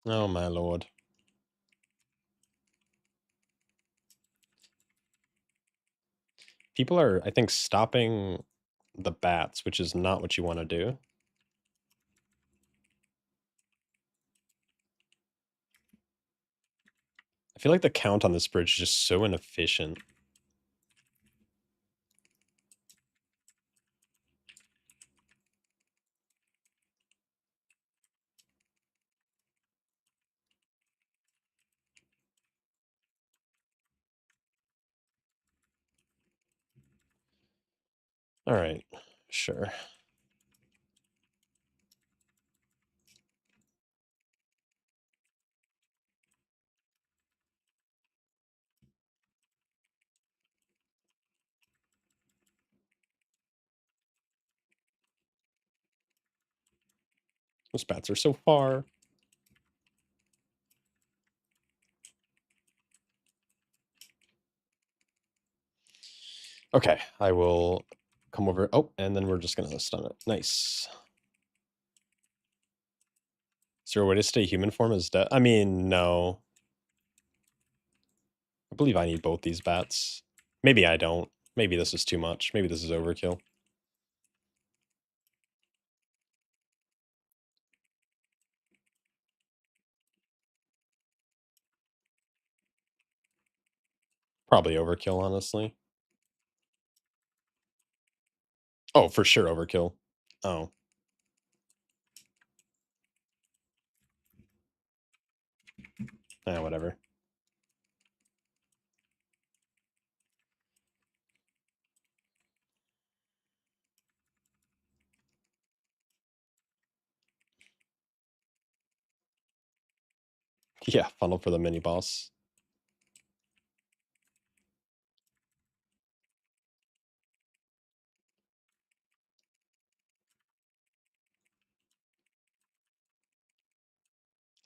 Oh my lord. People are, I think, stopping the bats, which is not what you want to do. I feel like the count on this bridge is just so inefficient. Alright, sure. Those bats are so far. Okay, I will come over. Oh, and then we're just gonna stun it. Nice. Is there a way to stay human form as dead? I mean, no. I believe I need both these bats. Maybe I don't. Maybe this is too much. Maybe this is overkill. Probably overkill, honestly. Oh, for sure overkill. Oh. Whatever. Yeah, funnel for the mini boss.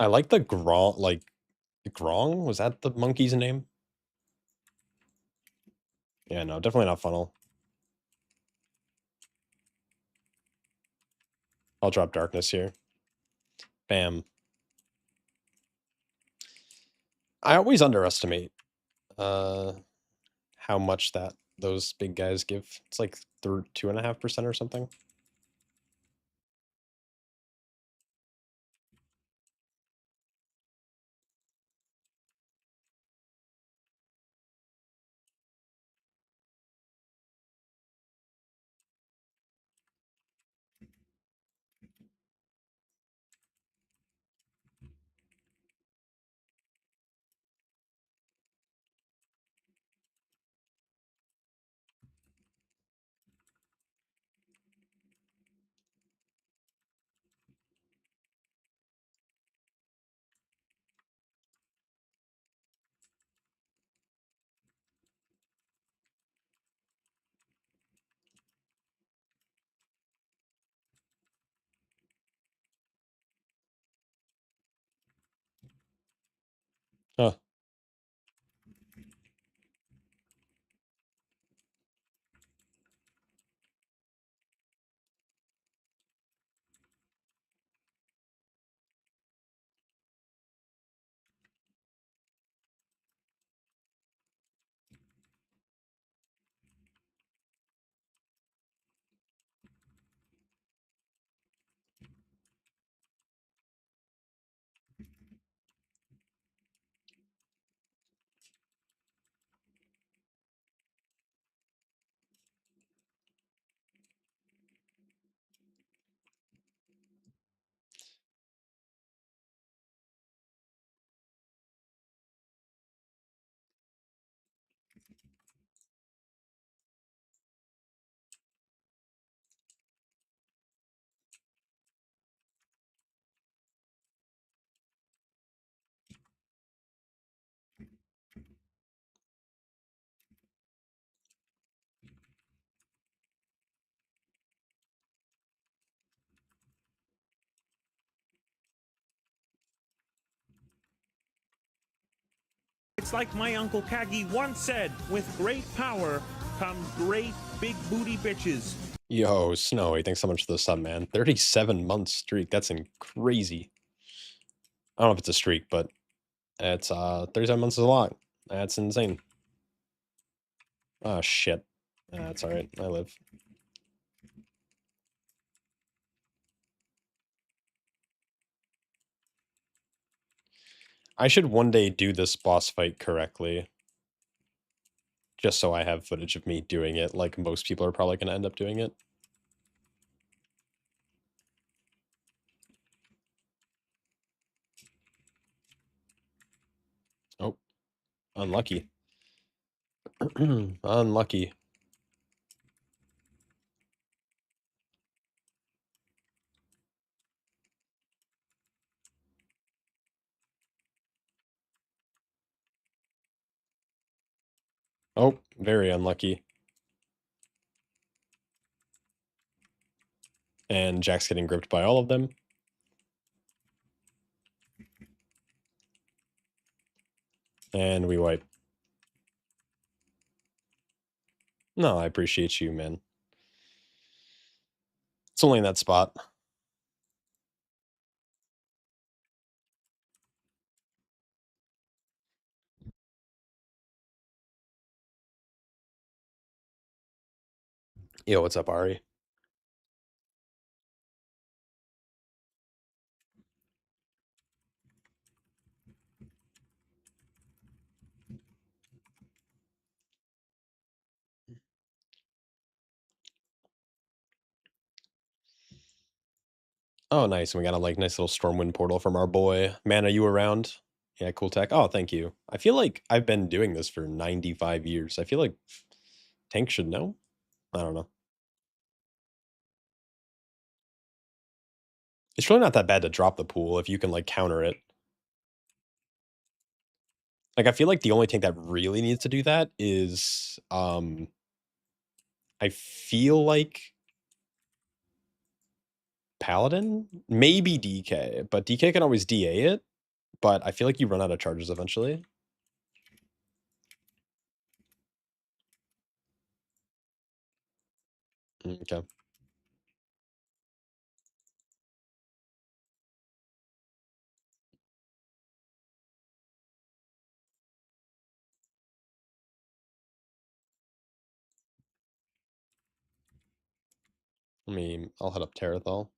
I like the Grong, like, Grong? Was that the monkey's name? Yeah, no, definitely not funnel. I'll drop darkness here. Bam. I always underestimate how much that those big guys give. It's like 2.5% or something. Huh. It's like my Uncle Kagi once said, with great power comes great big booty bitches. Yo, Snowy, thanks so much for the sub, man. 37-month streak. That's crazy. I don't know if it's a streak, but it's 37 months is a lot. That's insane. Oh shit. That's alright. I live. I should one day do this boss fight correctly. Just so I have footage of me doing it, like most people are probably gonna end up doing it. Oh, unlucky. Unlucky. Oh, very unlucky. And Jack's getting gripped by all of them. And we wipe. No, I appreciate you, man. It's only in that spot. Yo, what's up, Ari? Oh, nice. And we got a like nice little Stormwind portal from our boy. Man, are you around? Yeah, cool tech. Oh, thank you. I feel like I've been doing this for 95 years. I feel like Tank should know. I don't know. It's really not that bad to drop the pool if you can like counter it. Like I feel like the only tank that really needs to do that is I feel like Paladin, maybe DK, but DK can always DA it, but I feel like you run out of charges eventually. Okay. I'll head up Terathal.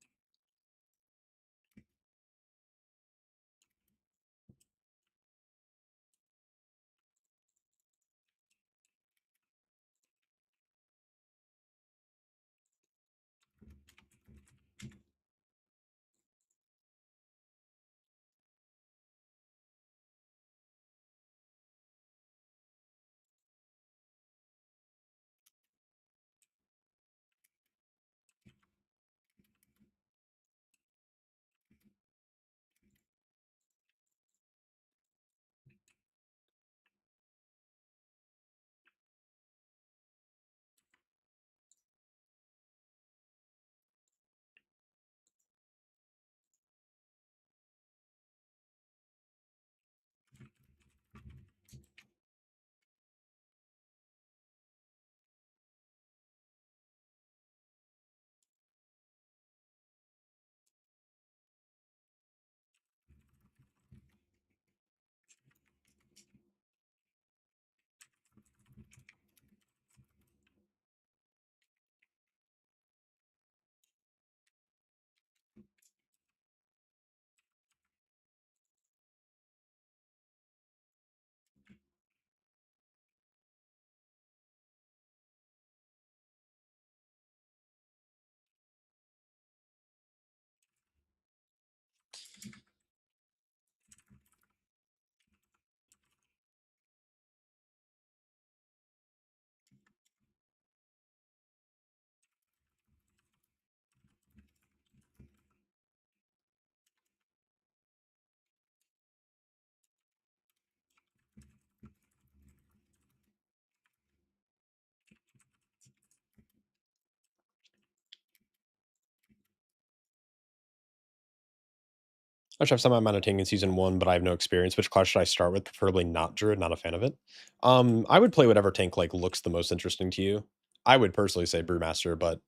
Actually, I've some amount of tank in season one, but I have no experience. Which class should I start with? Preferably not Druid, not a fan of it. I would play whatever tank like looks the most interesting to you. I would personally say Brewmaster, but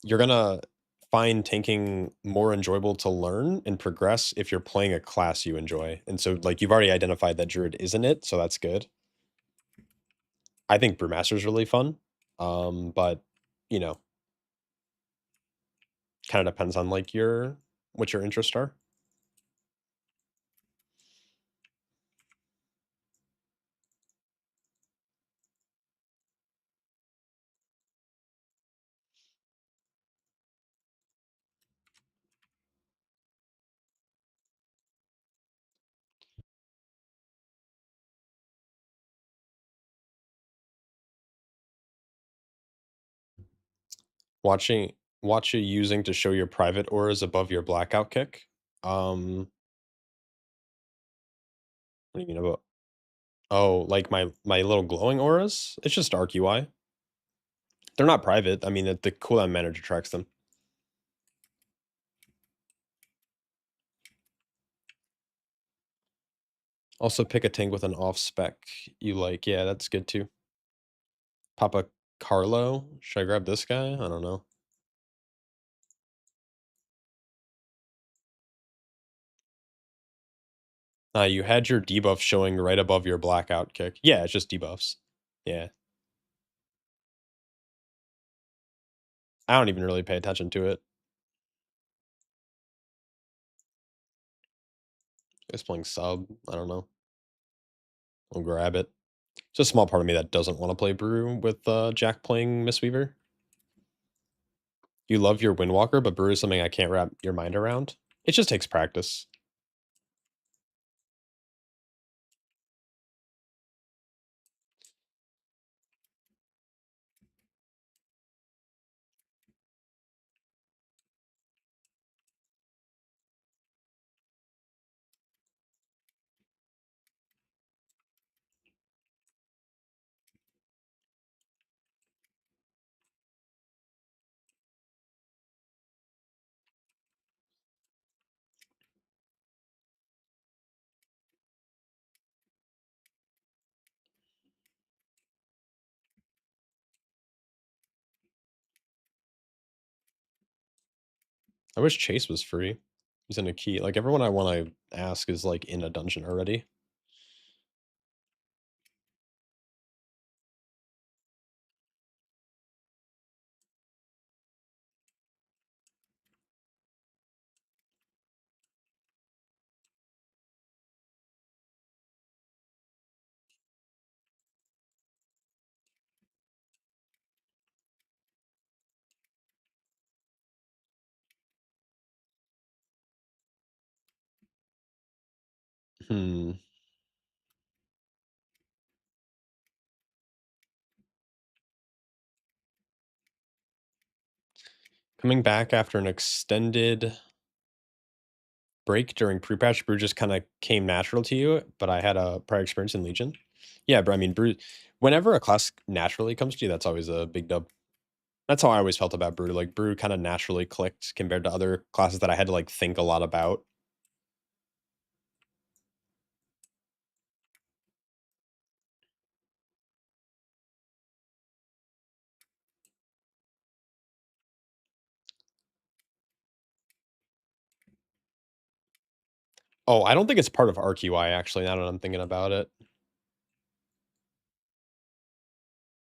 you're gonna find tanking more enjoyable to learn and progress if you're playing a class you enjoy. And so like you've already identified that Druid isn't it, so that's good. I think Brewmaster is really fun. But you know, kind of depends on like your what your interests are. Watching watch you using to show your private auras above your blackout kick. What do you mean about? Oh, like my little glowing auras? It's just Arc UI. They're not private. I mean, the cooldown manager tracks them. Also, pick a tank with an off spec you like. Yeah, that's good too. Papa Carlo. Should I grab this guy? I don't know. You had your debuff showing right above your blackout kick. Yeah, it's just debuffs. Yeah. I don't even really pay attention to it. It's playing sub. I don't know. I'll grab it. It's a small part of me that doesn't want to play Brew with Jack playing Mistweaver. You love your Windwalker, but Brew is something I can't wrap your mind around. It just takes practice. I wish Chase was free. He's in a key. Like, everyone I want to ask is, like, in a dungeon already. Hmm. Coming back after an extended break during pre-patch, Brew just kind of came natural to you, but I had a prior experience in Legion. Yeah, but I mean, Brew, whenever a class naturally comes to you, that's always a big dub. That's how I always felt about Brew. Like, Brew kind of naturally clicked compared to other classes that I had to, like, think a lot about. Oh, I don't think it's part of RQI, actually, now that I'm thinking about it.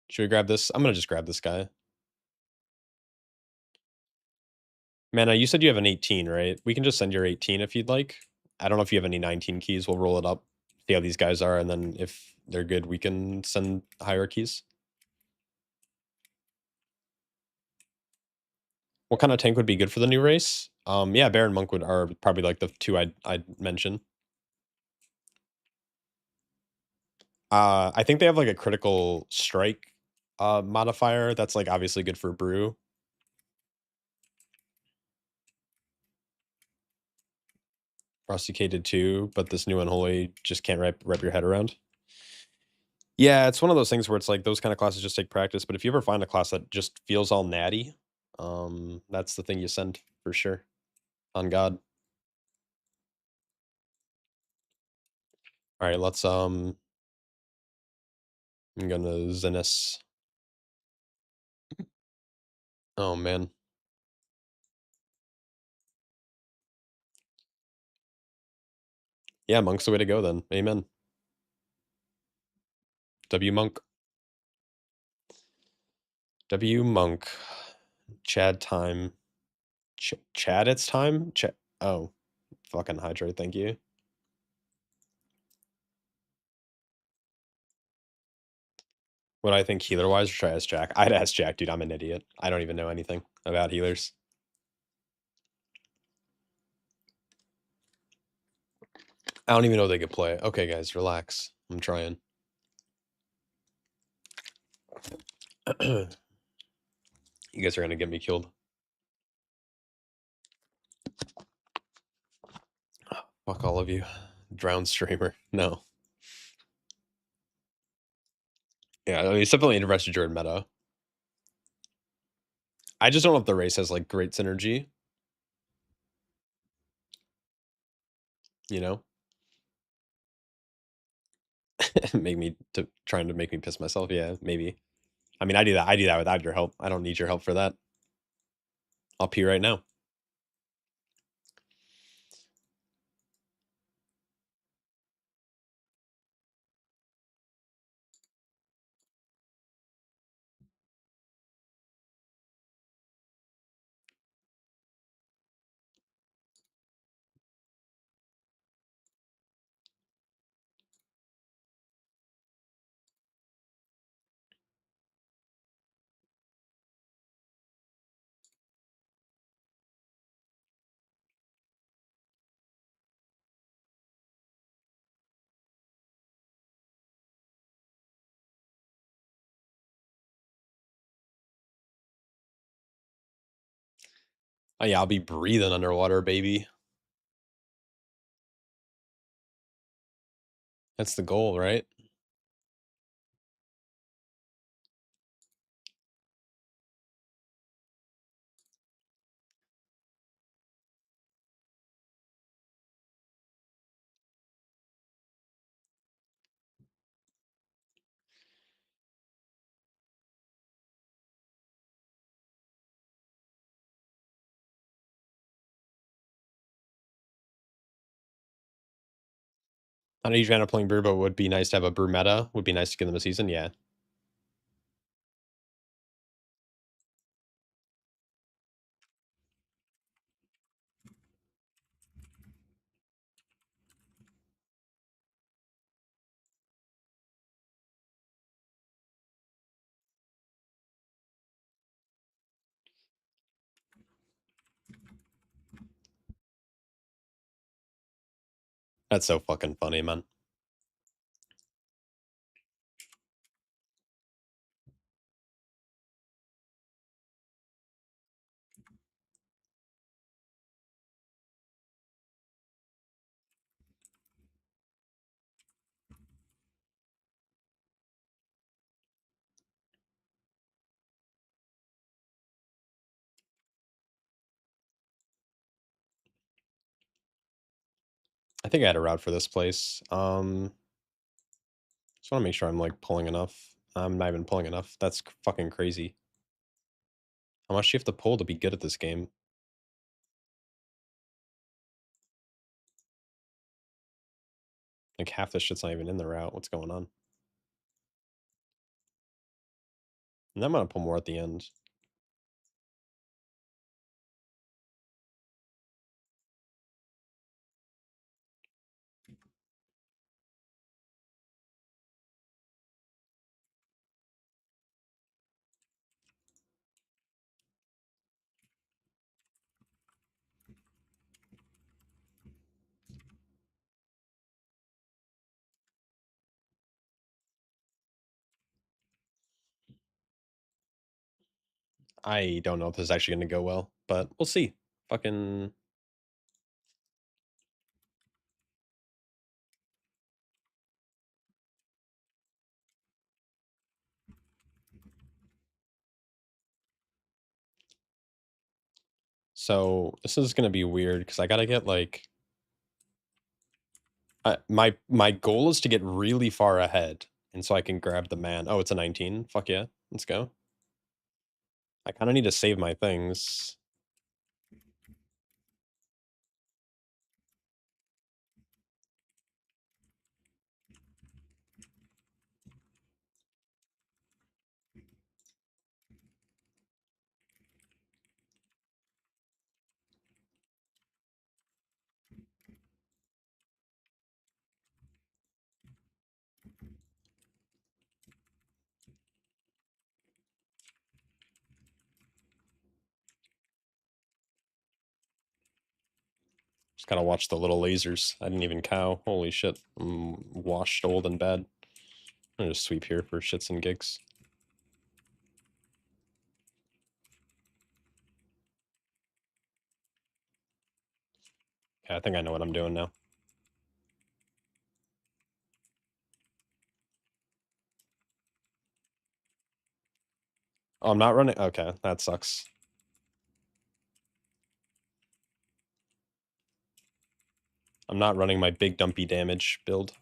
Should we grab this? I'm gonna just grab this guy. Mana, you said you have an 18, right? We can just send your 18 if you'd like. I don't know if you have any 19 keys. We'll roll it up, see how these guys are, and then if they're good, we can send higher keys. What kind of tank would be good for the new race? Yeah, Baron Monk are probably like the two I'd mention. I think they have like a critical strike modifier that's like obviously good for Brew. Rusticated too, but this new Unholy just can't wrap your head around. Yeah, it's one of those things where it's like those kind of classes just take practice, but if you ever find a class that just feels all natty, that's the thing you send for sure. On God. All right, let's I'm gonna Zenith. Oh man. Yeah, Monk's the way to go then. Amen. W Monk. W Monk. Chad time. Chad, it's time? Oh, fucking hydrate, thank you. What I think healer-wise, or should I ask Jack? I'd ask Jack, dude, I'm an idiot. I don't even know anything about healers. I don't even know they could play. Okay, guys, relax. I'm trying. You guys are gonna get me killed. Fuck all of you. Drown streamer. No. Yeah, I mean, it's definitely an Rested Druid meta. I just don't know if the race has, like, great synergy. You know? Make me to trying to make me piss myself, yeah, maybe. I mean, I do that without your help. I don't need your help for that. I'll pee right now. Oh, yeah, I'll be breathing underwater, baby. That's the goal, right? Not a huge fan of playing brew, but would be nice to have a brew meta. Would be nice to give them a season, yeah. That's so fucking funny, man. I think I had a route for this place. Just wanna make sure I'm, like, pulling enough. I'm not even pulling enough. That's fucking crazy. How much do you have to pull to be good at this game? Like, half this shit's not even in the route. What's going on? And I'm gonna pull more at the end. I don't know if this is actually gonna go well, but we'll see. Fucking so this is gonna be weird because I gotta get, like my goal is to get really far ahead, and so I can grab the man. Oh, it's a 19? Fuck yeah. Let's go. I kinda need to save my things. Just gotta watch the little lasers. I didn't even cow. Holy shit. I'm washed, old, and bad. I'm gonna just sweep here for shits and gigs. Okay, I think I know what I'm doing now. Oh, I'm not running. Okay, that sucks. I'm not running my big dumpy damage build.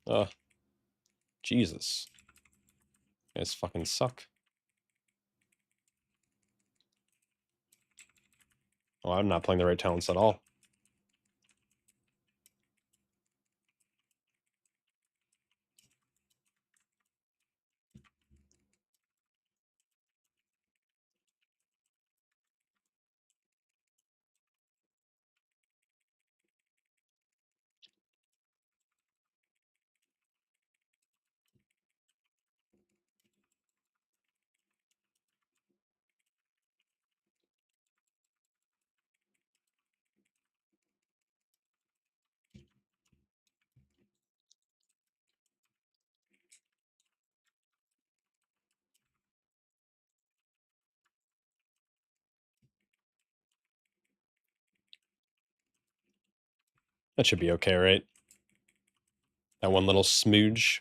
Ugh. Jesus. You guys fucking suck. Oh, I'm not playing the right talents at all. That should be okay, right? That one little smooge.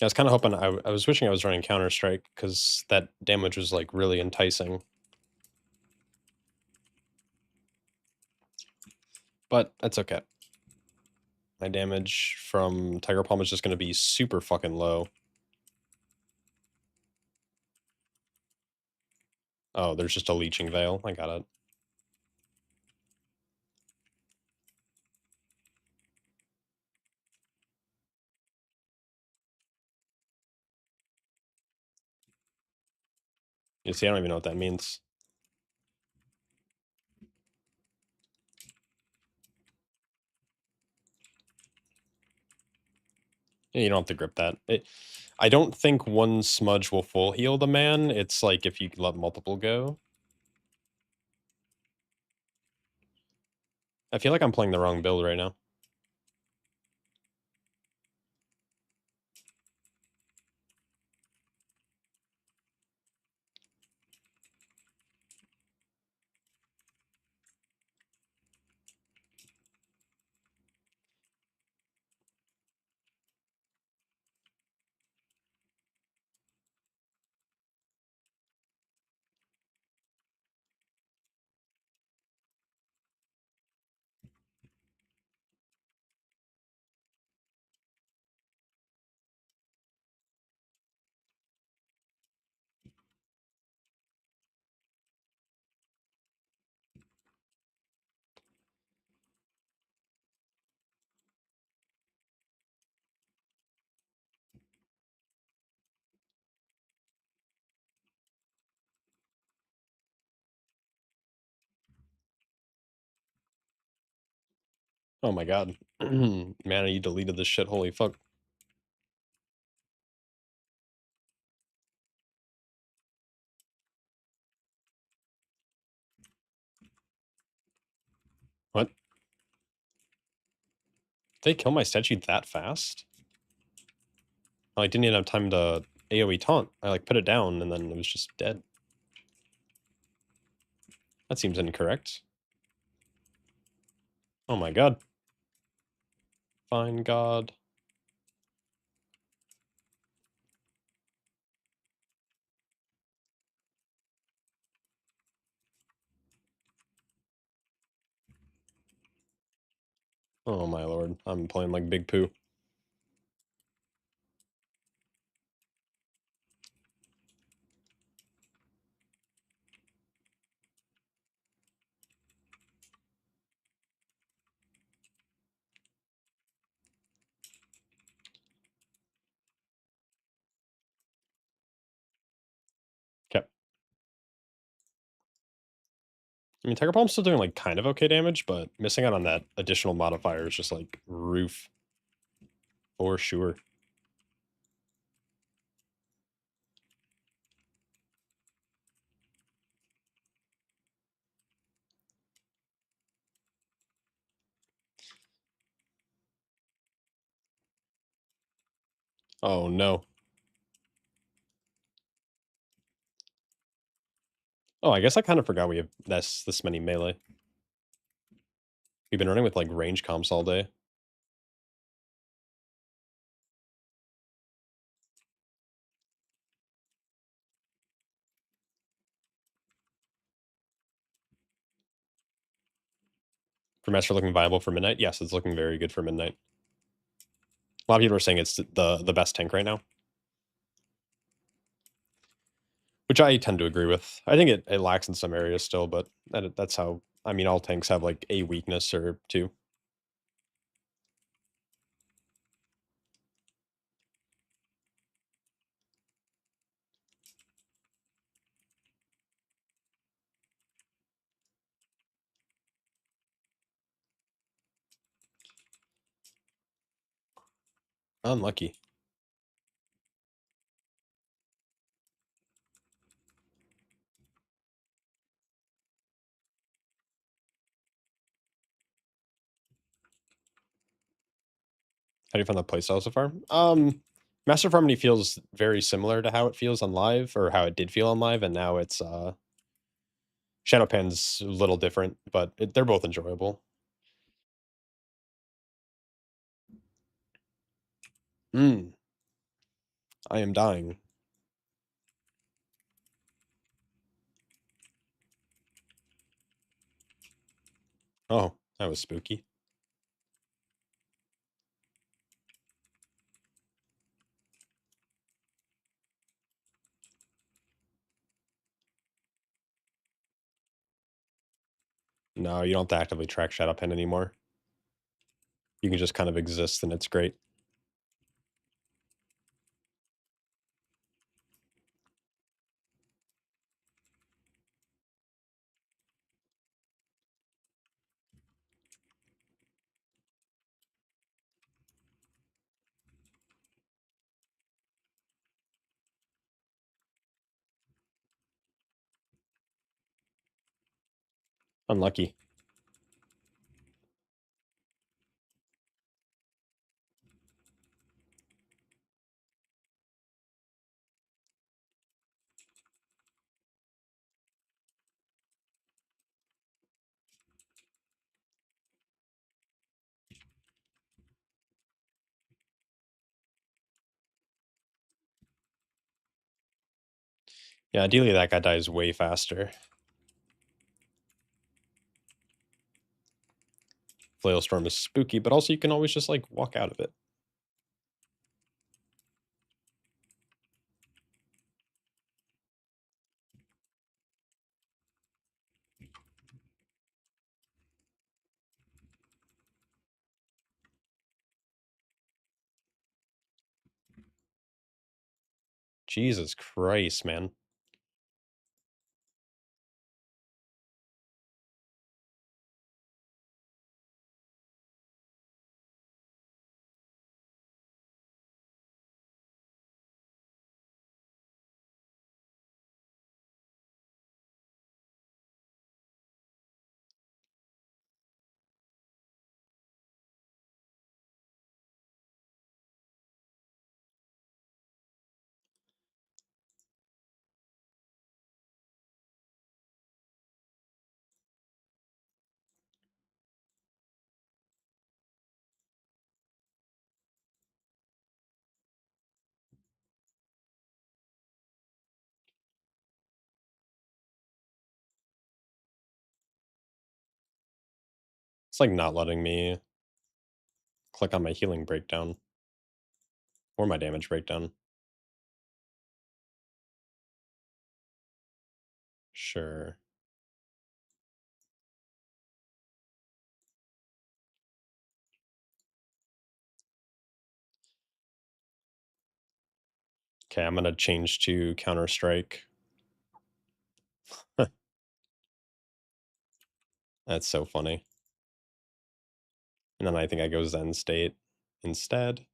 I was kind of hoping, I was wishing I was running Counter-Strike, because that damage was, like, really enticing. But that's okay. My damage from Tiger Palm is just going to be super fucking low. Oh, there's just a Leeching Veil. I got it. You see, I don't even know what that means. Yeah, you don't have to grip that. I don't think one smudge will full heal the man. It's like if you let multiple go. I feel like I'm playing the wrong build right now. Oh my god. Mana, you deleted this shit. Holy fuck. What? Did they kill my statue that fast? Oh, I didn't even have time to AoE taunt. I like put it down and then it was just dead. That seems incorrect. Oh my god. Fine god. Oh my lord. I'm playing like big poo. Okay. I mean, Tiger Palm's still doing like kind of okay damage, but missing out on that additional modifier is just like roof. For sure. Oh, no. Oh, I guess I kind of forgot we have this many melee. We've been running with, like, range comps all day. For Master looking viable for Midnight? Yes, it's looking very good for Midnight. A lot of people are saying it's the best tank right now, which I tend to agree with. I think it lacks in some areas still, but that's how I mean, all tanks have, like, a weakness or 2. Unlucky. How do you find the playstyle so far? Master of Harmony feels very similar to how it feels on live, or how it did feel on live, and now it's, Shadowpan's a little different, but they're both enjoyable. Mm, I am dying. Oh, that was spooky. No, you don't have to actively track Shadowpan anymore. You can just kind of exist, and it's great. Unlucky. Yeah, ideally that guy dies way faster. Flail Storm is spooky, but also you can always just, like, walk out of it. Jesus Christ, man. It's, like, not letting me click on my healing breakdown or my damage breakdown. Sure. Okay, I'm gonna change to Counter-Strike. That's so funny. And then I think I go Zen State instead.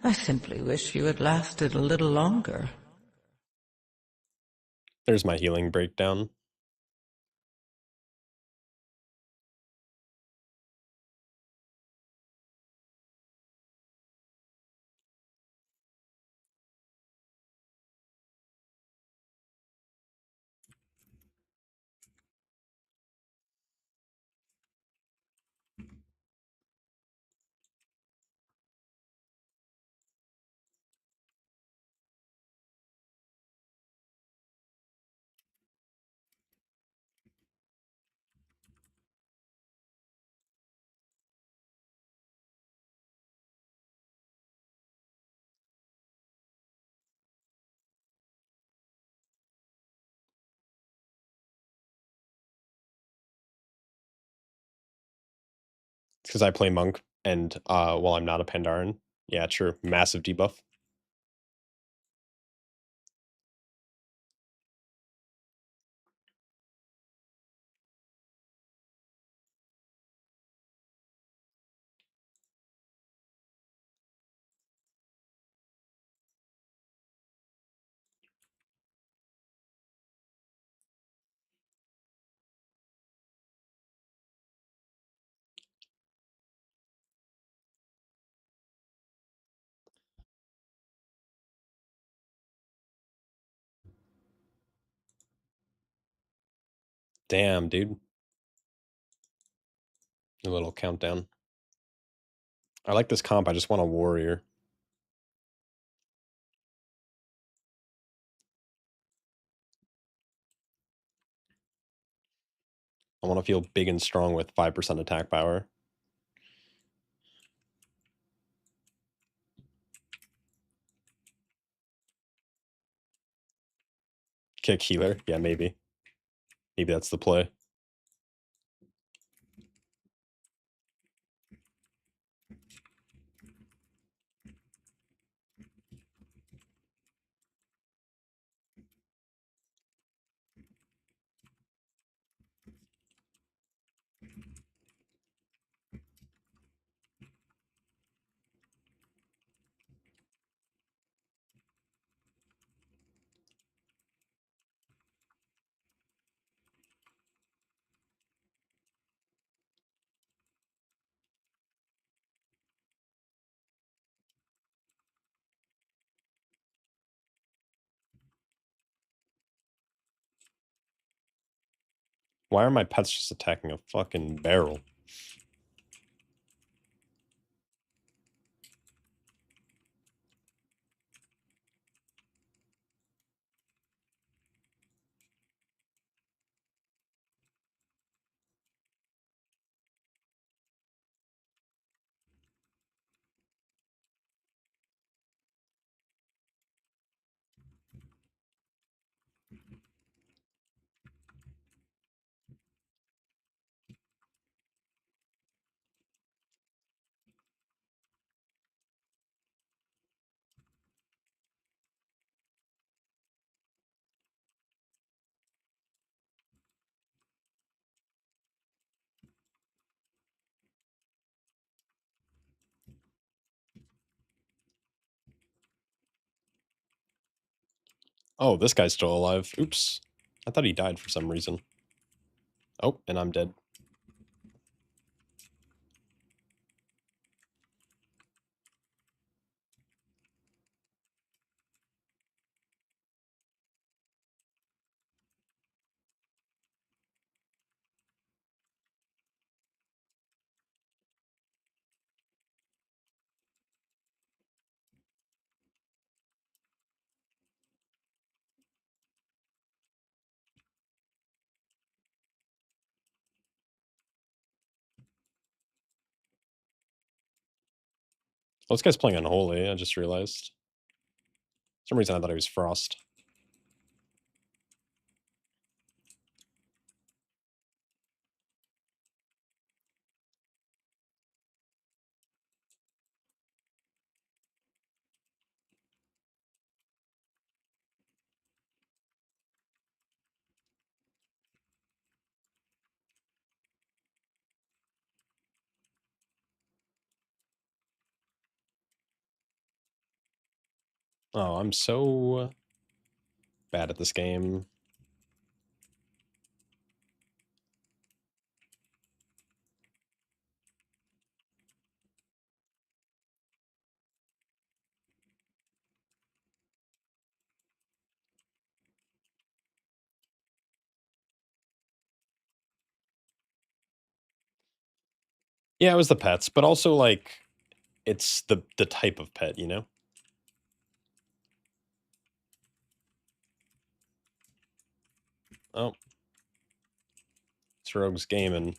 I simply wish you had lasted a little longer. There's my healing breakdown. It's because I play monk, and while I'm not a Pandaren, yeah, true, massive debuff. Damn, dude. A little countdown. I like this comp. I just want a warrior. I want to feel big and strong with 5% attack power. Kick healer. Yeah, maybe. Maybe that's the play. Why are my pets just attacking a fucking barrel? Oh, this guy's still alive. Oops. I thought he died for some reason. Oh, and I'm dead. Oh, this guy's playing Unholy, I just realized. For some reason I thought he was Frost. Oh, I'm so bad at this game. Yeah, it was the pets, but also, like, it's the type of pet, you know? Oh, this rogue's gaming.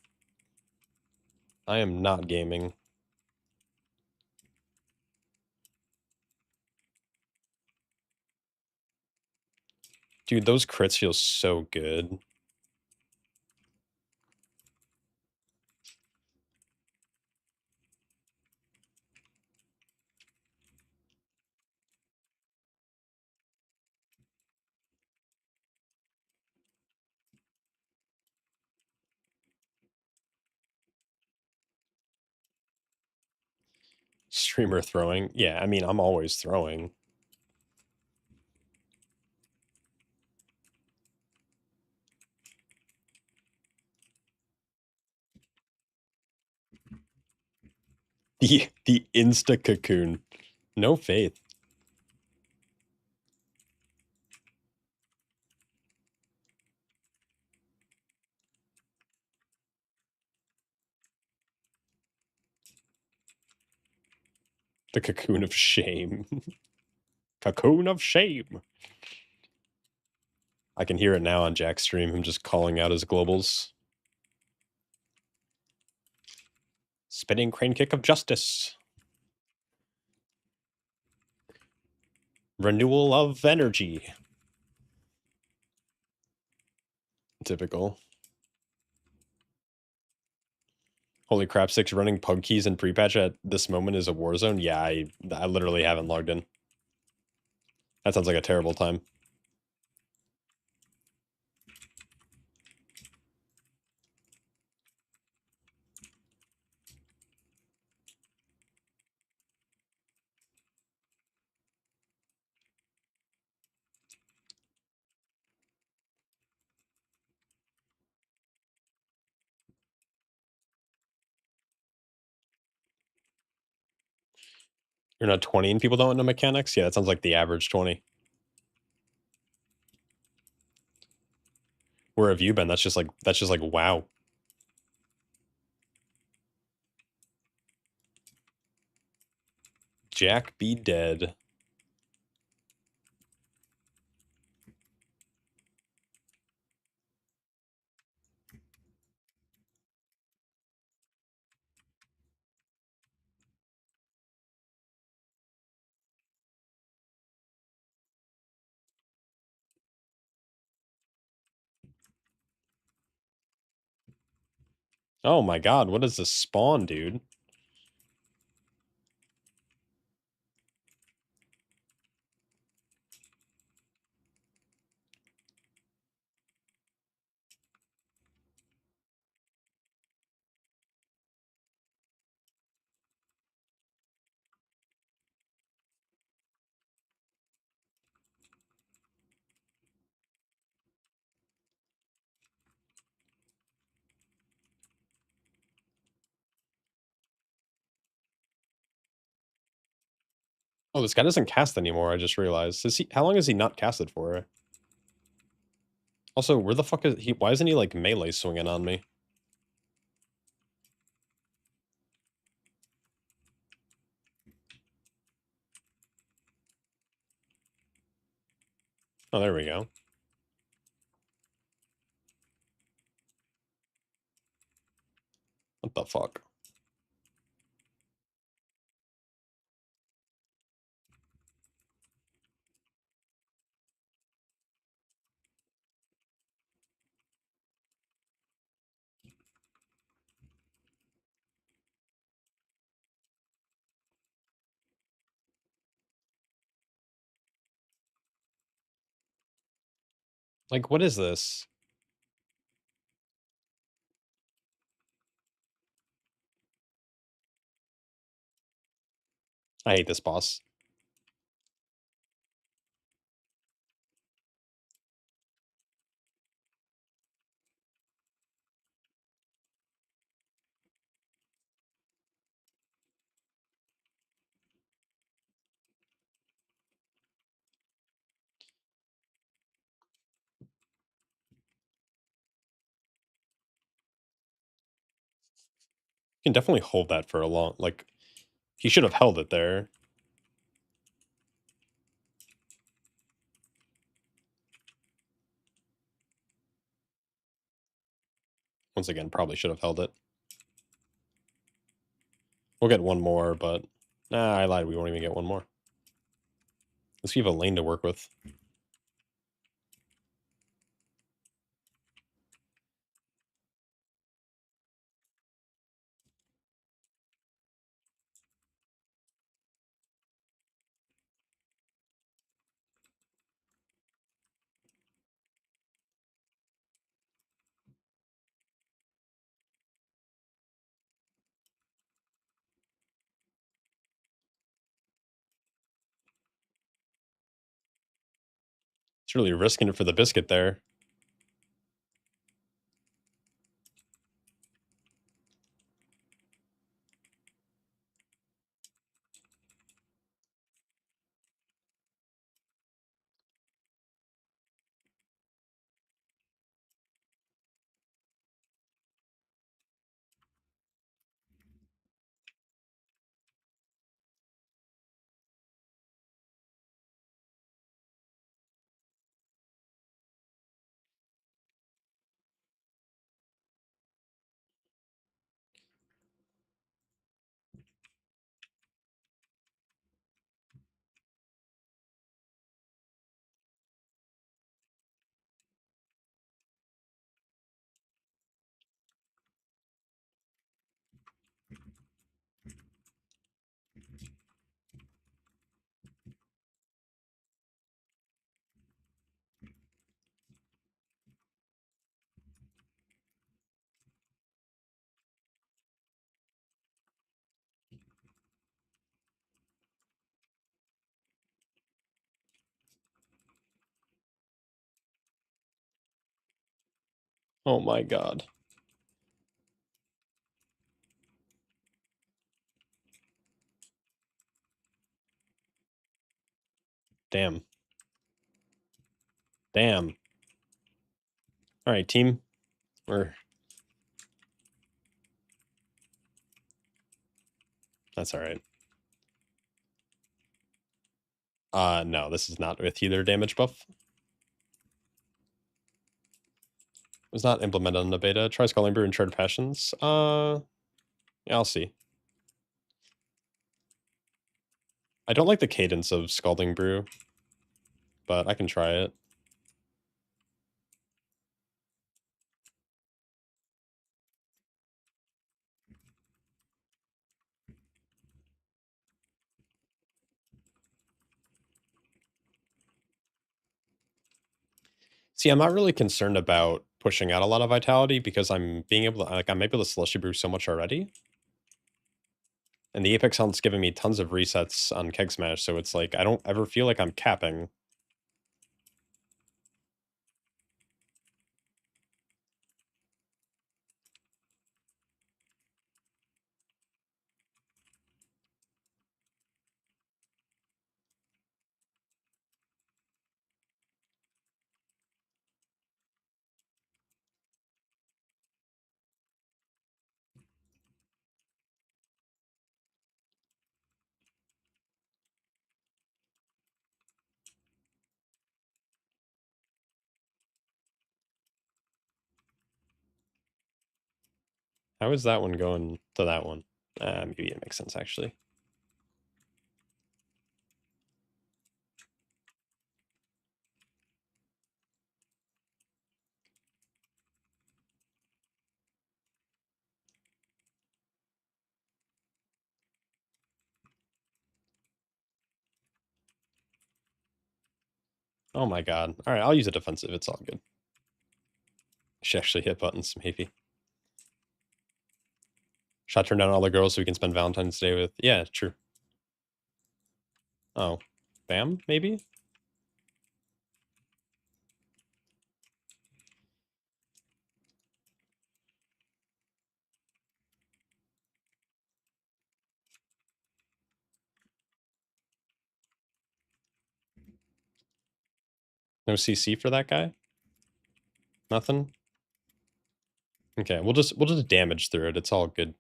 I am not gaming. Dude, those crits feel so good. Streamer throwing. Yeah, I mean, I'm always throwing. The insta cocoon. No faith. The cocoon of shame. Cocoon of shame. I can hear it now on Jack's stream, him just calling out his globals. Spinning crane kick of justice. Renewal of energy. Typical. Holy crap, 6 running pug keys and pre-patch at this moment is a war zone? Yeah, I literally haven't logged in. That sounds like a terrible time. You're not 20 and people don't know mechanics? Yeah, that sounds like the average 20. Where have you been? That's just like wow. Jack be dead. Oh my god, what is this spawn, dude? Oh, this guy doesn't cast anymore, I just realized. How long has he not casted for? Also, where the fuck is he? Why isn't he like melee swinging on me? Oh, there we go. What the fuck? Like, what is this? I hate this boss. can definitely hold that for a long, like, he should have held it there. Once again, probably should have held it. We'll get one more, but nah, I lied. We won't even get one more. Let's give a lane to work with. It's really risking it for the biscuit there. Oh my god. Damn. Damn. All right, team. That's all right. No, this is not with either damage buff. It was not implemented in the beta. Try Scalding Brew and Charred Passions. Yeah, I'll see. I don't like the cadence of Scalding Brew, but I can try it. See, I'm not really concerned about pushing out a lot of vitality because I'm being able to, like, I'm able to Slushy Brew so much already. And the Apex Hunt's giving me tons of resets on Keg Smash, so it's like, I don't ever feel like I'm capping. How is that one going to that one? Maybe it makes sense, actually. Oh my god. Alright, I'll use a defensive. It's all good. I should actually hit buttons, maybe. Should I turn down all the girls so we can spend Valentine's Day with... Yeah, true. Oh. Bam, maybe? No CC for that guy? Nothing? Okay, we'll just damage through it. It's all good.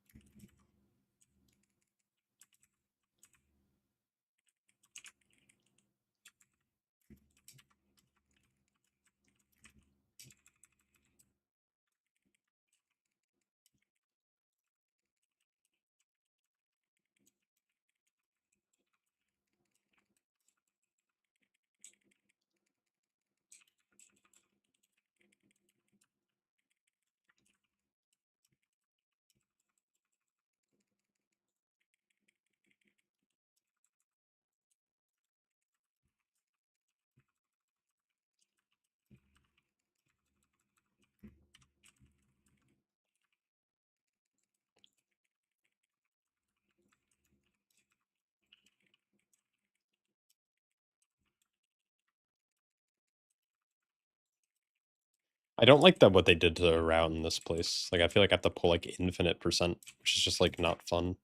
I don't like that what they did to the route in this place. Like, I feel like I have to pull, like, infinite percent, which is just, like, not fun.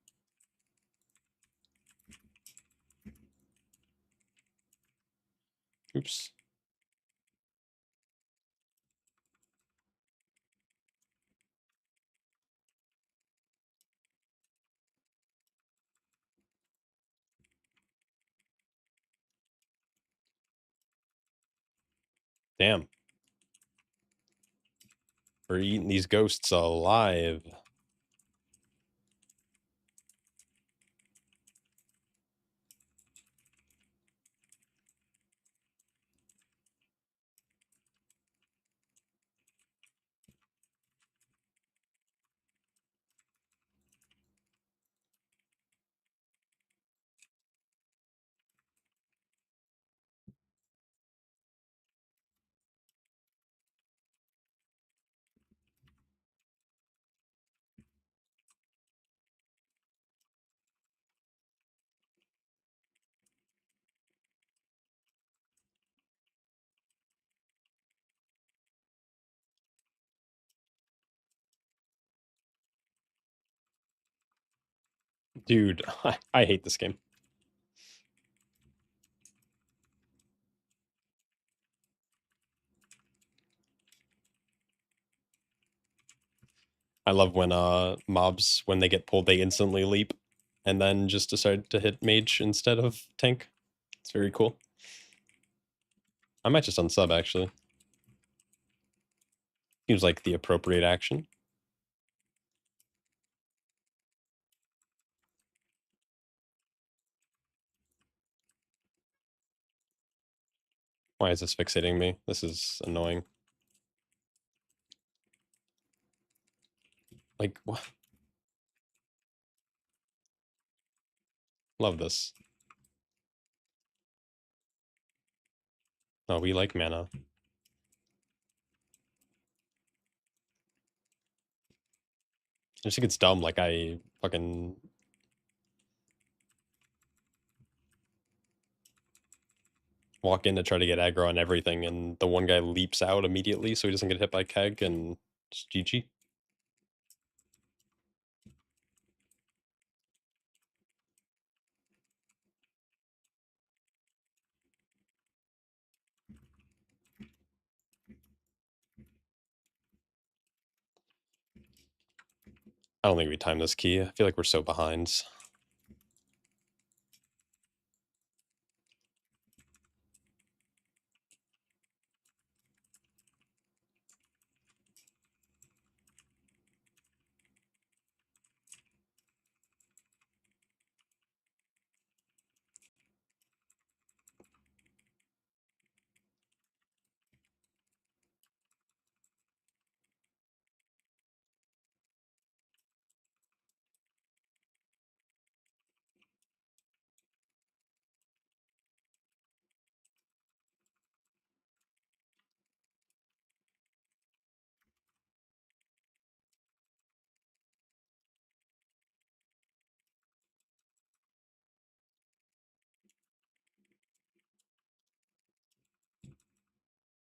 Oops. Damn. We're eating these ghosts alive. Dude, I hate this game. I love when mobs, when they get pulled, they instantly leap and then just decide to hit mage instead of tank. It's very cool. I might just unsub, actually. Seems like the appropriate action. Why is this fixating me? This is annoying. Like, what? Love this. Oh, we like mana. I just think it's dumb, like, I fucking... walk in to try to get aggro on everything, and the one guy leaps out immediately so he doesn't get hit by keg, and just GG. I don't think we timed this key. I feel like we're so behind.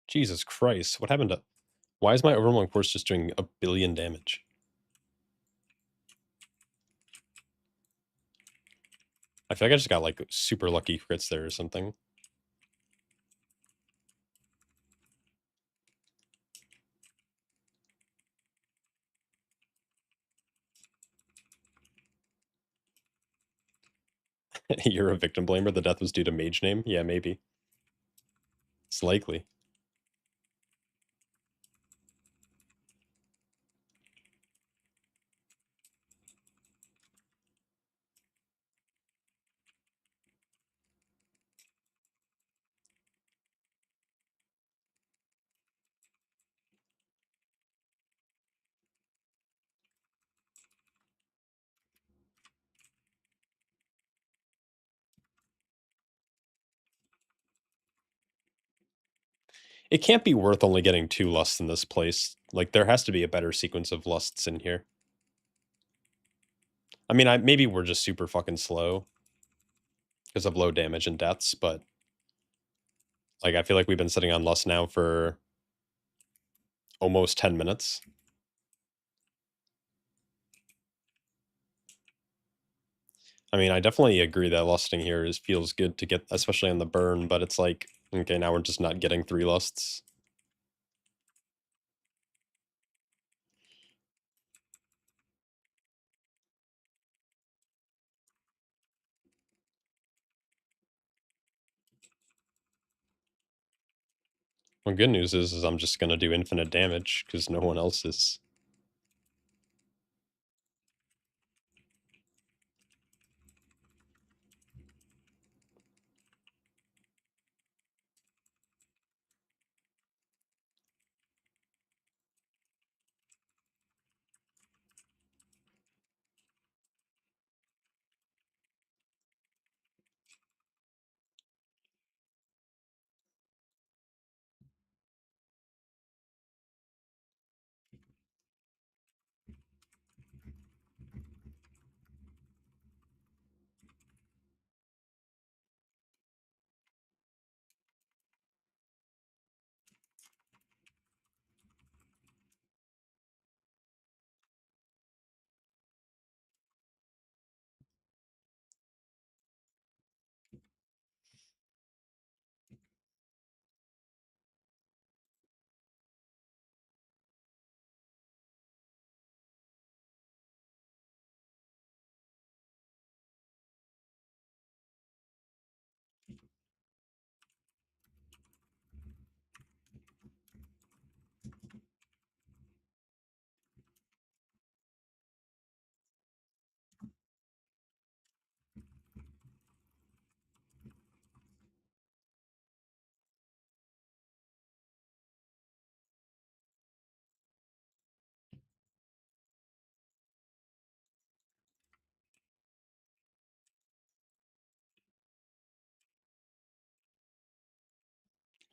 Jesus Christ, what happened to... Why is my Overwhelming Force just doing 1,000,000,000 damage? I feel like I just got, like, super lucky crits there or something. You're a victim blamer? The death was due to mage name? Yeah, maybe. It's likely. It can't be worth only getting 2 lusts in this place. Like, there has to be a better sequence of lusts in here. I mean, maybe we're just super fucking slow because of low damage and deaths, but like, I feel like we've been sitting on lust now for almost 10 minutes. I mean, I definitely agree that lusting here feels good to get, especially on the burn, but it's like, okay, now we're just not getting 3 lusts. Well, good news is I'm just gonna do infinite damage because no one else is.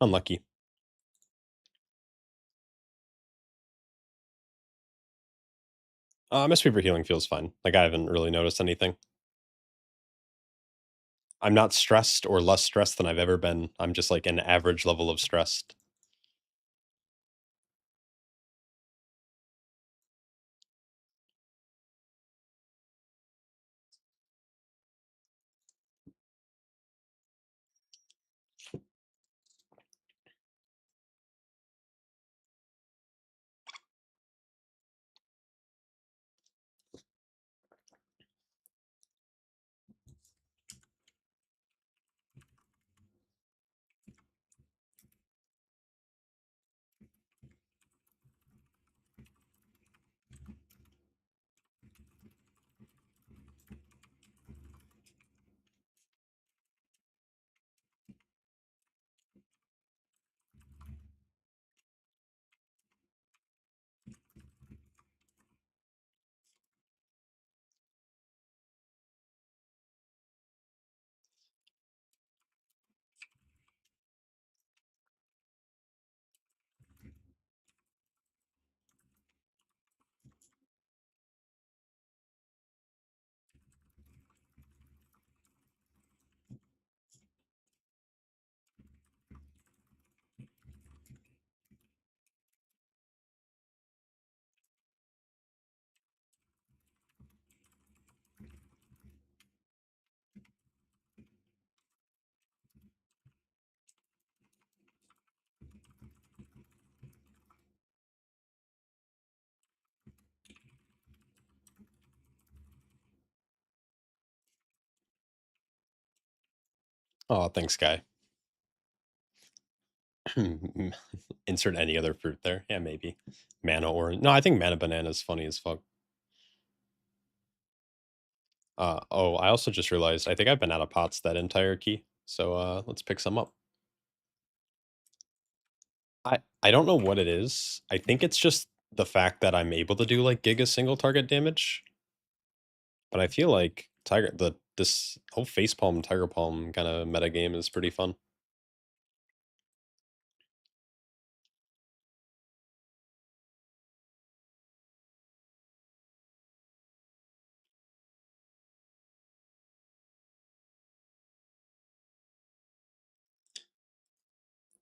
Unlucky. Mist Reaper healing feels fine. Like, I haven't really noticed anything. I'm not stressed or less stressed than I've ever been. I'm just, like, an average level of stressed. Oh, thanks, guy. Insert any other fruit there. Yeah, maybe. Mana orange. No, I think mana banana is funny as fuck. Oh, I also just realized I think I've been out of pots that entire key. So let's pick some up. I don't know what it is. I think it's just the fact that I'm able to do like giga single target damage. But I feel like this whole facepalm tiger palm kind of meta game is pretty fun.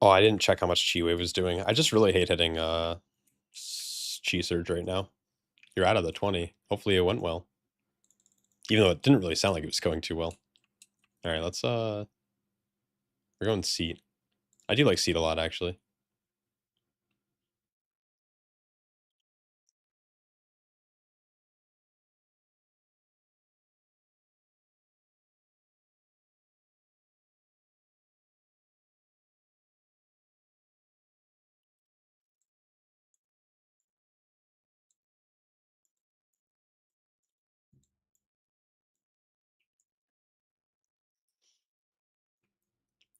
Oh, I didn't check how much Chi Wave was doing. I just really hate hitting Chi Surge right now. You're out of the 20. Hopefully it went well. Even though it didn't really sound like it was going too well. Alright, let's we're going Seat. I do like Seat a lot actually.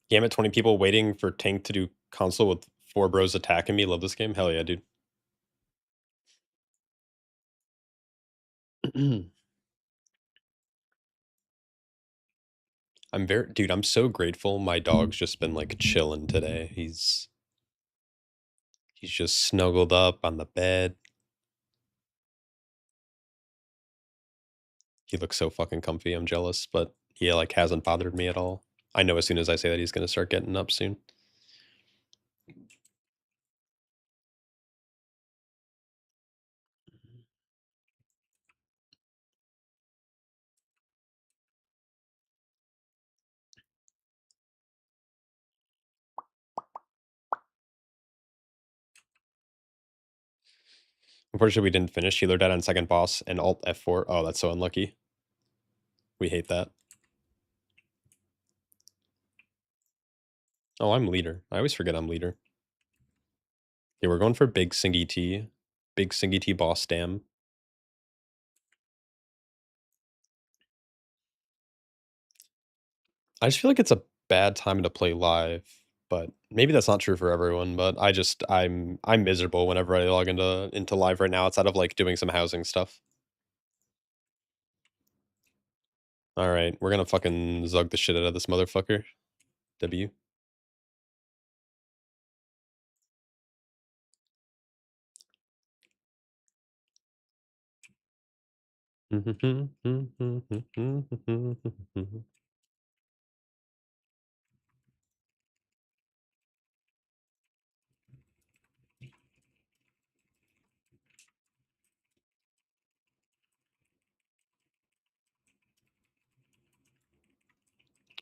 Gamut 20 people waiting for Tank to do console with 4 bros attacking me. Love this game. Hell yeah, dude. I'm so grateful my dog's just been like chilling today. He's just snuggled up on the bed. He looks so fucking comfy. I'm jealous, but he like hasn't bothered me at all. I know as soon as I say that he's gonna start getting up soon. Unfortunately, we didn't finish. Healer died on second boss and Alt F4. Oh, that's so unlucky. We hate that. Oh, I'm leader. I always forget I'm leader. Yeah, we're going for big Singy T. Big Singy T boss dam. I just feel like it's a bad time to play live, but maybe that's not true for everyone, but I'm miserable whenever I log into live right now outside of like doing some housing stuff. Alright, we're gonna fucking zug the shit out of this motherfucker. W.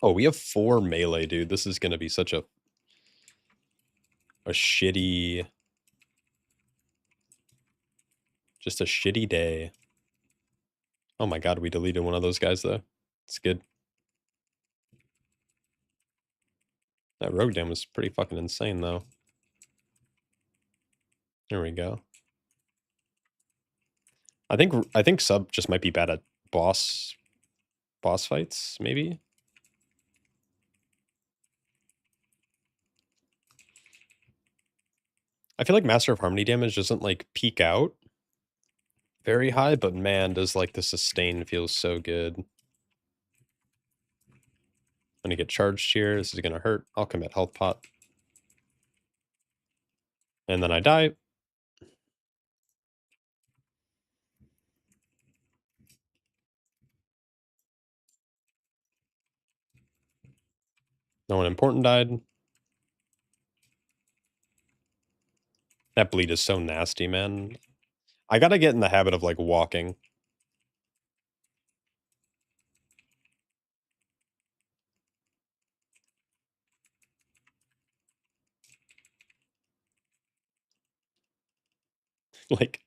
Oh, we have 4 melee, dude. This is gonna be such a shitty... Just a shitty day. Oh my god, we deleted one of those guys, though. It's good. That rogue dam was pretty fucking insane, though. There we go. I think sub just might be bad at boss fights, maybe? I feel like Master of Harmony damage doesn't, like, peak out very high, but man, does, like, the sustain feel so good. I'm gonna get charged here. This is gonna hurt. I'll commit health pot. And then I die. No one important died. That bleed is so nasty, man. I gotta get in the habit of, like, walking. Like,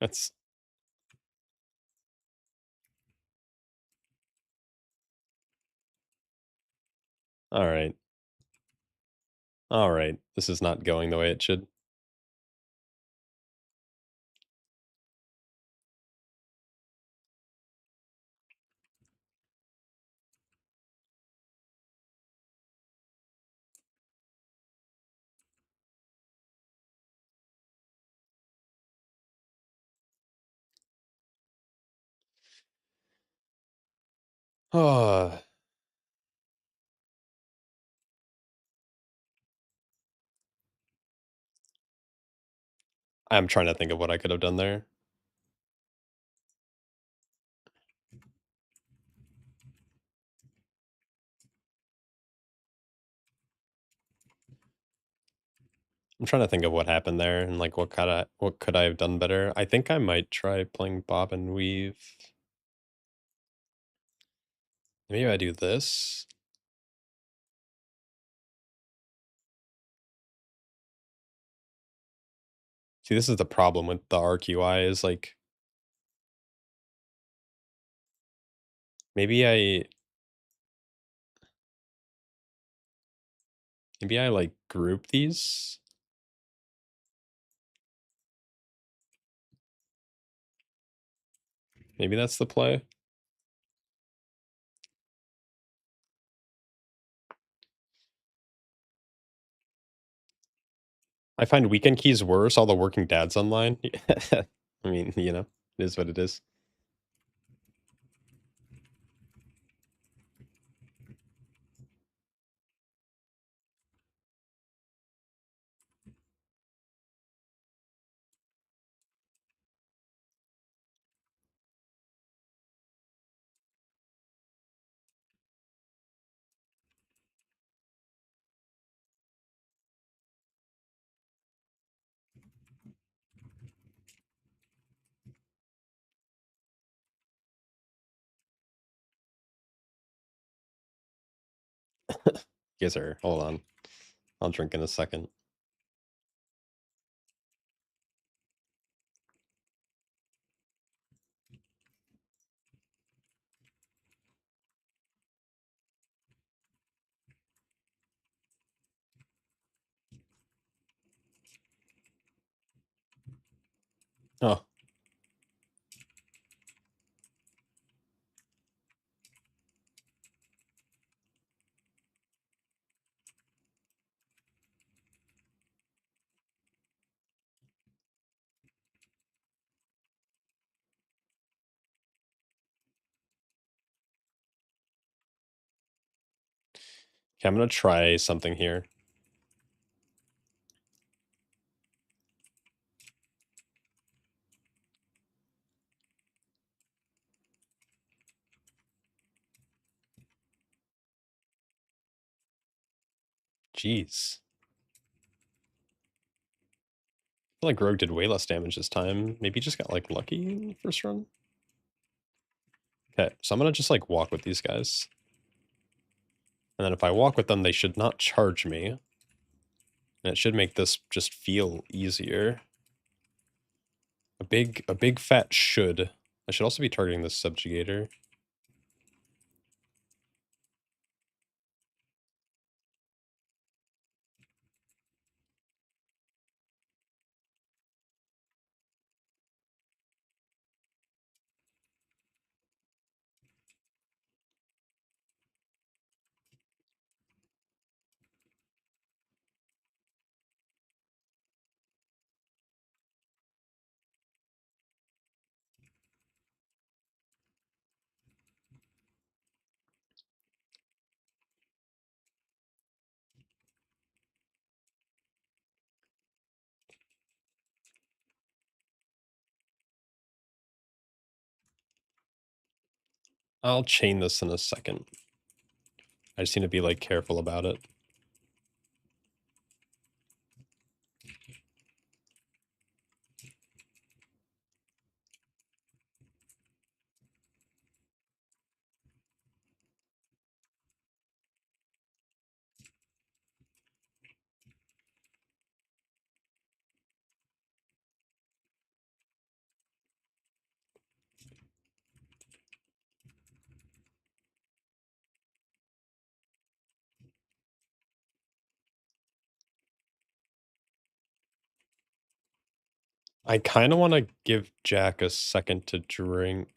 that's... Alright. Alright. This is not going the way it should. Oh, I'm trying to think of what I could have done there. I'm trying to think of what happened there and like what could I have done better. I think I might try playing bob and weave. Maybe I do this. See, this is the problem with the RQI is like maybe I maybe I like group these. Maybe that's the play. I find weekend keys worse, all the working dads online. I mean, you know, it is what it is. Yes, sir. Hold on. I'll drink in a second. Oh, okay, I'm gonna try something here. Jeez. I feel like Rogue did way less damage this time. Maybe just got like lucky in the first run. Okay, so I'm gonna just like walk with these guys. And then if I walk with them, they should not charge me. And it should make this just feel easier. A big fat should. I should also be targeting this subjugator. I'll chain this in a second. I just need to be like careful about it. I kind of want to give Jack a second to drink.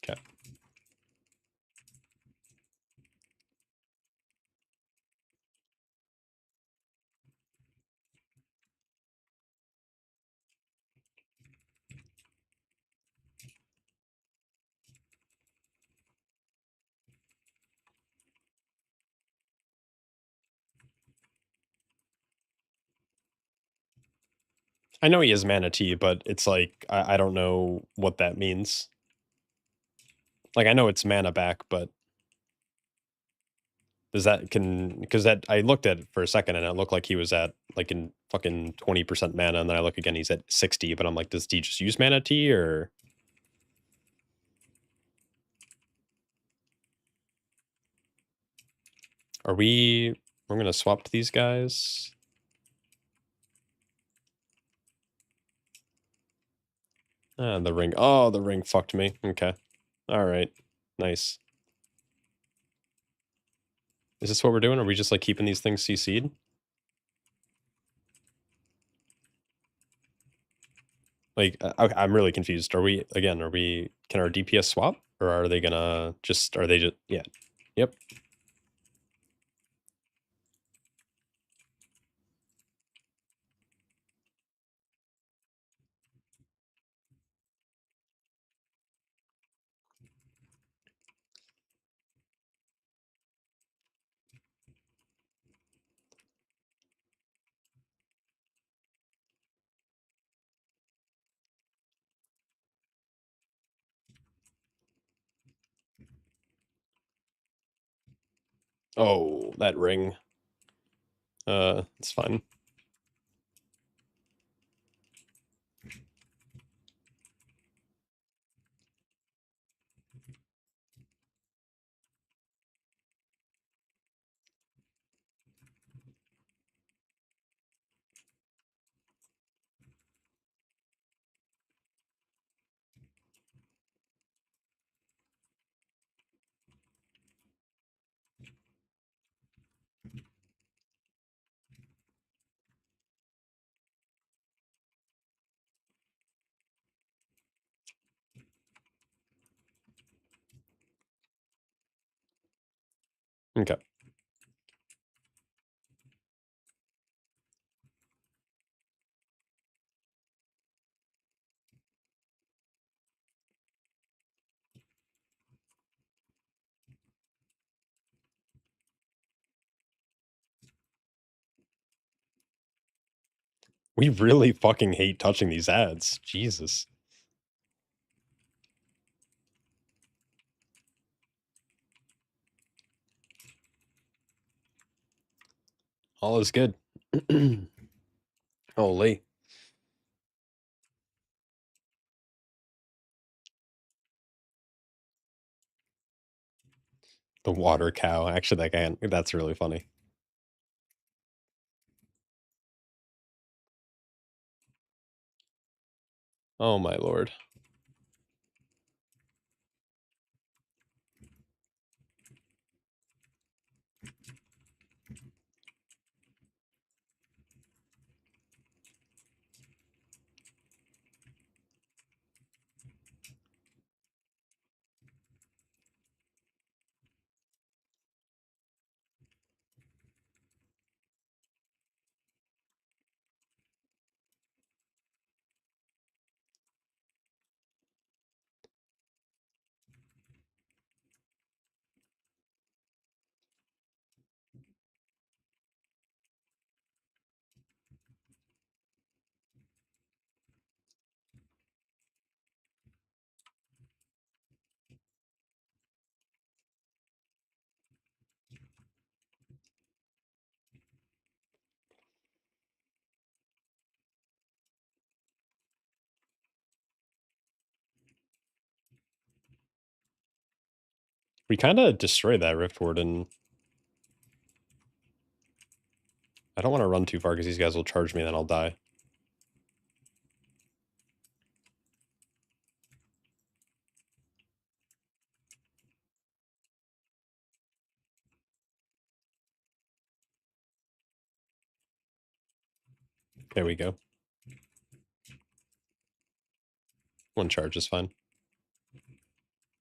Okay. I know he is Manatee, but it's like, I don't know what that means. Like, I know it's mana back, but Does that because that I looked at it for a second and it looked like he was at like in fucking 20% mana, and then I look again, he's at 60, but I'm like, does he just use mana tea or are we're gonna swap to these guys? Ah, the ring. Oh, the ring fucked me. Okay. Alright. Nice. Is this what we're doing? Are we just like keeping these things CC'd? Like, okay, I'm really confused. Are we, again, can our DPS swap? Or are they gonna just, are they just, yeah. Yep. Oh, that ring. It's fine. Okay. We really fucking hate touching these ads. Jesus. All is good. Holy. The water cow. Actually, that's really funny. Oh my lord. We kind of destroyed that Rift Warden. I don't want to run too far because these guys will charge me and then I'll die. There we go. One charge is fine.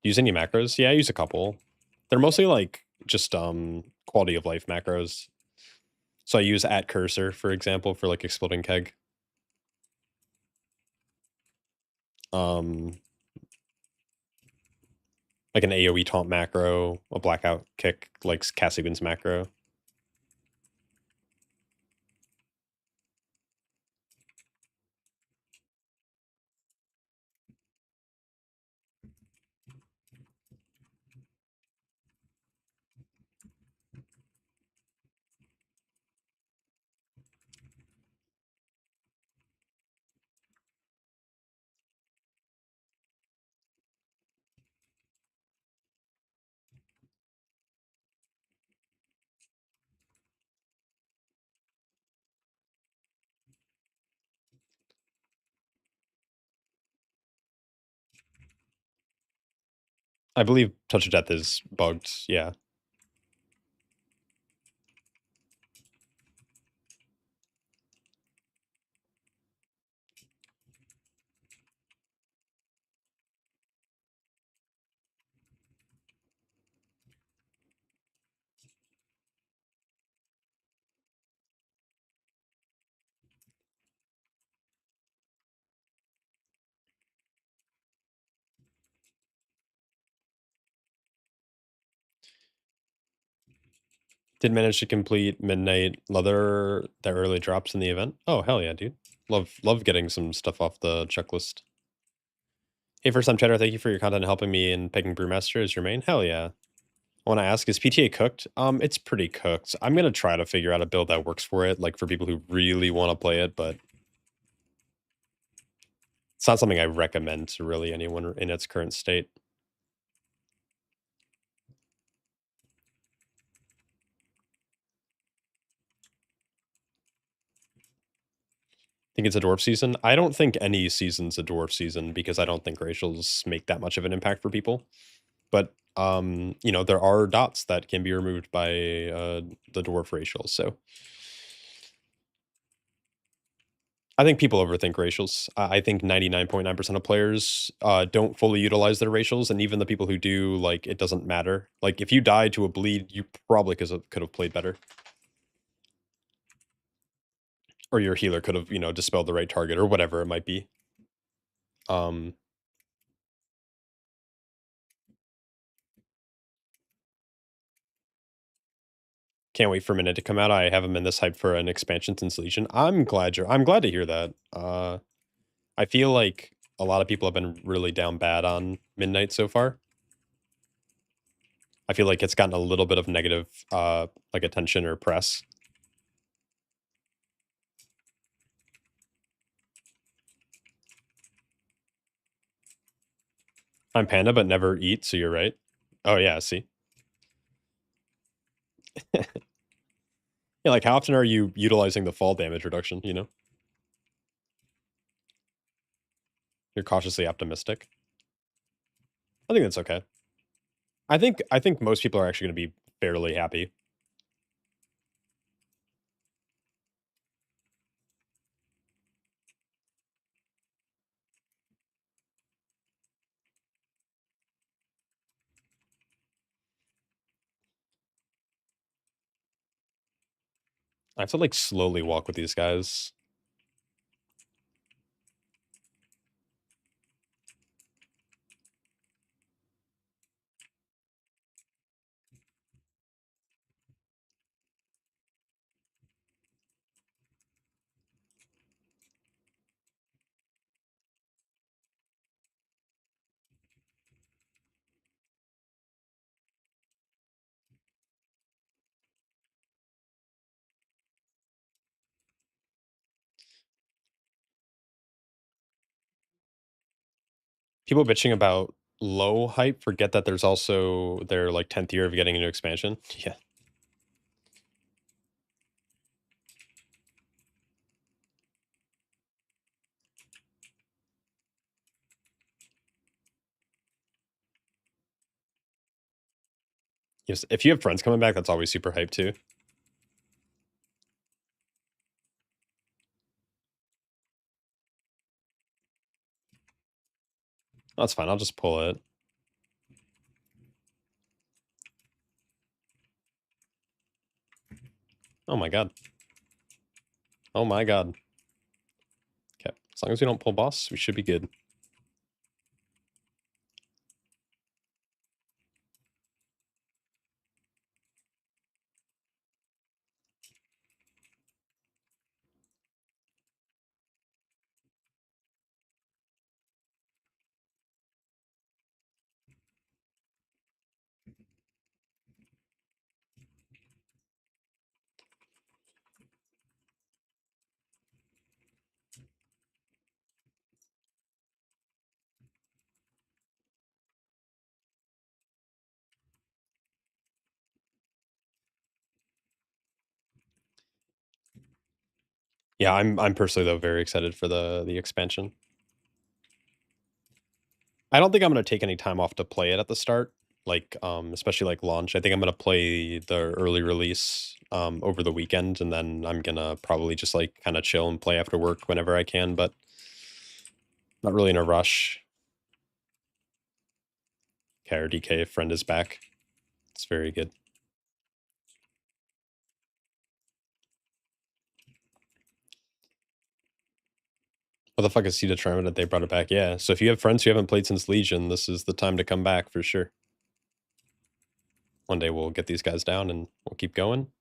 Use any macros? Yeah, I use a couple. They're mostly like just quality of life macros. So I use at cursor, for example, for like exploding keg. Um like an AoE taunt macro, a blackout kick, like Cassigan's macro. I believe Touch of Death is bugged, yeah. Did manage to complete Midnight Leather, the early drops in the event. Oh, hell yeah, dude. Love getting some stuff off the checklist. Hey, first time chatter, thank you for your content and helping me in picking Brewmaster as your main. Hell yeah. I want to ask, is PTA cooked? It's pretty cooked. I'm gonna try to figure out a build that works for it, like for people who really want to play it, but it's not something I recommend to really anyone in its current state. Think it's a dwarf season? I don't think any season's a dwarf season because I don't think racials make that much of an impact for people. But you know, there are dots that can be removed by the dwarf racials. So I think people overthink racials. I think 99.9% of players don't fully utilize their racials, and even the people who do, like, it doesn't matter. Like, if you die to a bleed, you probably could have played better, or your healer could have, you know, dispelled the right target, or whatever it might be. Um, can't wait for Minute to come out. I haven't been this hyped for an expansion since Legion. I'm glad to hear that. I feel like a lot of people have been really down bad on Midnight so far. I feel like it's gotten a little bit of negative, like, attention or press. I'm Panda, but never eat, so you're right. Oh, yeah, see? Yeah, like, how often are you utilizing the fall damage reduction, you know? You're cautiously optimistic. I think that's okay. I think most people are actually gonna be fairly happy. I have to, like, slowly walk with these guys. People bitching about low hype forget that there's also their, like, 10th year of getting into expansion. Yeah. Yes, if you have friends coming back, that's always super hype too. That's fine, I'll just pull it. Oh my god. Oh my god. Okay, as long as we don't pull boss, we should be good. Yeah, I'm personally, though, very excited for the expansion. I don't think I'm gonna take any time off to play it at the start, like, especially, like, launch. I think I'm gonna play the early release, over the weekend, and then I'm gonna probably just, like, kinda chill and play after work whenever I can, but not really in a rush. KRDK, friend is back. It's very good. What the fuck is he determined that they brought it back? Yeah, so if you have friends who haven't played since Legion, this is the time to come back for sure. One day we'll get these guys down and we'll keep going.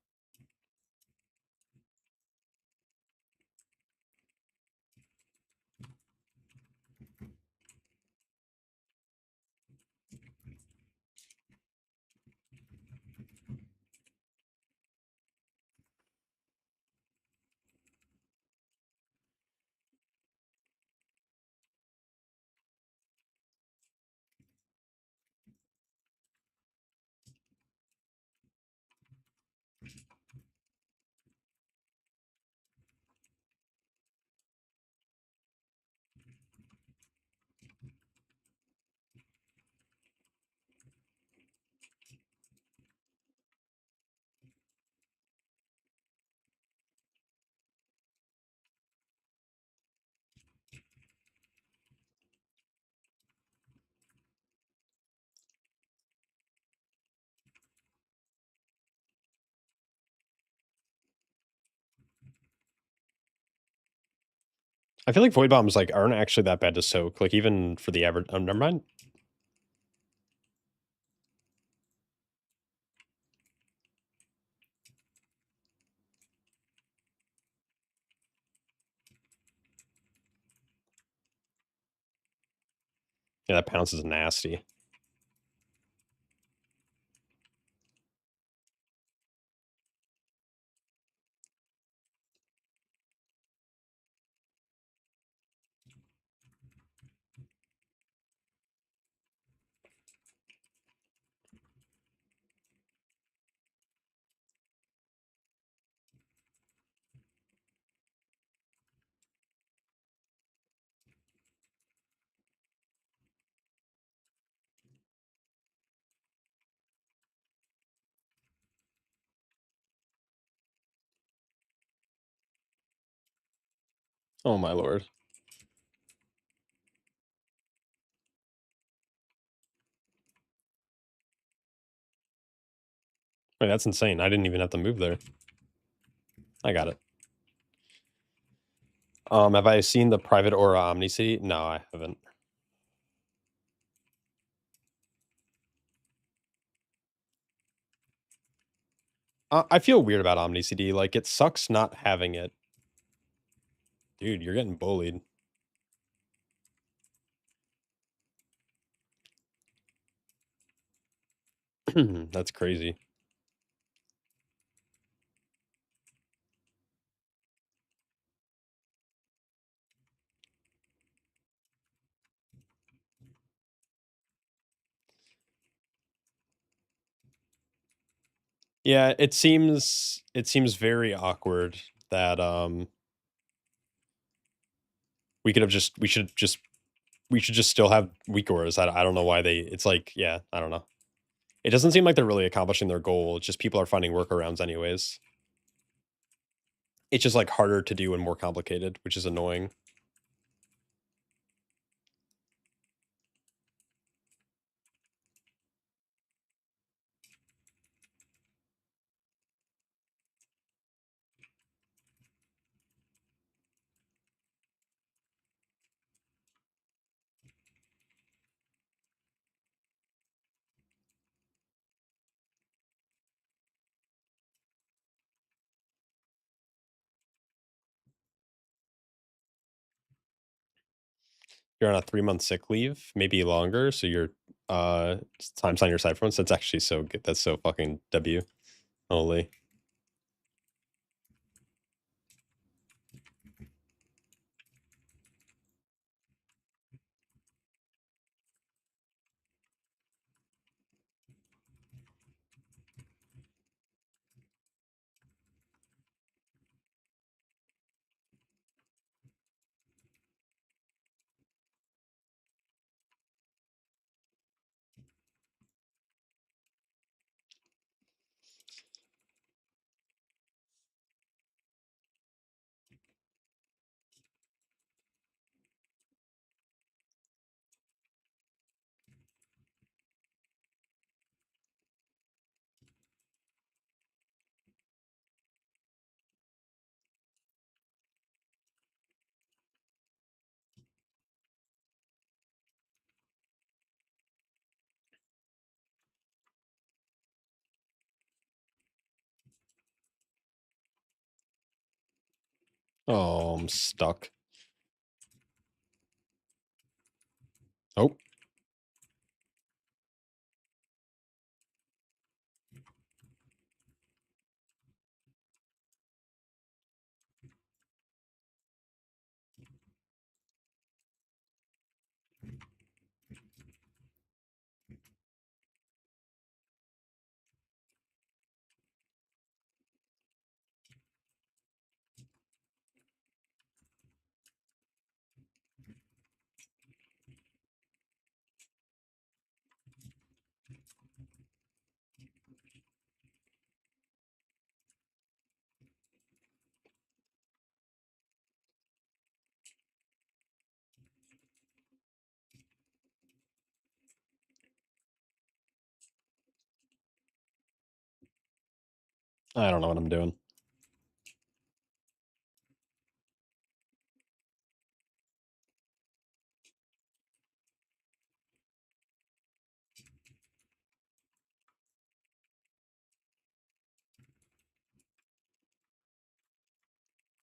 I feel like void bombs, like, aren't actually that bad to soak, like, even for the average never mind. Yeah, that pounce is nasty. Oh my lord. Wait, that's insane. I didn't even have to move there. I got it. Have I seen the private Aura Omni-City? No, I haven't. I feel weird about Omni-CD, like, it sucks not having it. Dude, you're getting bullied. That's crazy. Yeah, it seems very awkward that, we should just still have weak auras. I don't know why they it's like, yeah, I don't know. It doesn't seem like they're really accomplishing their goal, it's just people are finding workarounds anyways. It's just, like, harder to do and more complicated, which is annoying. You're on a 3-month sick leave, maybe longer, so your, time's on your side for once. That's actually so good. That's so fucking W. Holy. Oh, I'm stuck. Oh. I don't know what I'm doing.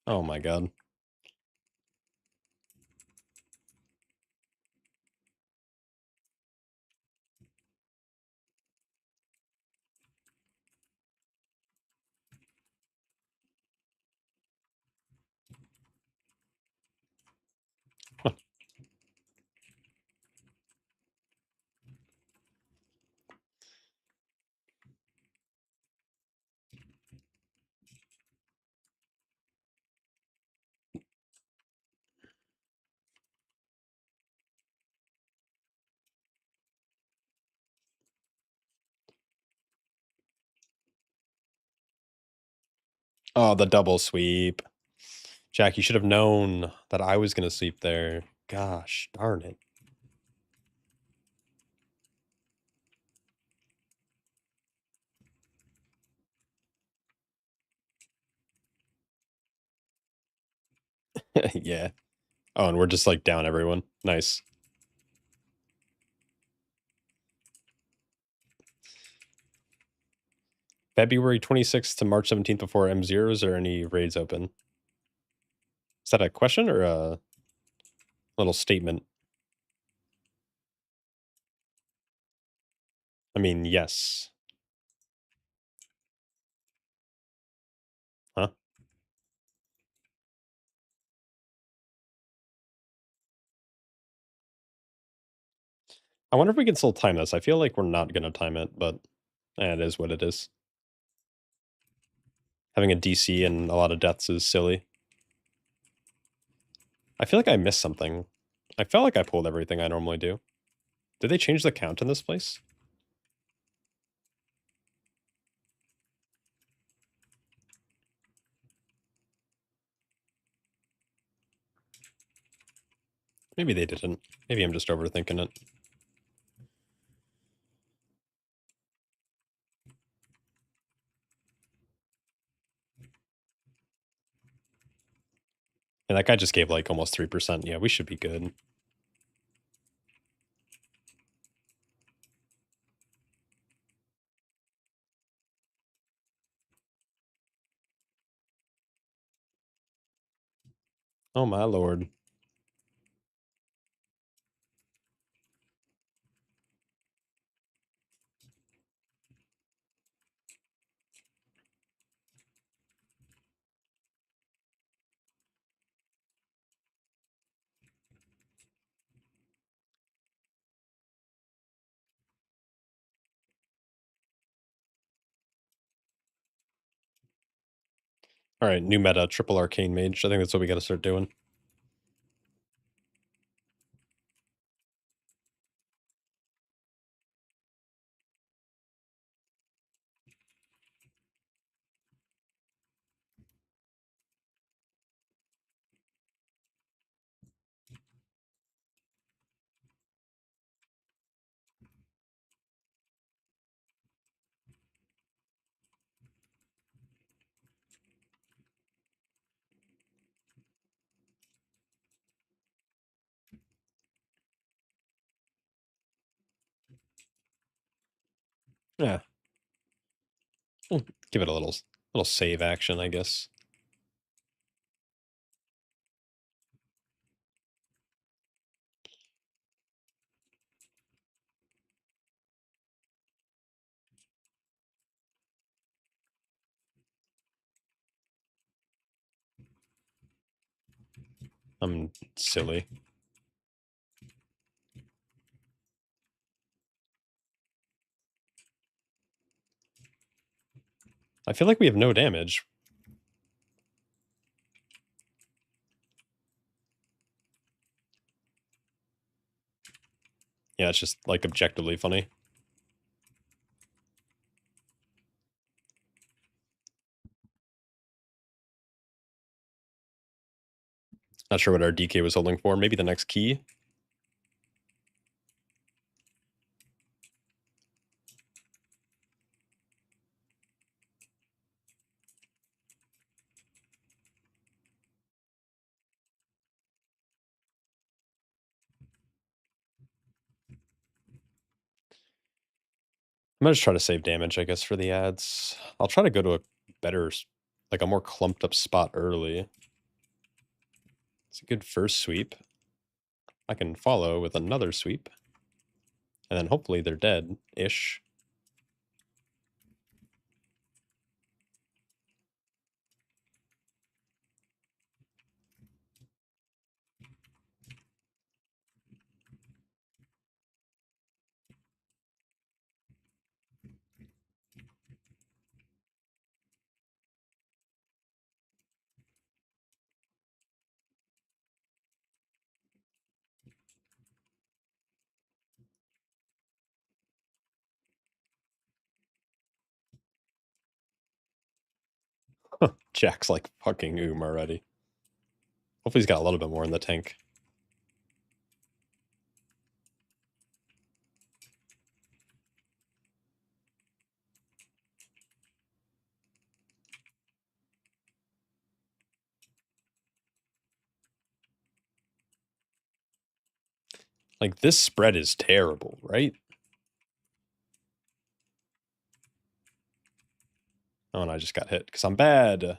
Oh my god. Oh, the double sweep. Jack, you should have known that I was gonna sweep there. Gosh, darn it. Yeah. Oh, and we're just, like, down everyone. Nice. February 26th to March 17th before M0, is there any raids open? Is that a question or a little statement? I mean, yes. Huh? I wonder if we can still time this. I feel like we're not gonna time it, but it is what it is. Having a DC and a lot of deaths is silly. I feel like I missed something. I felt like I pulled everything I normally do. Did they change the count in this place? Maybe they didn't. Maybe I'm just overthinking it. And that guy just gave like almost 3%. Yeah, we should be good. Oh my lord. All right, new meta, triple arcane mage. I think that's what we got to start doing. Yeah, we'll give it a little save action, I guess. I'm silly. I feel like we have no damage. Yeah, it's just, like, objectively funny. Not sure what our DK was holding for. Maybe the next key? I'm gonna just try to save damage, I guess, for the ads. I'll try to go to a better, like, a more clumped up spot early. It's a good first sweep. I can follow with another sweep. And then hopefully they're dead-ish. Jack's like fucking already. Hopefully he's got a little bit more in the tank. Like, this spread is terrible, right? Oh, and I just got hit because I'm bad.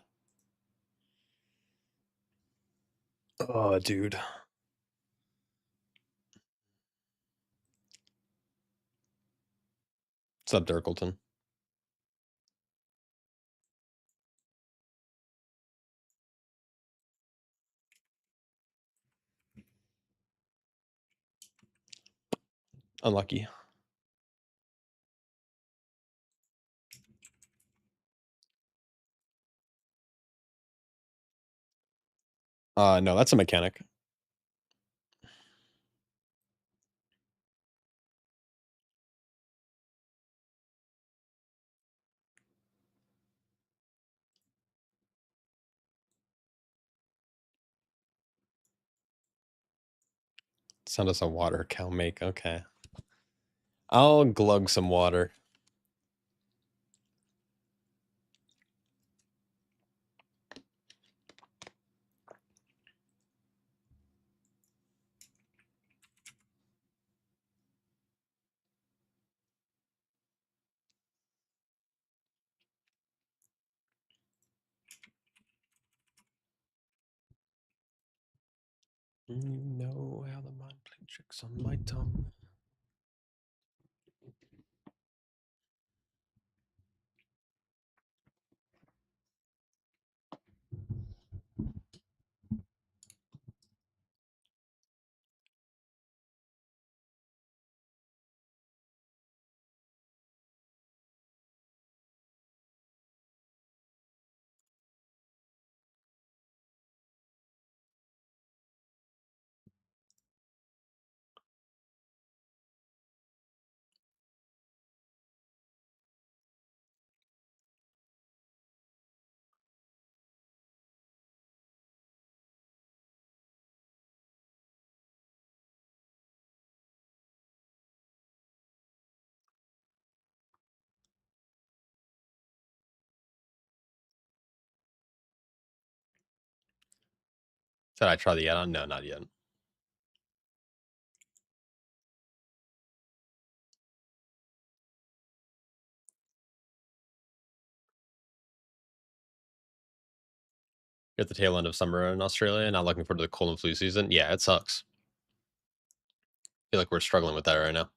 Oh, dude. What's up, Dirkleton? Unlucky. No, that's a mechanic. So does a water cow make? Okay. I'll glug some water. You know how the mind played tricks on my tongue. Did I try the add-on? No, not yet. You're at the tail end of summer in Australia, not looking forward to the cold and flu season. Yeah, it sucks. I feel like we're struggling with that right now.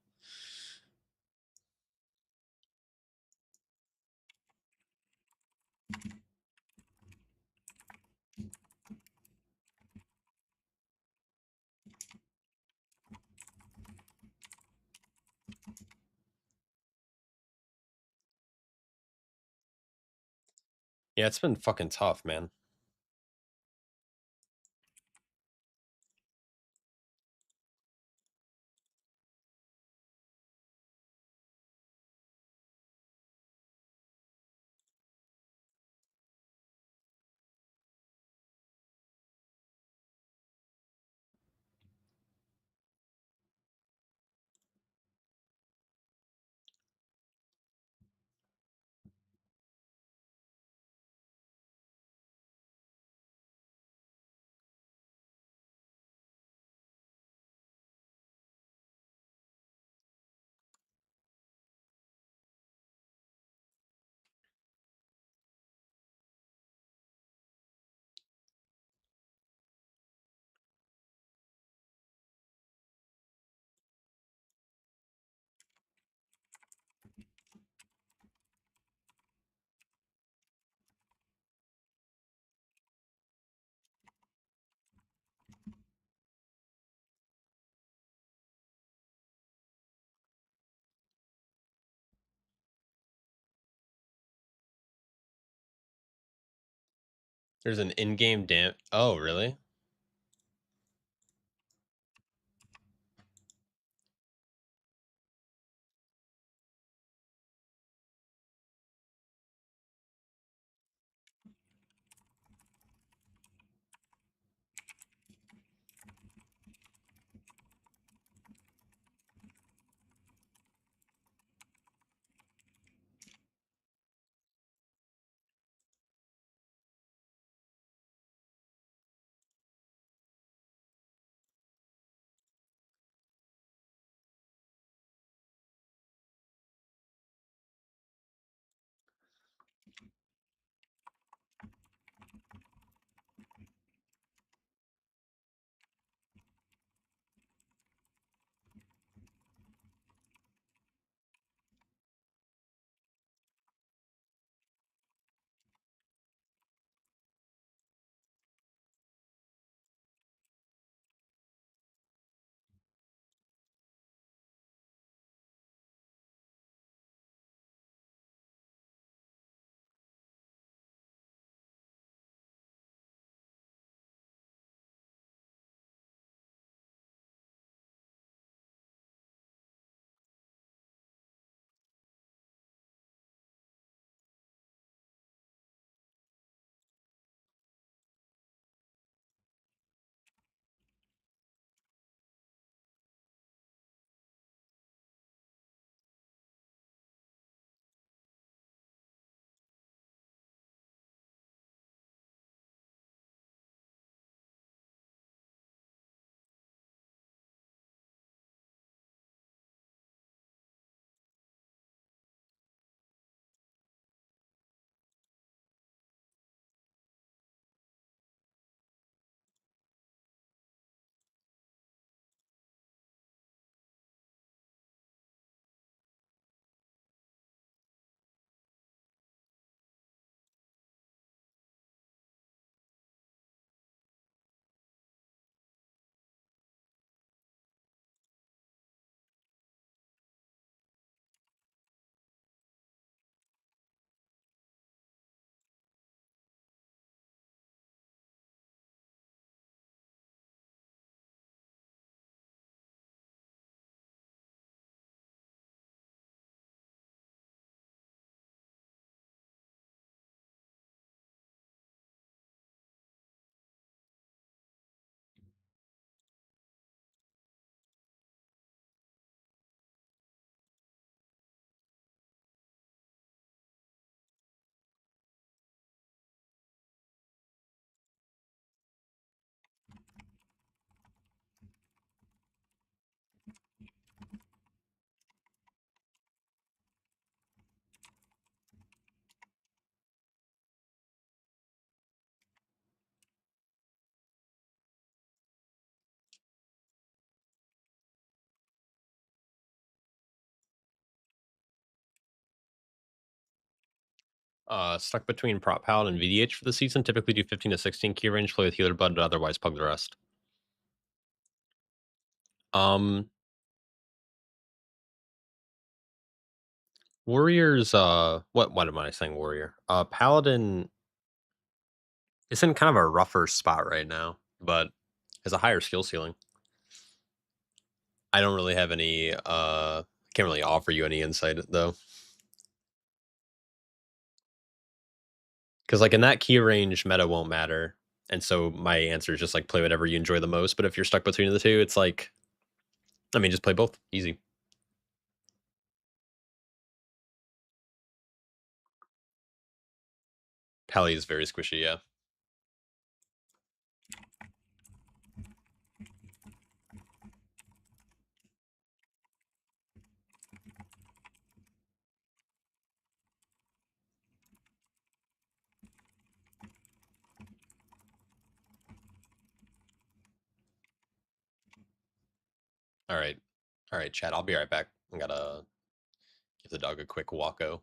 Yeah, it's been fucking tough, man. There's an in-game Oh, really? Stuck between Prop Paladin and VDH for the season. Typically do 15 to 16 key range, play with healer bud, but otherwise pug the rest. Um, Warriors, what am I saying warrior? Paladin It's in kind of a rougher spot right now, but has a higher skill ceiling. I don't really have any, can't really offer you any insight, though. Because, like, in that key range, meta won't matter, and so my answer is just, like, play whatever you enjoy the most, but if you're stuck between the two, it's like, I mean, just play both. Easy. Pally is very squishy, yeah. Alright. Alright, chat, I'll be right back. I gotta give the dog a quick walko.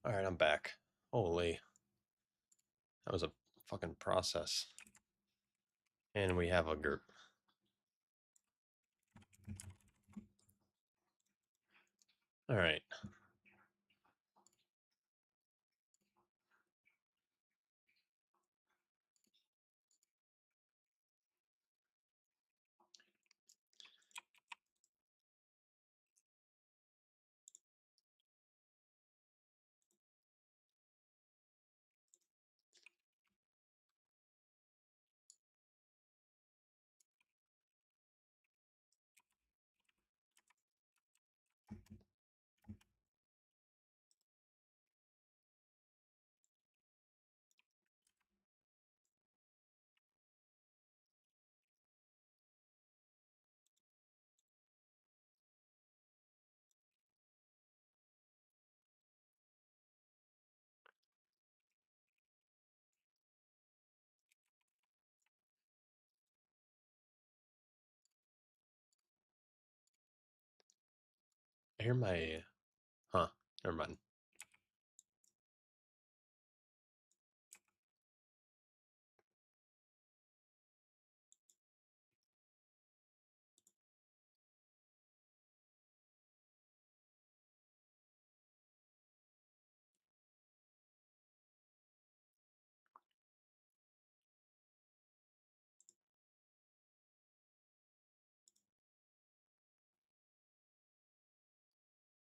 Alright, I'm back. Holy. That was a fucking process. And we have a group. Alright. I hear my... Huh. Never mind.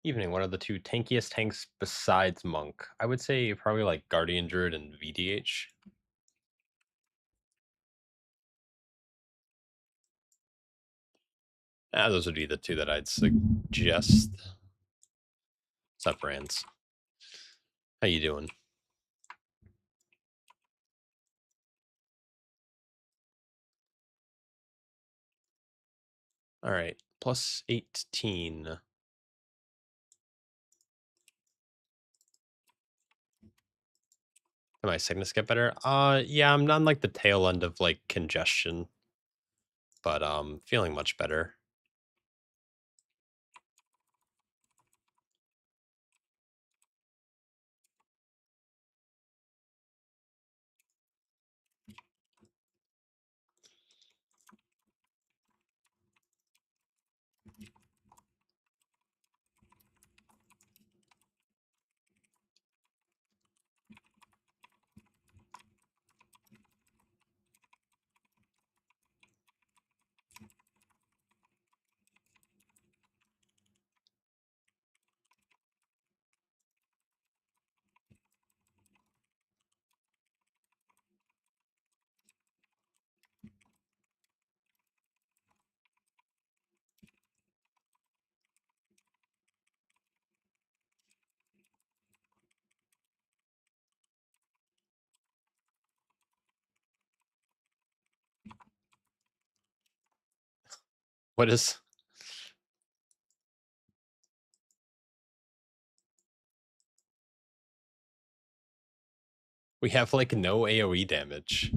Evening, what are the two tankiest tanks besides Monk? I would say probably like Guardian Druid and VDH. Those would be the two that I'd suggest. What's up, Brands? How you doing? Alright, plus 18. Did my sickness get better? Yeah, I'm on like the tail end of like congestion. But feeling much better. What is... We have like no AoE damage.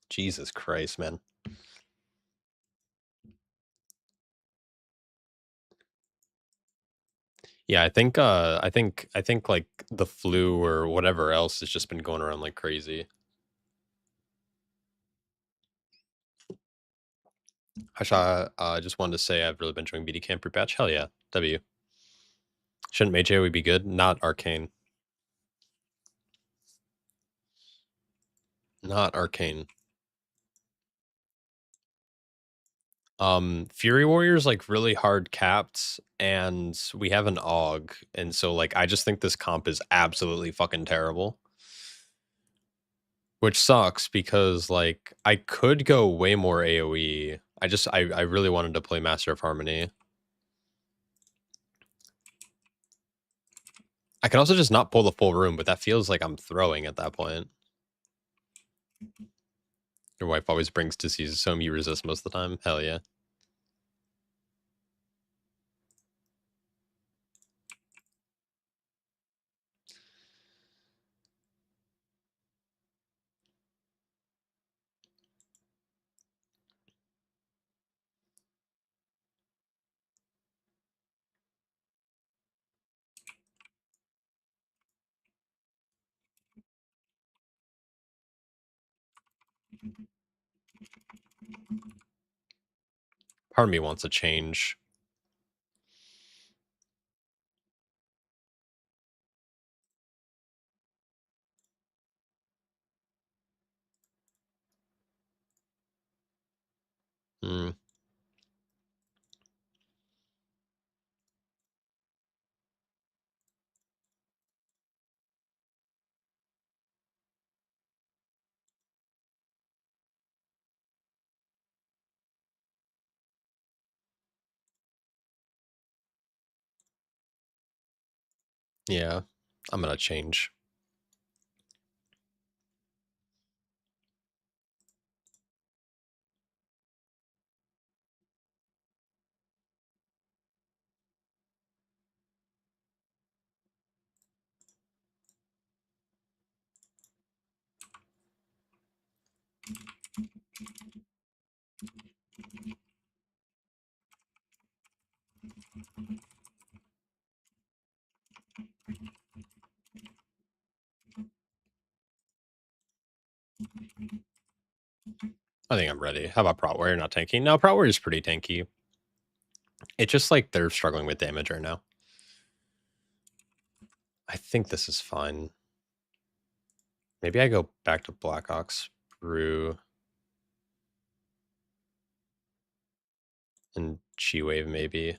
Jesus Christ, man. Yeah, I think like the flu or whatever else has just been going around like crazy. Hasha, just wanted to say I've really been enjoying BD Camp Patch. Hell yeah, W. Shouldn't Mage AoE be good? Not Arcane. Not Arcane. Fury Warrior's like really hard capped, and we have an AUG, and so like I just think this comp is absolutely fucking terrible. Which sucks because like I could go way more AoE. I really wanted to play Master of Harmony. I can also just not pull the full room, but that feels like I'm throwing at that point. Your wife always brings diseases home you resist most of the time. Hell yeah. Part of me wants a change. Hmm. Yeah, I'm gonna change. I think I'm ready. How about Prot Warrior not tanky? No, Prot Warrior's pretty tanky. It's just like they're struggling with damage right now. I think this is fine. Maybe I go back to Blackhawks Brew and Chi Wave maybe.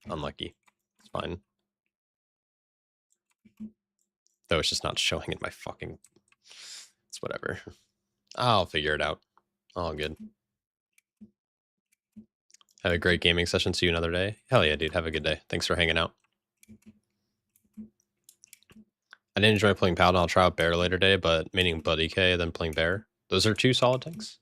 Unlucky. It's fine. Though it's just not showing in my fucking... It's whatever. I'll figure it out. All good. Have a great gaming session. See you another day. Hell yeah, dude. Have a good day. Thanks for hanging out. I didn't enjoy playing Paladin. I'll try out Bear later today, but meaning Buddy K, then playing Bear. Those are two solid tanks.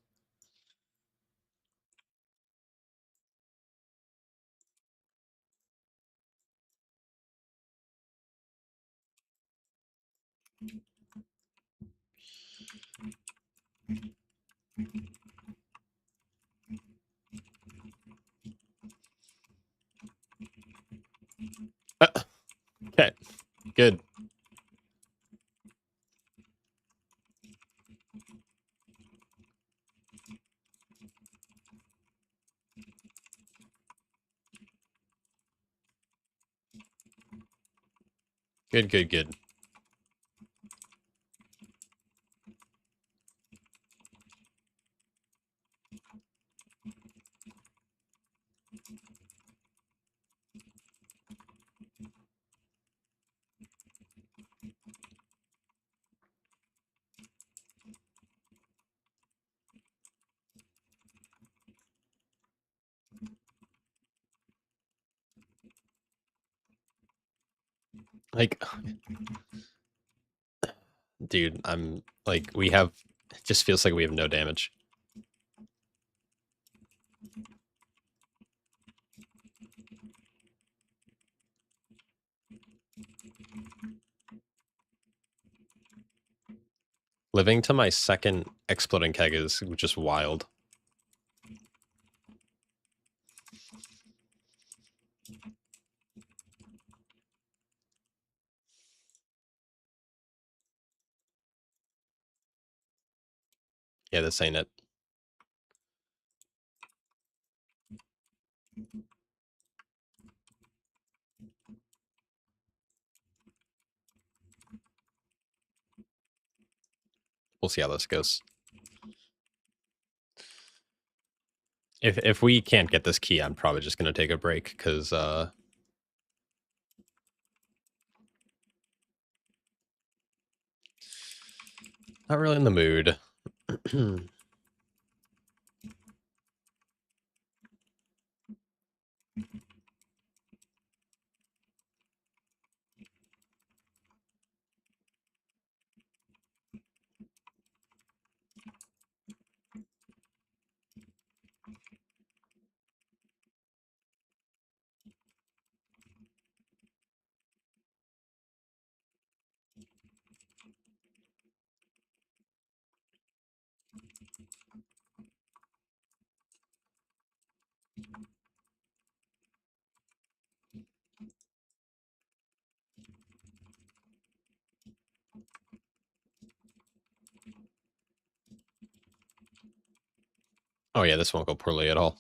Okay, good. Good, good, good. Like, dude, I'm like, we have, it just feels like we have no damage. Living to my second exploding keg is just wild. Yeah, this ain't it. We'll see how this goes. If we can't get this key, I'm probably just gonna take a break because not really in the mood. Oh yeah, this won't go poorly at all.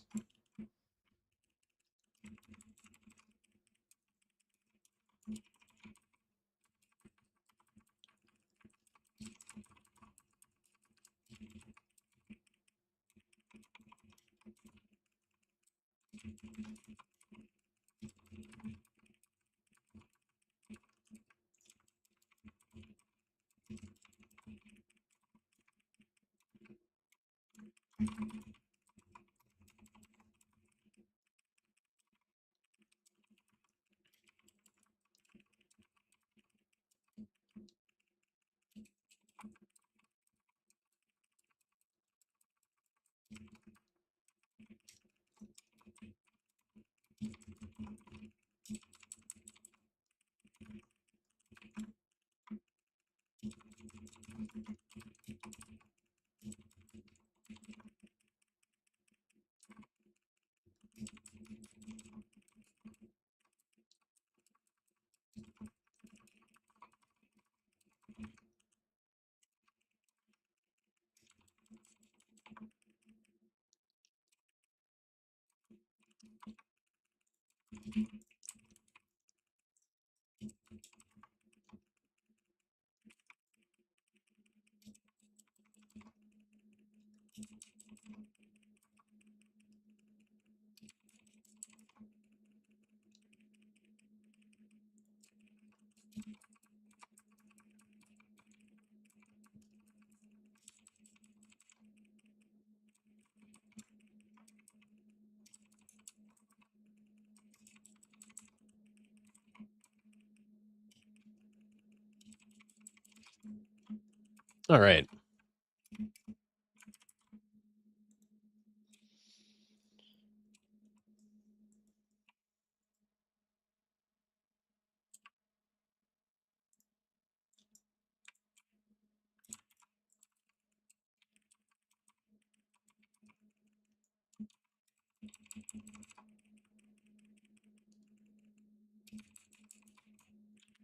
All right.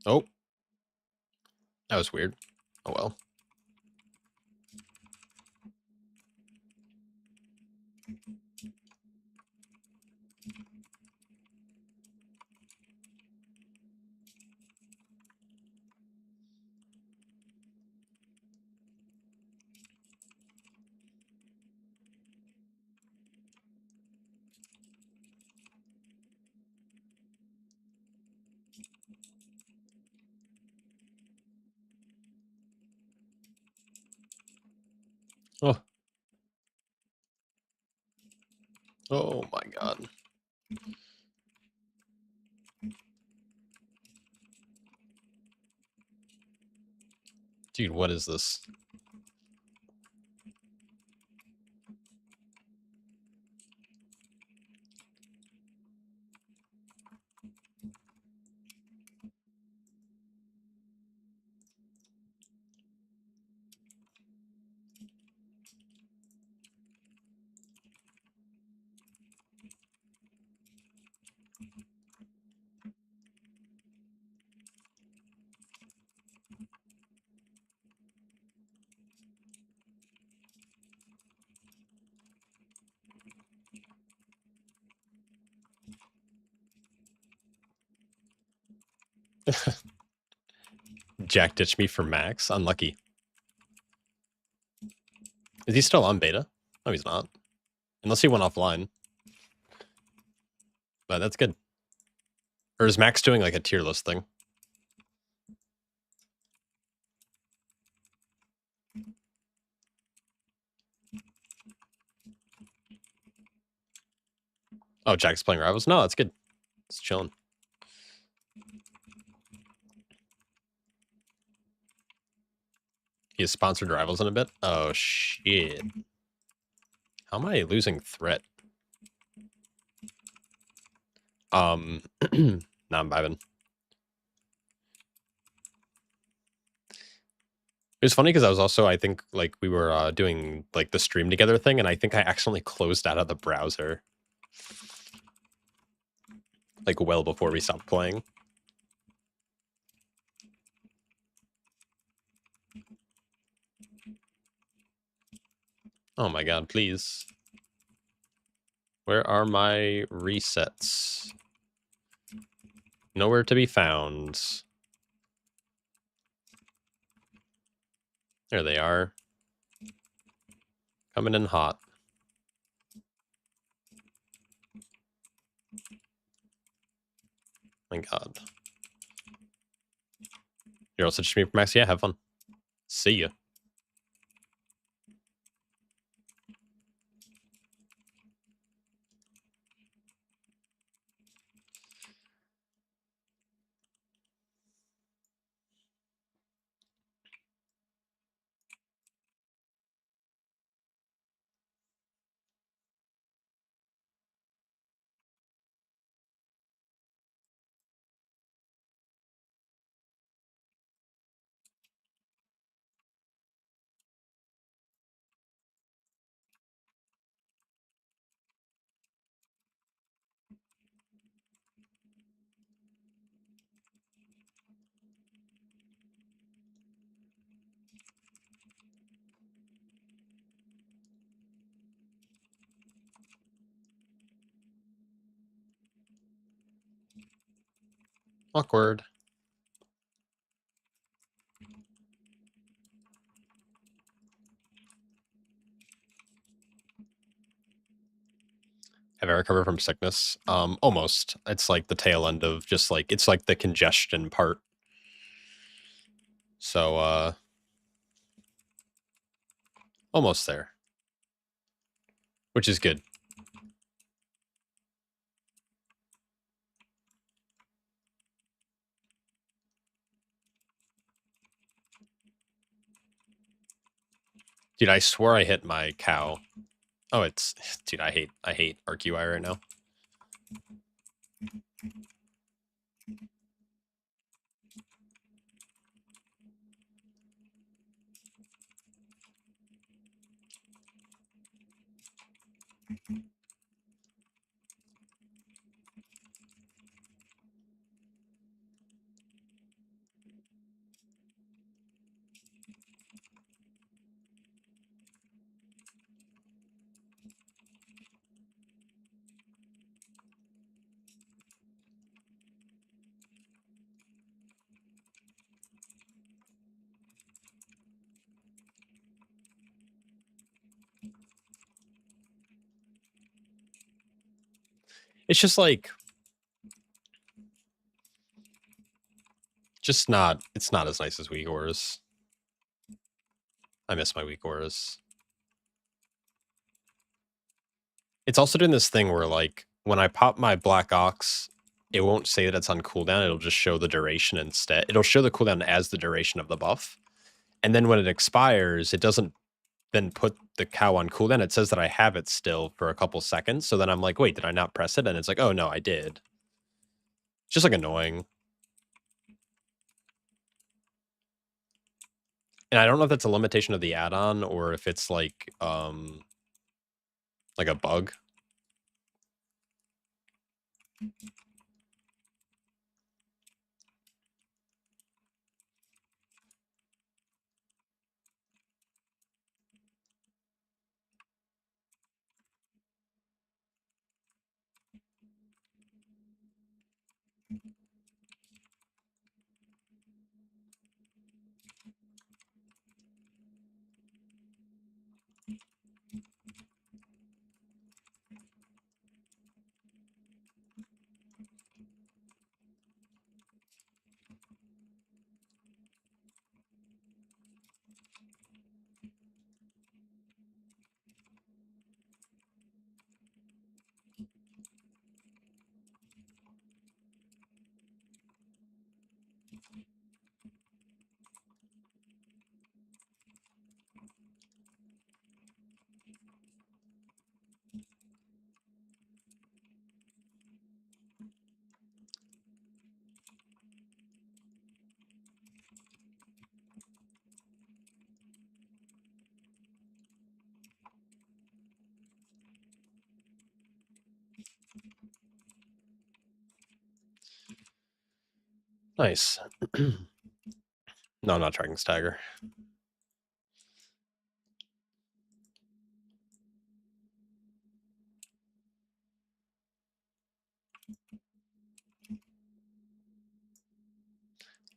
Oh, that was weird. Oh well. Oh, oh my God. Dude, what is this? Jack ditched me for Max. Unlucky. Is he still on beta? No, he's not. Unless he went offline. But that's good. Or is Max doing like a tier list thing? Oh, Jack's playing Rivals? No, that's good. It's chilling. He has sponsored Rivals in a bit? Oh, shit. How am I losing threat? Nah, I'm vibing. It was funny because I was also, I think, like, we were doing, like, the stream together thing, and I think I accidentally closed out of the browser. Like, well before we stopped playing. Oh my god, please. Where are my resets? Nowhere to be found. There they are. Coming in hot. My god. You're also just me for Max. Yeah, have fun. See ya. Awkward. Have I recovered from sickness? Almost. It's like the tail end of just like, it's like the congestion part. So, almost there. Which is good. Dude, I swore I hit my cow. Oh, it's... Dude, I hate RQI right now. It's just like... Just not... It's not as nice as weak auras. I miss my weak auras. It's also doing this thing where, like, when I pop my Black Ox, it won't say that it's on cooldown. It'll just show the duration instead. It'll show the cooldown as the duration of the buff. And then when it expires, it doesn't then put the cow on cooldown. It says that I have it still for a couple seconds. So then I'm like, wait, did I not press it? And it's like, oh, no, I did. It's just, like, annoying. And I don't know if that's a limitation of the add-on or if it's, like a bug. Nice. No, I'm not tracking Stagger.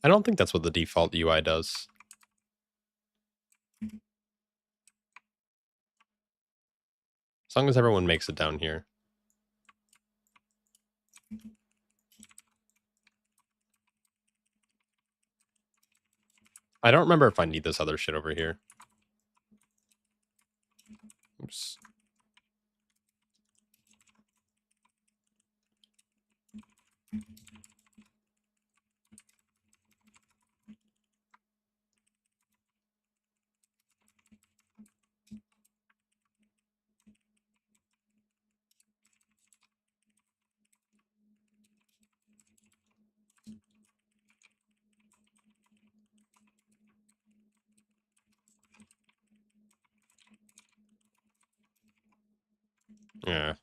I don't think that's what the default UI does. As long as everyone makes it down here. I don't remember if I need this other shit over here. Oops. Yeah.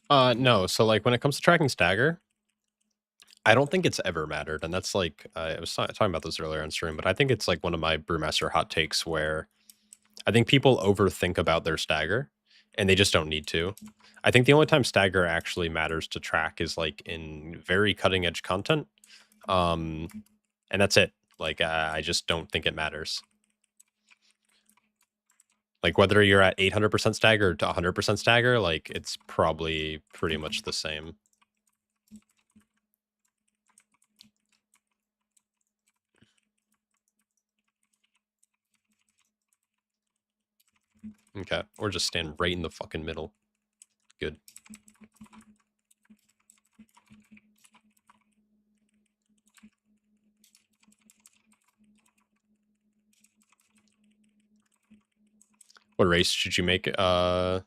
No. So like when it comes to tracking stagger, I don't think it's ever mattered, and that's like I was talking about this earlier on stream, but I think it's like one of my brewmaster hot takes where I think people overthink about their stagger, and they just don't need to. I think the only time stagger actually matters to track is like in very cutting edge content, and that's it. Like I just don't think it matters. Like whether you're at 800% stagger to 100% stagger, like it's probably pretty much the same. Okay, or just stand right in the fucking middle. Good. What race should you make? You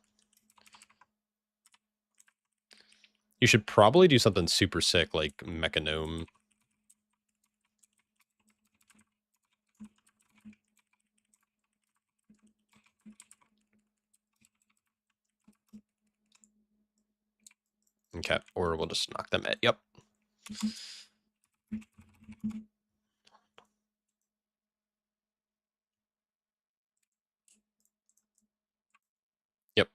should probably do something super sick like Mechanome. Okay, or we'll just knock them at. Yep. Yep.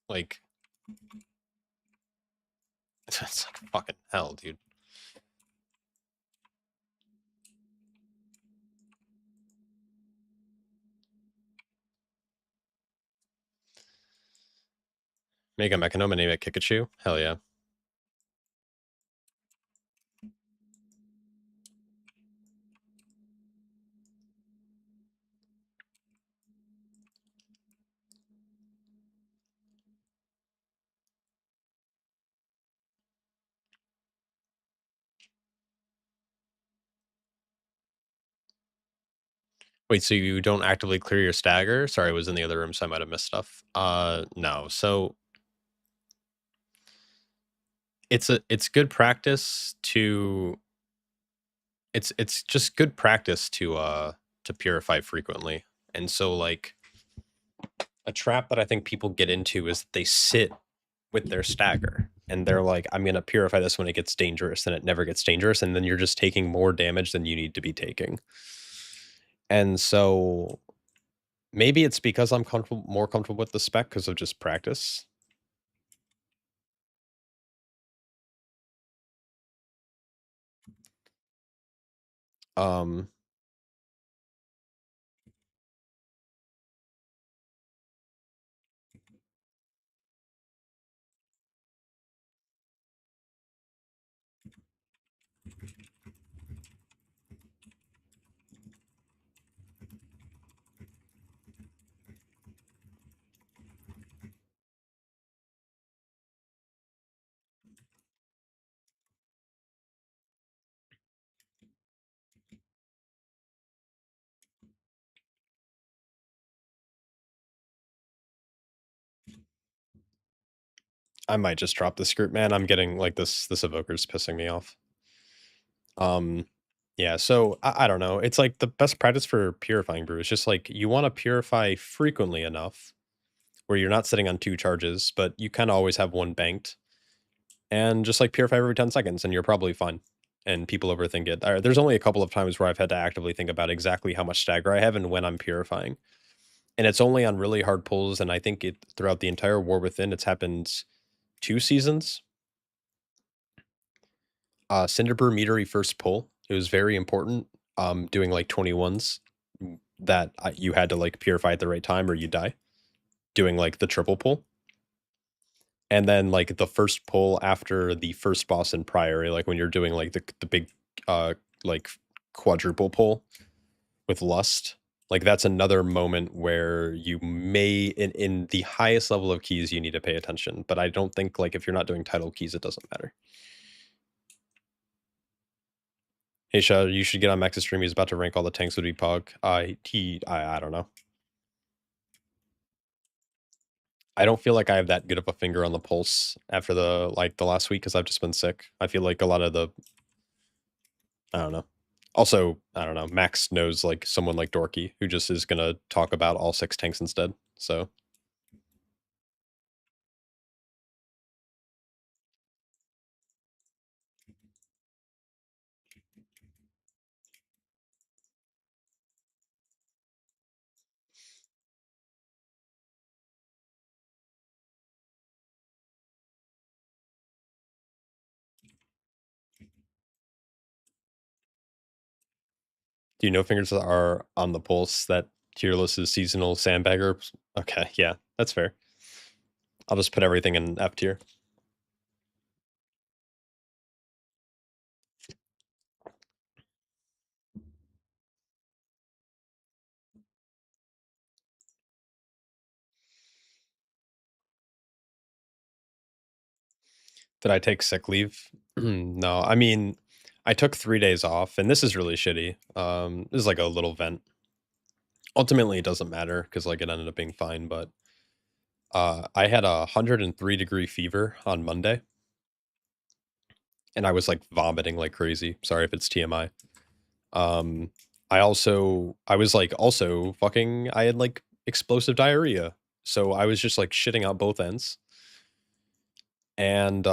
Like, it's like fucking hell, dude. Make a Mechanome and name it Kikachu? Hell yeah. Wait, so you don't actively clear your stagger? Sorry, I was in the other room, so I might have missed stuff. No. So it's good practice to it's just good practice to purify frequently. And so like a trap that I think people get into is they sit with their stagger and they're like, I'm gonna purify this when it gets dangerous, and it never gets dangerous, and then you're just taking more damage than you need to be taking. And so maybe it's because I'm more comfortable with the spec because of just practice. Um, I might just drop the script, man. I'm getting like this evoker's pissing me off. Um, yeah, so I don't know. It's like the best practice for purifying brew is just like you want to purify frequently enough where you're not sitting on two charges, but you kind of always have one banked, and just like purify every 10 seconds, and you're probably fine. And people overthink it. There's only a couple of times where I've had to actively think about exactly how much stagger I have and when I'm purifying. And it's only on really hard pulls, and I think it throughout the entire War Within, it's happened 2 seasons. Cinderbrew metery first pull. It was very important. Doing like 21s that you had to like purify at the right time or you die. Doing like the triple pull. And then like the first pull after the first boss in Priory, like when you're doing like the big like quadruple pull with Lust. Like that's another moment where you may in the highest level of keys you need to pay attention. But I don't think like if you're not doing title keys, it doesn't matter. Hey Shah, you should get on Max's stream. He's about to rank all the tanks with Pog. I don't know. I don't feel like I have that good of a finger on the pulse after the last week because I've just been sick. I feel like a lot of the I don't know. Also, I don't know. Max knows like someone like Dorky who just is gonna talk about all 6 tanks instead. So do you know fingers that are on the pulse that tier list is seasonal sandbagger? Okay, yeah, that's fair. I'll just put everything in F tier. Did I take sick leave? No, I mean, I took 3 days off, and this is really shitty. This is like a little vent. Ultimately, it doesn't matter because like it ended up being fine, but I had a 103-degree fever on Monday, and I was like vomiting like crazy. Sorry if it's TMI. Um, I was like also fucking I had like explosive diarrhea, so I was just like shitting out both ends, and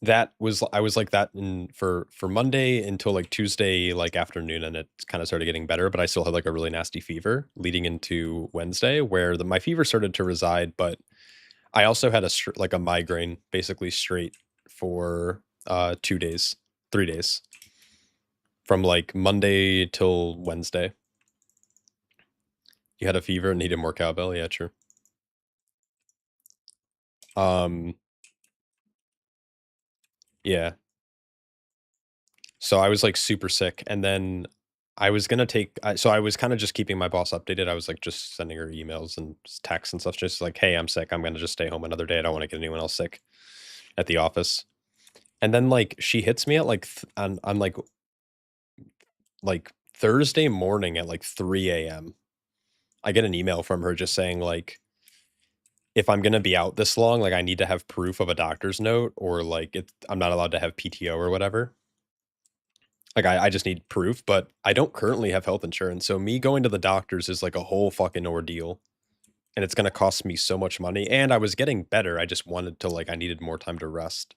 that was I was like that in for Monday until like Tuesday like afternoon, and it kind of started getting better, but I still had like a really nasty fever leading into Wednesday where my fever started to reside, but I also had like a migraine basically straight for 2 days, 3 days from like Monday till Wednesday. You had a fever and needed more cowbell, yeah, true. Um, yeah. So I was like super sick, and then I was gonna so I was kind of just keeping my boss updated. I was like just sending her emails and texts and stuff, just like, "Hey, I'm sick. I'm gonna just stay home another day. I don't want to get anyone else sick at the office." And then like she hits me at like on like Thursday morning at like 3 a.m. I get an email from her just saying like, if I'm gonna be out this long, like I need to have proof of a doctor's note or like I'm not allowed to have PTO or whatever. Like I just need proof, but I don't currently have health insurance. So me going to the doctors is like a whole fucking ordeal. And it's gonna cost me so much money. And I was getting better. I just wanted to like I needed more time to rest.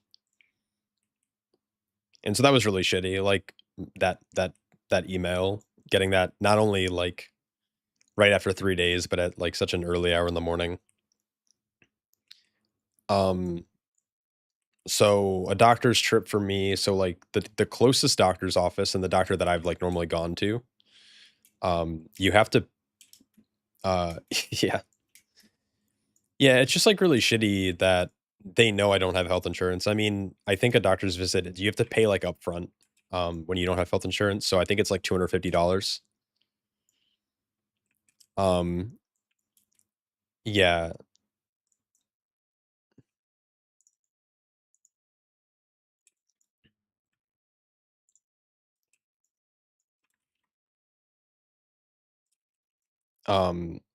And so that was really shitty. Like that email, getting that not only like right after 3 days, but at like such an early hour in the morning. Um so a doctor's trip for me, so like the closest doctor's office and the doctor that I've like normally gone to, you have to yeah. Yeah, it's just like really shitty that they know I don't have health insurance. I mean, I think a doctor's visit, you have to pay like upfront when you don't have health insurance. So I think it's like $250. Um yeah,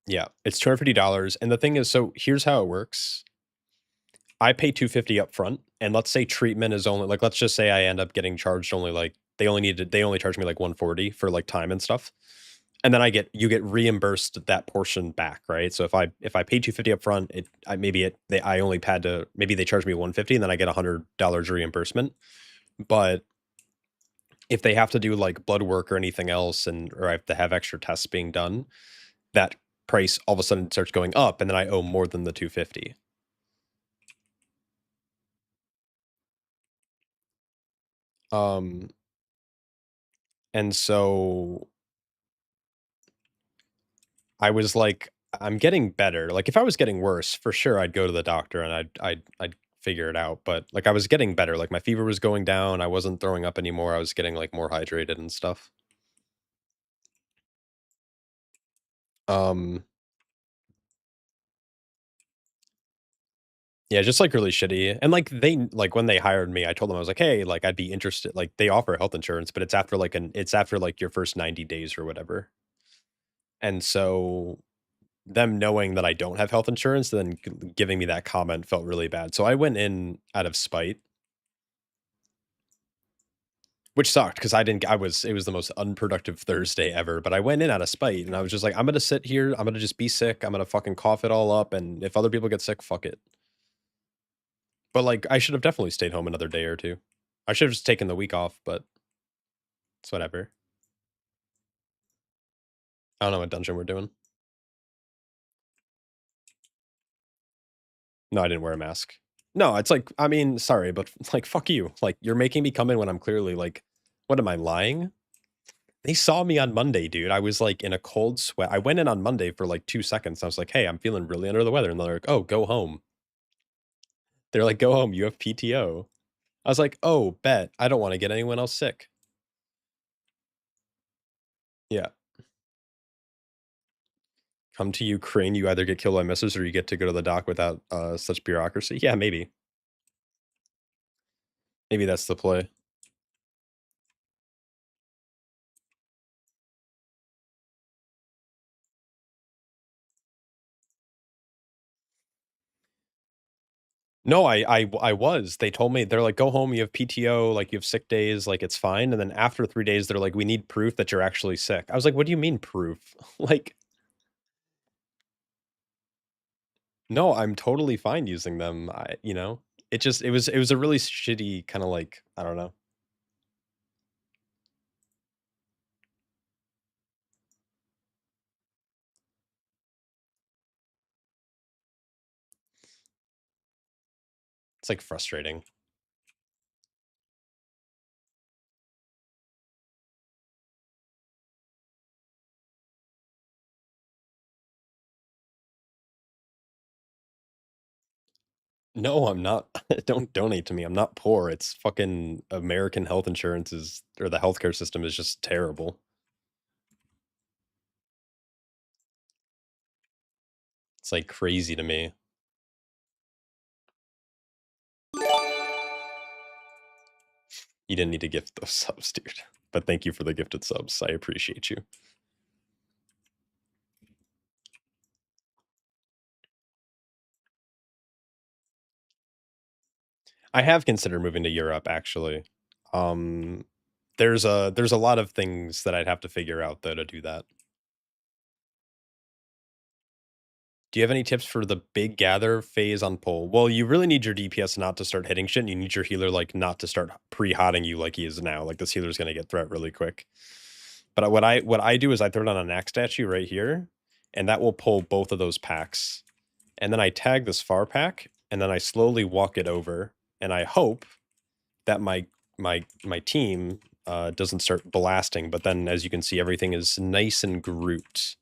yeah, it's $250. And the thing is, so here's how it works. I pay 250 up front, and let's say treatment is only like let's just say I end up getting charged only like they only charge me like 140 for like time and stuff. And then you get reimbursed that portion back, right? So if I pay 250 up front, I only had to maybe they charge me 150 and then I get $100 reimbursement. But if they have to do like blood work or anything else or I have to have extra tests being done, that price all of a sudden starts going up and then I owe more than the 250. Um and so I was like, I'm getting better. Like if I was getting worse, for sure I'd go to the doctor and I'd figure it out. But like I was getting better. Like my fever was going down. I wasn't throwing up anymore. I was getting like more hydrated and stuff. Um yeah, just like really shitty. And like like when they hired me, I told them I was like, hey, like I'd be interested. Like they offer health insurance, but it's after like your first 90 days or whatever. And so them knowing that I don't have health insurance, then giving me that comment felt really bad. So I went in out of spite, which sucked because it was the most unproductive Thursday ever. But I went in out of spite and I was just like, I'm gonna sit here, I'm gonna just be sick, I'm gonna fucking cough it all up, and if other people get sick, fuck it. But like I should have definitely stayed home another day or two. I should have just taken the week off, but it's whatever. I don't know what dungeon we're doing. No, I didn't wear a mask. No, it's like, I mean, sorry, but like fuck you. Like you're making me come in when I'm clearly like, what am I lying? They saw me on Monday, dude. I was like in a cold sweat. I went in on Monday for like 2 seconds. I was like, hey, I'm feeling really under the weather. And they're like, oh, go home. They're like, go home. You have PTO. I was like, oh, bet. I don't want to get anyone else sick. Yeah. Come to Ukraine, you either get killed by missiles or you get to go to the dock without such bureaucracy. Yeah, maybe. Maybe that's the play. No, I was. They told me they're like, go home. You have PTO. Like you have sick days. Like it's fine. And then after 3 days, they're like, we need proof that you're actually sick. I was like, what do you mean proof? Like no, I'm totally fine using them. It was a really shitty kind of like, I don't know. It's like frustrating. No, I'm not. Don't donate to me. I'm not poor. It's fucking American health insurance or the healthcare system is just terrible. It's like crazy to me. You didn't need to gift those subs, dude. But thank you for the gifted subs. I appreciate you. I have considered moving to Europe, actually. Um, there's a lot of things that I'd have to figure out, though, to do that. Do you have any tips for the big gather phase on pole? Well, you really need your DPS not to start hitting shit, and you need your healer, like, not to start pre-hotting you like he is now. Like, this healer's gonna get threat really quick. But what I do is I throw it on a knack statue right here, and that will pull both of those packs. And then I tag this far pack, and then I slowly walk it over, and I hope that my team doesn't start blasting. But then, as you can see, everything is nice and grouped.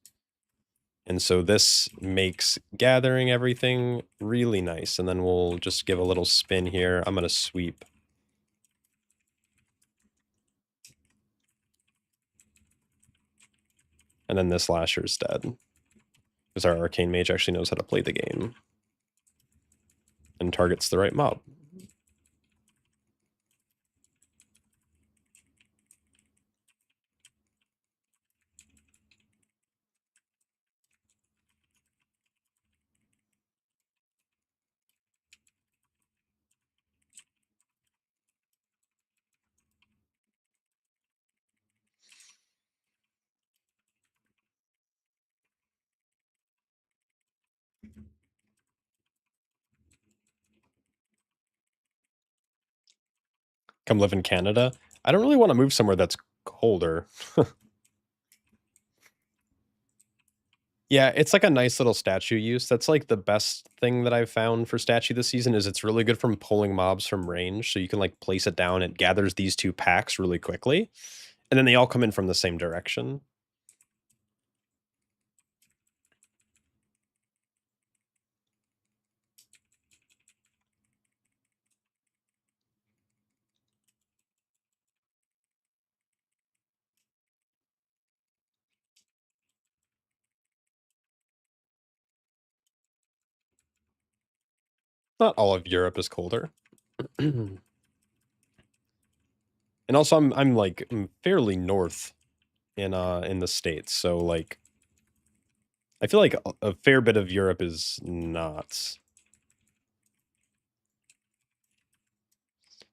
And so this makes gathering everything really nice. And then we'll just give a little spin here. I'm going to sweep. And then this lasher is dead. Because our arcane mage actually knows how to play the game. And targets the right mob. Come live in Canada. I don't really want to move somewhere that's colder. Yeah, it's like a nice little statue use. That's like the best thing that I've found for statue this season is it's really good from pulling mobs from range. So you can like place it down. It gathers these two packs really quickly. And then they all come in from the same direction. Not all of Europe is colder. And also I'm like I'm fairly north in the States. So like I feel like a fair bit of Europe is not.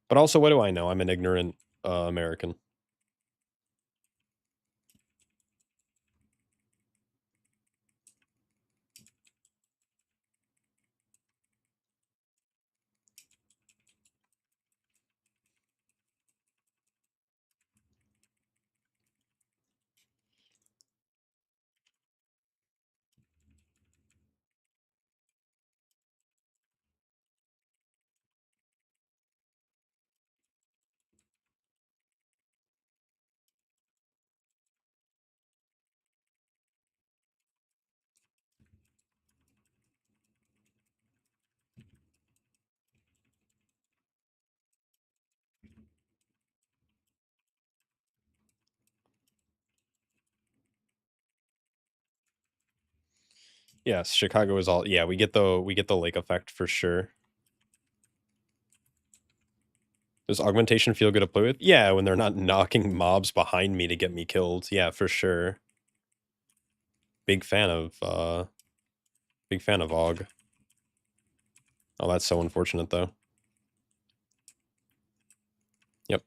But also, what do I know? I'm an ignorant American. Yes, Chicago is all. Yeah, we get the lake effect for sure. Does augmentation feel good to play with? Yeah, when they're not knocking mobs behind me to get me killed. Yeah, for sure. Big fan of aug. Oh, that's so unfortunate though. Yep.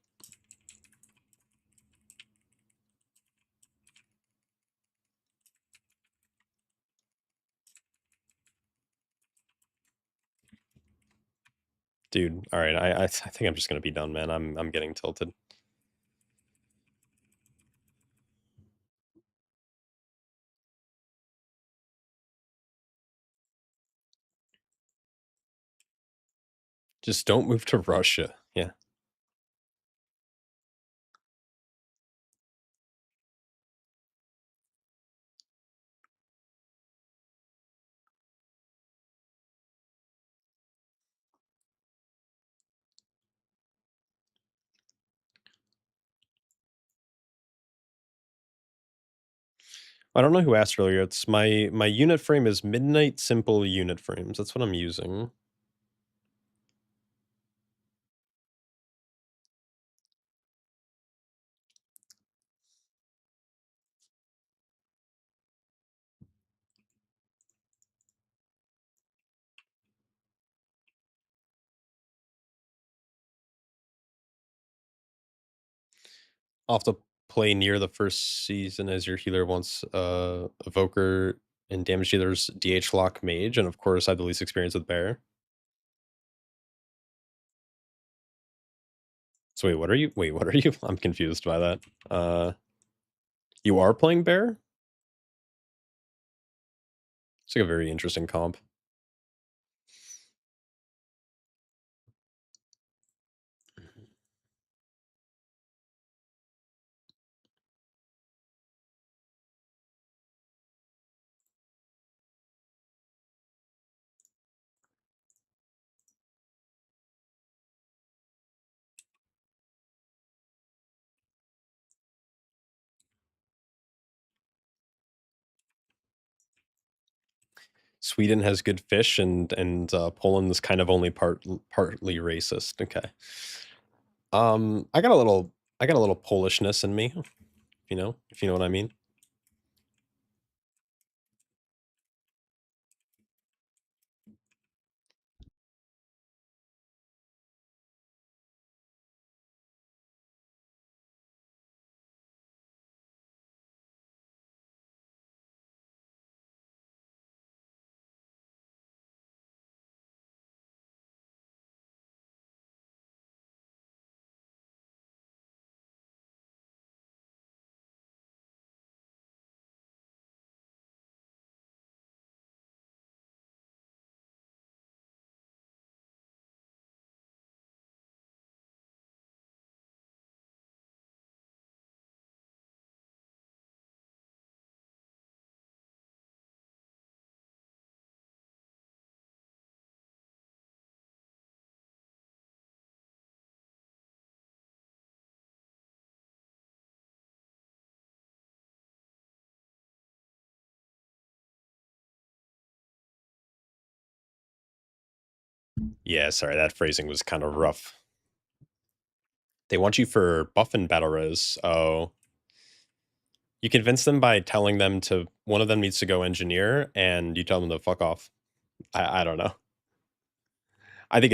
Dude, all right. I think I'm just gonna be done, man. I'm getting tilted. Just don't move to Russia. Yeah. I don't know who asked earlier. It's my unit frame is Midnight Simple Unit Frames. That's what I'm using. I'll have to play near the first season as your healer wants evoker and damage dealers DH lock mage, and of course I have the least experience with bear. So wait, what are you? Wait, what are you? I'm confused by that. You are playing bear? It's like a very interesting comp. Sweden has good fish, and Poland is kind of only partly racist. Okay. I got a little Polishness in me, if you know what I mean. Yeah, sorry, that phrasing was kind of rough. They want you for buff and battle res. Oh. You convince them by telling them to one of them needs to go engineer, and you tell them to fuck off. I don't know. I think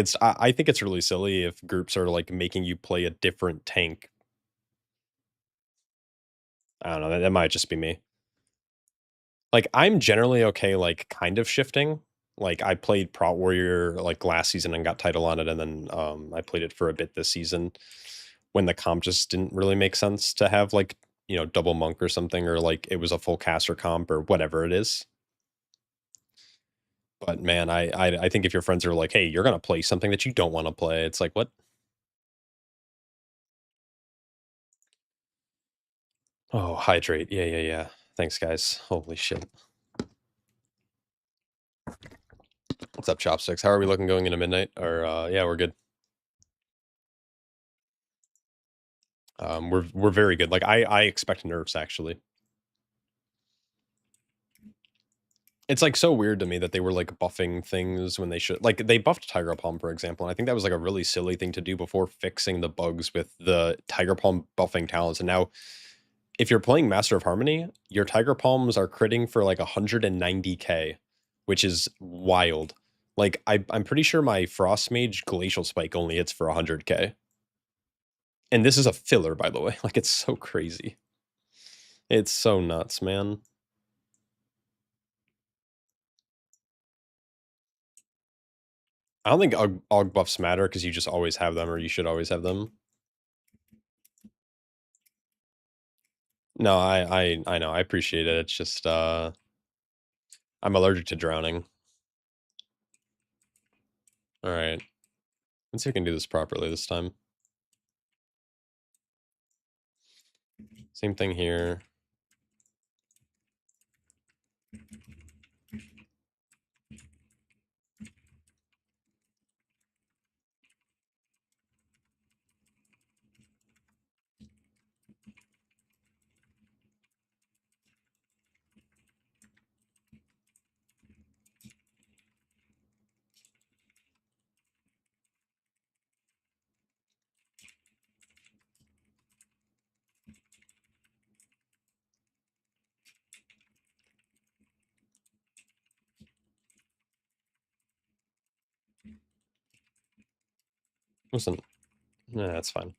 it's really silly if groups are like making you play a different tank. I don't know. That might just be me. Like I'm generally okay, like kind of shifting. Like I played Prot Warrior like last season and got title on it, and then I played it for a bit this season when the comp just didn't really make sense to have like double monk or something, or like it was a full caster comp or whatever it is. But man, I think if your friends are like, hey, you're gonna play something that you don't want to play, it's like what? Oh, hydrate. Yeah, yeah, yeah. Thanks, guys. Holy shit. What's up, chopsticks? How are we looking going into midnight? Or yeah, we're good. We're very good. Like I expect nerfs actually. It's like so weird to me that they were like buffing things when they should. Like they buffed Tiger Palm, for example, and I think that was like a really silly thing to do before fixing the bugs with the Tiger Palm buffing talents. And now, if you're playing Master of Harmony, your Tiger Palms are critting for like 190k, which is wild. Like I'm pretty sure my Frost Mage Glacial Spike only hits for 100k. And this is a filler, by the way. Like, it's so crazy. It's so nuts, man. I don't think AUG buffs matter because you just always have them, or you should always have them. No, I know. I appreciate it. It's just, I'm allergic to drowning. All right. Let's see if I can do this properly this time. Same thing here. Listen, nah, that's fine.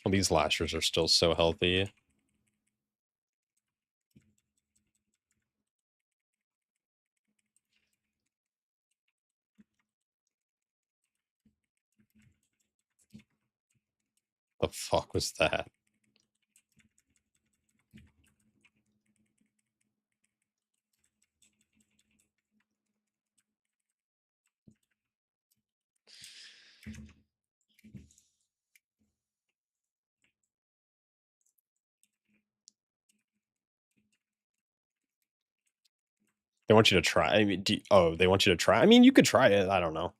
Well, these lashers are still so healthy. The fuck was that? They want you to try. I mean, they want you to try. I mean, you could try it. I don't know.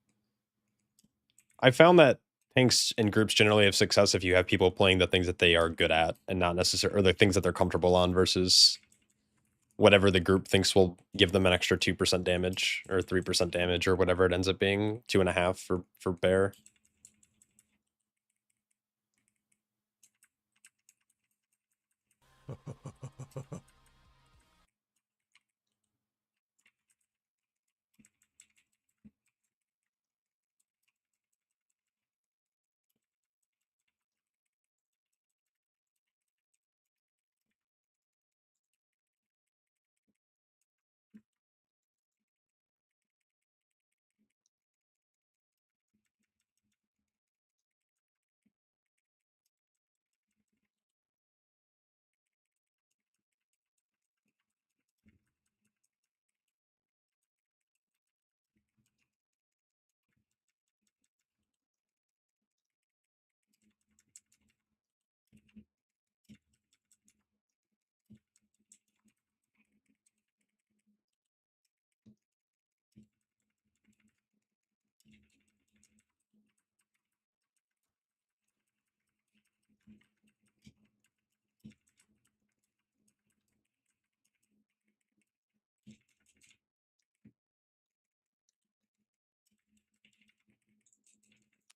I found that tanks and groups generally have success if you have people playing the things that they are good at and not necessarily, or the things that they're comfortable on versus whatever the group thinks will give them an extra 2% damage or 3% damage or whatever it ends up being, 2.5 for bear.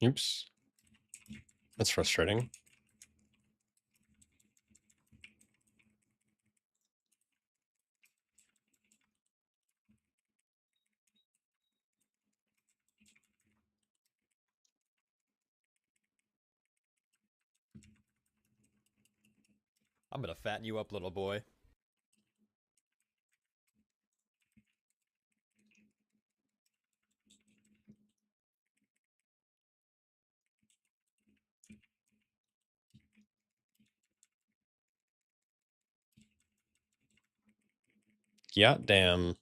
Oops. That's frustrating. I'm gonna fatten you up, little boy. Yeah, damn.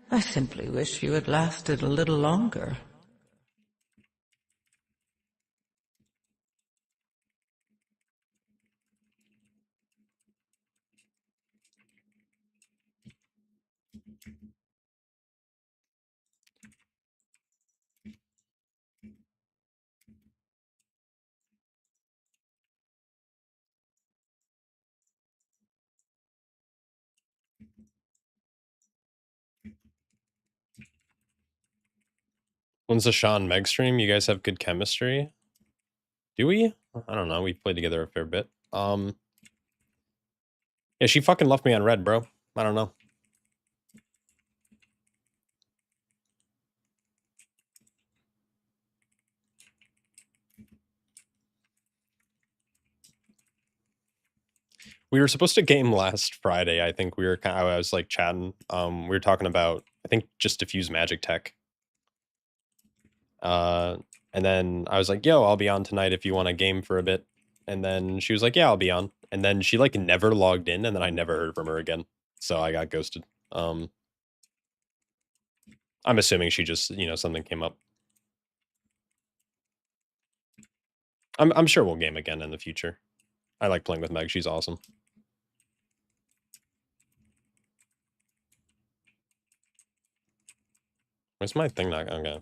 I simply wish you had lasted a little longer. When's the Sean Meg stream? You guys have good chemistry? Do we? I don't know. We played together a fair bit. Yeah, she fucking left me on red, bro. I don't know. We were supposed to game last Friday. I think we were kind of, I was like chatting. We were talking about, I think, just diffuse magic tech. And then I was like, yo, I'll be on tonight if you want to game for a bit. And then she was like, yeah, I'll be on. And then she like never logged in, and then I never heard from her again. So I got ghosted. I'm assuming she just, something came up. I'm sure we'll game again in the future. I like playing with Meg. She's awesome. Where's my thing not okay?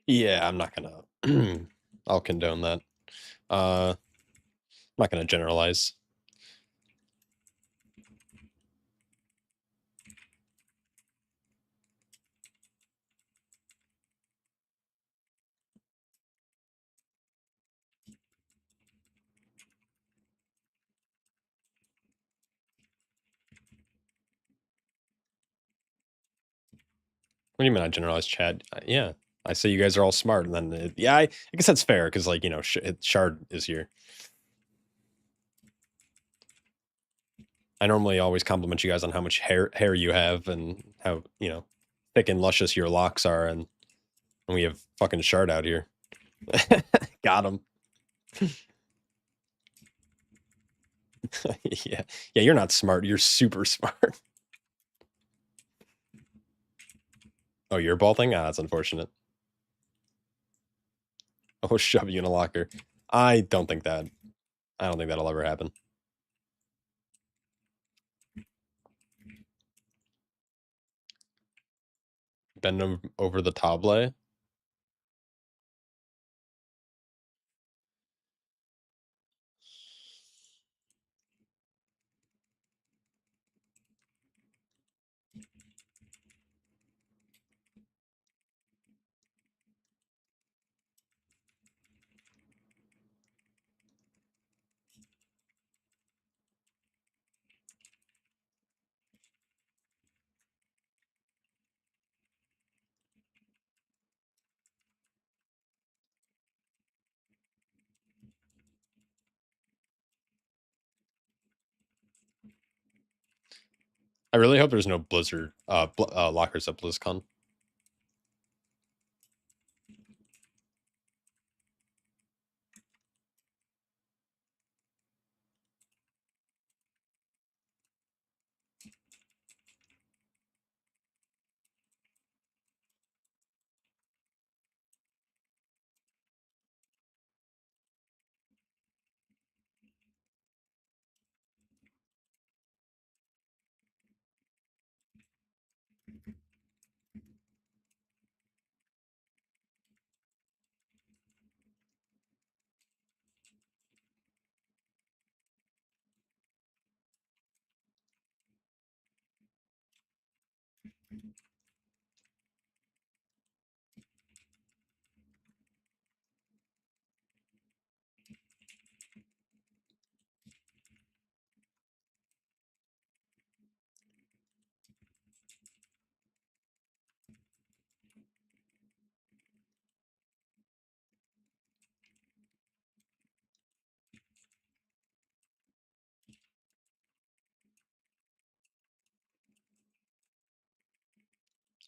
Yeah, I'm not gonna. I'll condone that. I'm not gonna generalize. What do you mean I generalize, Chad? Yeah, I say you guys are all smart, and then yeah, I guess that's fair because like Shard is here. I normally always compliment you guys on how much hair you have and how thick and luscious your locks are, and we have fucking Shard out here. Got him. Yeah, yeah. You're not smart. You're super smart. Oh, you're balding? Ah, that's unfortunate. Oh, shove you in a locker. I don't think that. I don't think that'll ever happen. Bend him over the table. I really hope there's no Blizzard lockers at BlizzCon.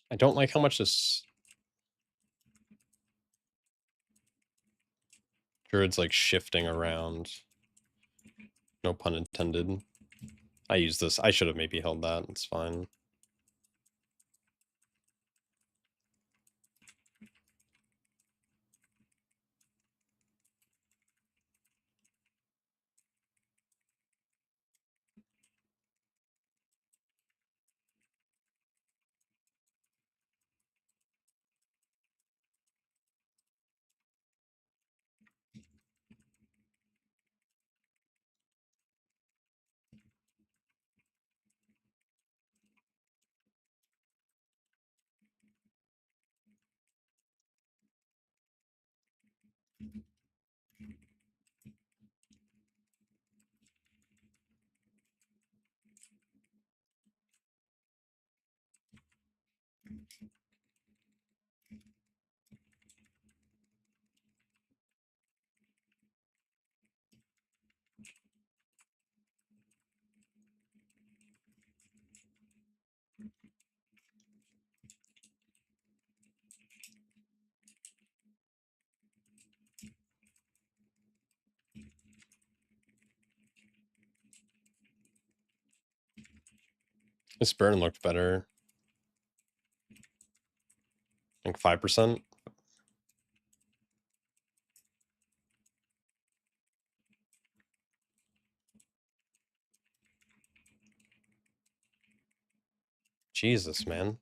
I don't like how much this druid's like shifting around. No pun intended. I used this. I should have maybe held that. It's fine. This burn looked better. Like 5%. Jesus, man.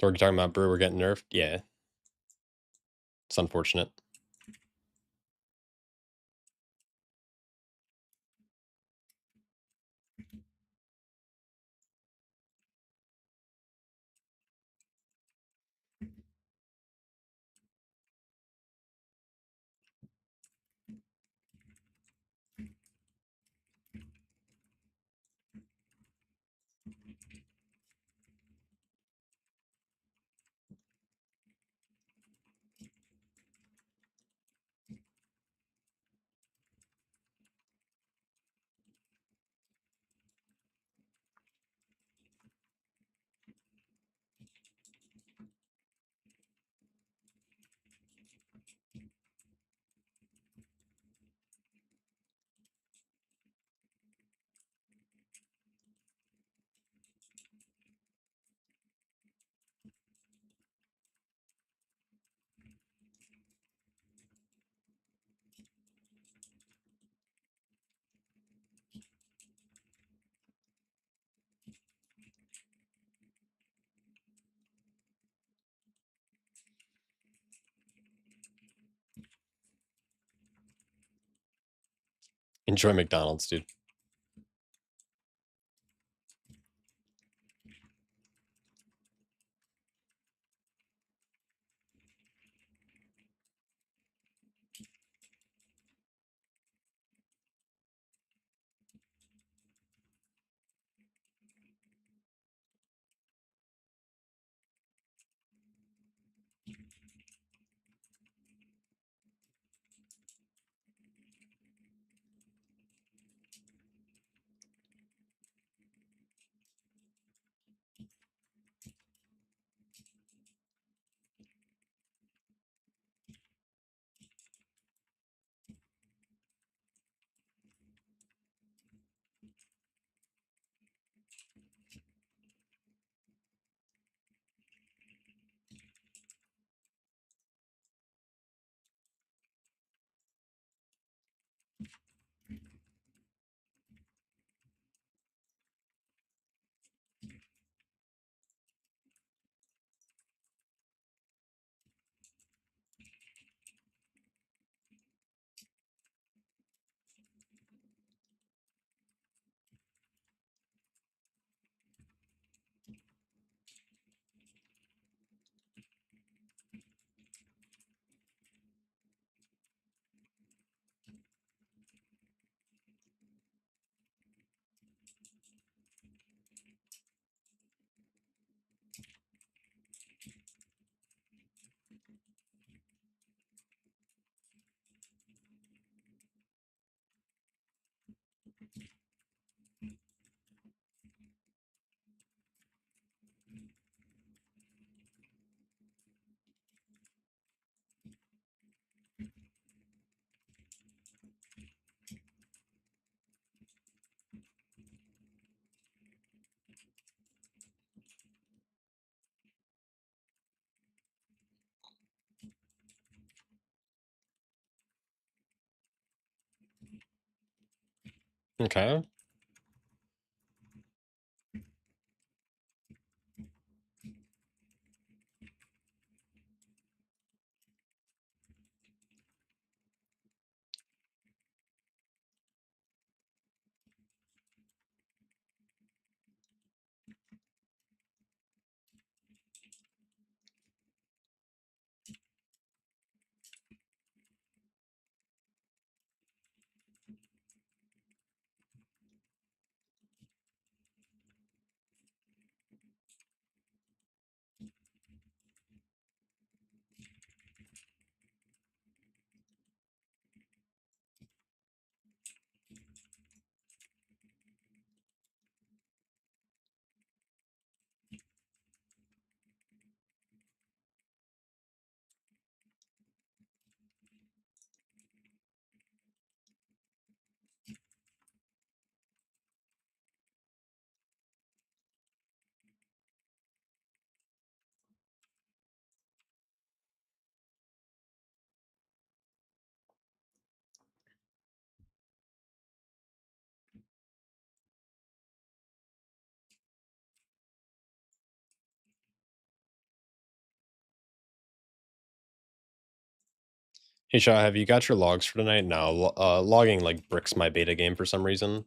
So we're talking about Brewer getting nerfed? Yeah. It's unfortunate. Enjoy McDonald's, dude. Okay. Hey, Shaw, have you got your logs for tonight? No, logging like bricks my beta game for some reason.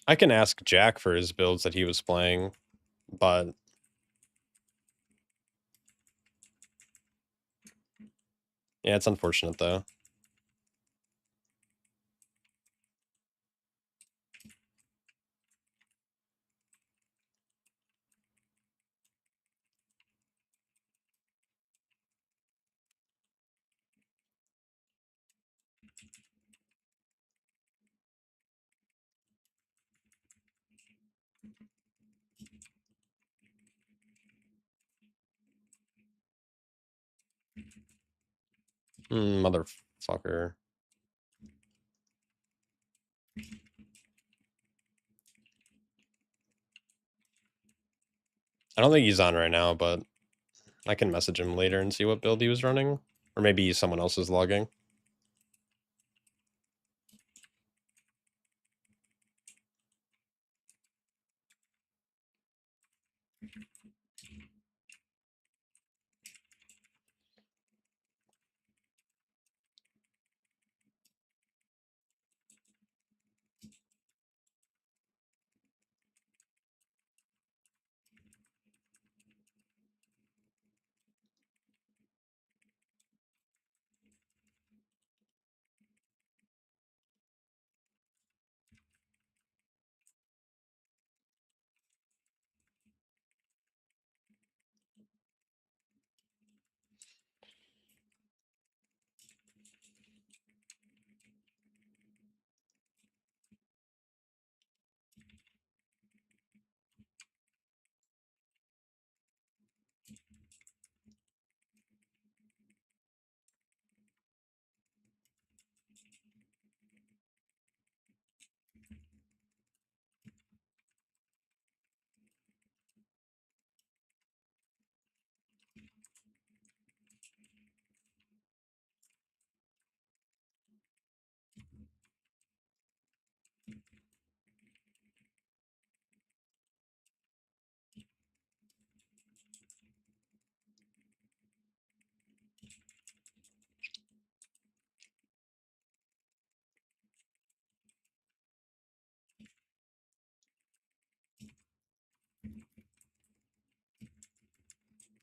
I can ask Jack for his builds that he was playing, but yeah, it's unfortunate though. Motherfucker. I don't think he's on right now, but I can message him later and see what build he was running. Or maybe someone else is logging.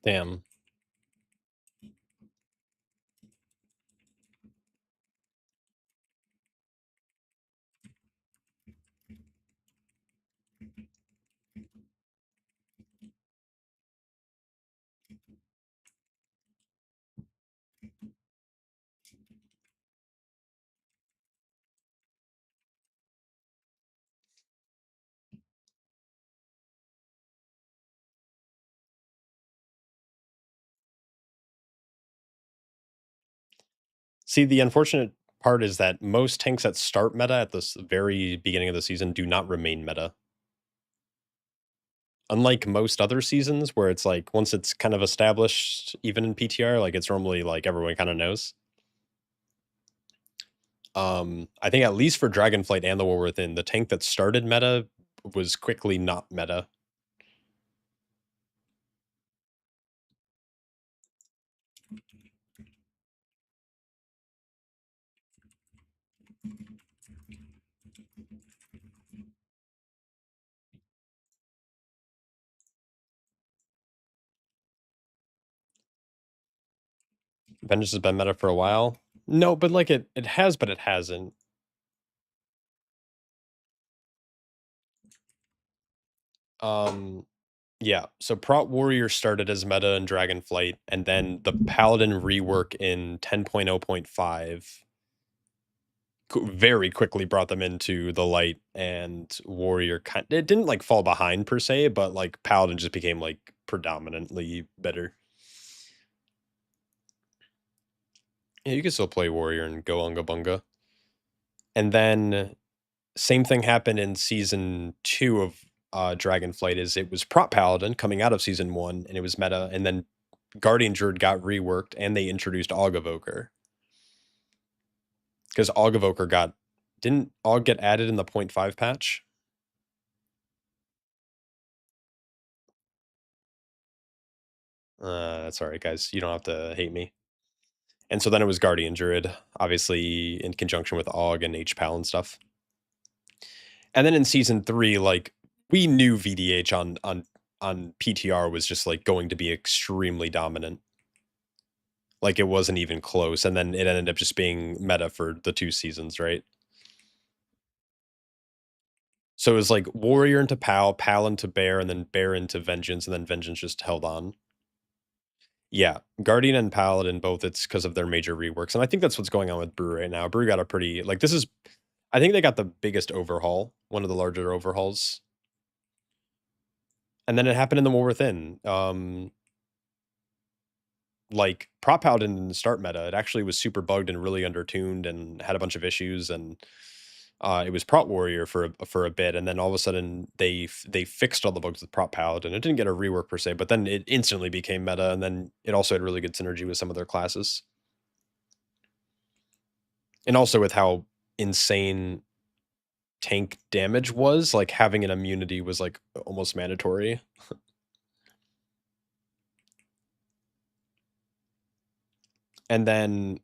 Damn. See, the unfortunate part is that most tanks that start meta at this very beginning of the season do not remain meta. unlike most other seasons where it's like once it's kind of established, even in PTR, like it's normally like everyone kind of knows. I think at least for Dragonflight and the War Within, the tank that started meta was quickly not meta. Vengeance has been meta for a while. No, but like it has, but it hasn't. Yeah, so Prot Warrior started as meta in Dragonflight, and then the Paladin rework in 10.0.5 very quickly brought them into the light, and Warrior it didn't like fall behind per se, but like Paladin just became like predominantly better. Yeah, you can still play Warrior and go Unga Bunga. And then same thing happened in season 2 of Dragonflight. Is it was Prot Paladin coming out of season 1, and it was meta, and then Guardian Druid got reworked, and they introduced Augavoker. Because Augavoker didn't Aug get added in the 0.5 patch? That's alright, guys. You don't have to hate me. And so then it was Guardian Druid, obviously in conjunction with Aug and H-Pal and stuff. And then in season 3, like, we knew VDH on PTR was just, like, going to be extremely dominant. Like, it wasn't even close, and then it ended up just being meta for the 2 seasons, right? So it was like Warrior into Pal, Pal into Bear, and then Bear into Vengeance, and then Vengeance just held on. Yeah, Guardian and Paladin both, it's because of their major reworks, and I think that's what's going on with Brew right now. Brew got a pretty like, this is I think they got the biggest overhaul, one of the larger overhauls. And then it happened in the War Within. Like, Prot Paladin didn't start meta. It actually was super bugged and really undertuned and had a bunch of issues, and it was Prot Warrior for a bit, and then all of a sudden they fixed all the bugs with Prot Paladin. It didn't get a rework per se, but then it instantly became meta, and then it also had really good synergy with some of their classes. And also with how insane tank damage was, like having an immunity was like almost mandatory. And then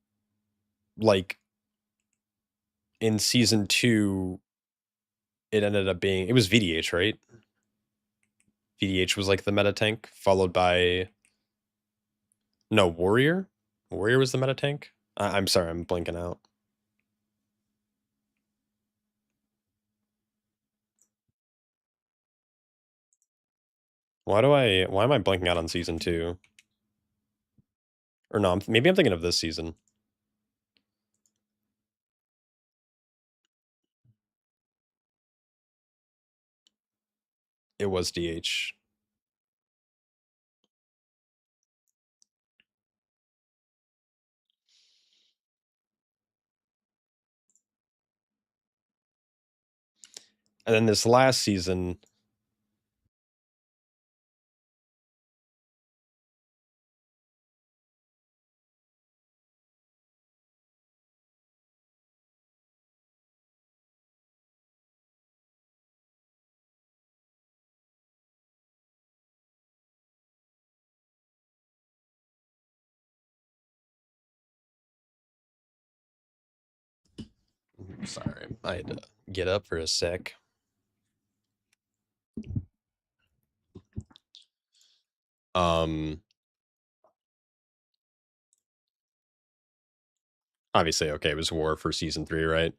like in season 2, it ended up being, it was VDH, right? VDH was like the meta tank, followed by no, Warrior? Warrior was the meta tank? I'm sorry, I'm blanking out. Why am I blanking out on season 2? Or no, maybe I'm thinking of this season. It was DH. And then this last season, sorry, I had to get up for a sec. Obviously, okay, it was War for season 3, right?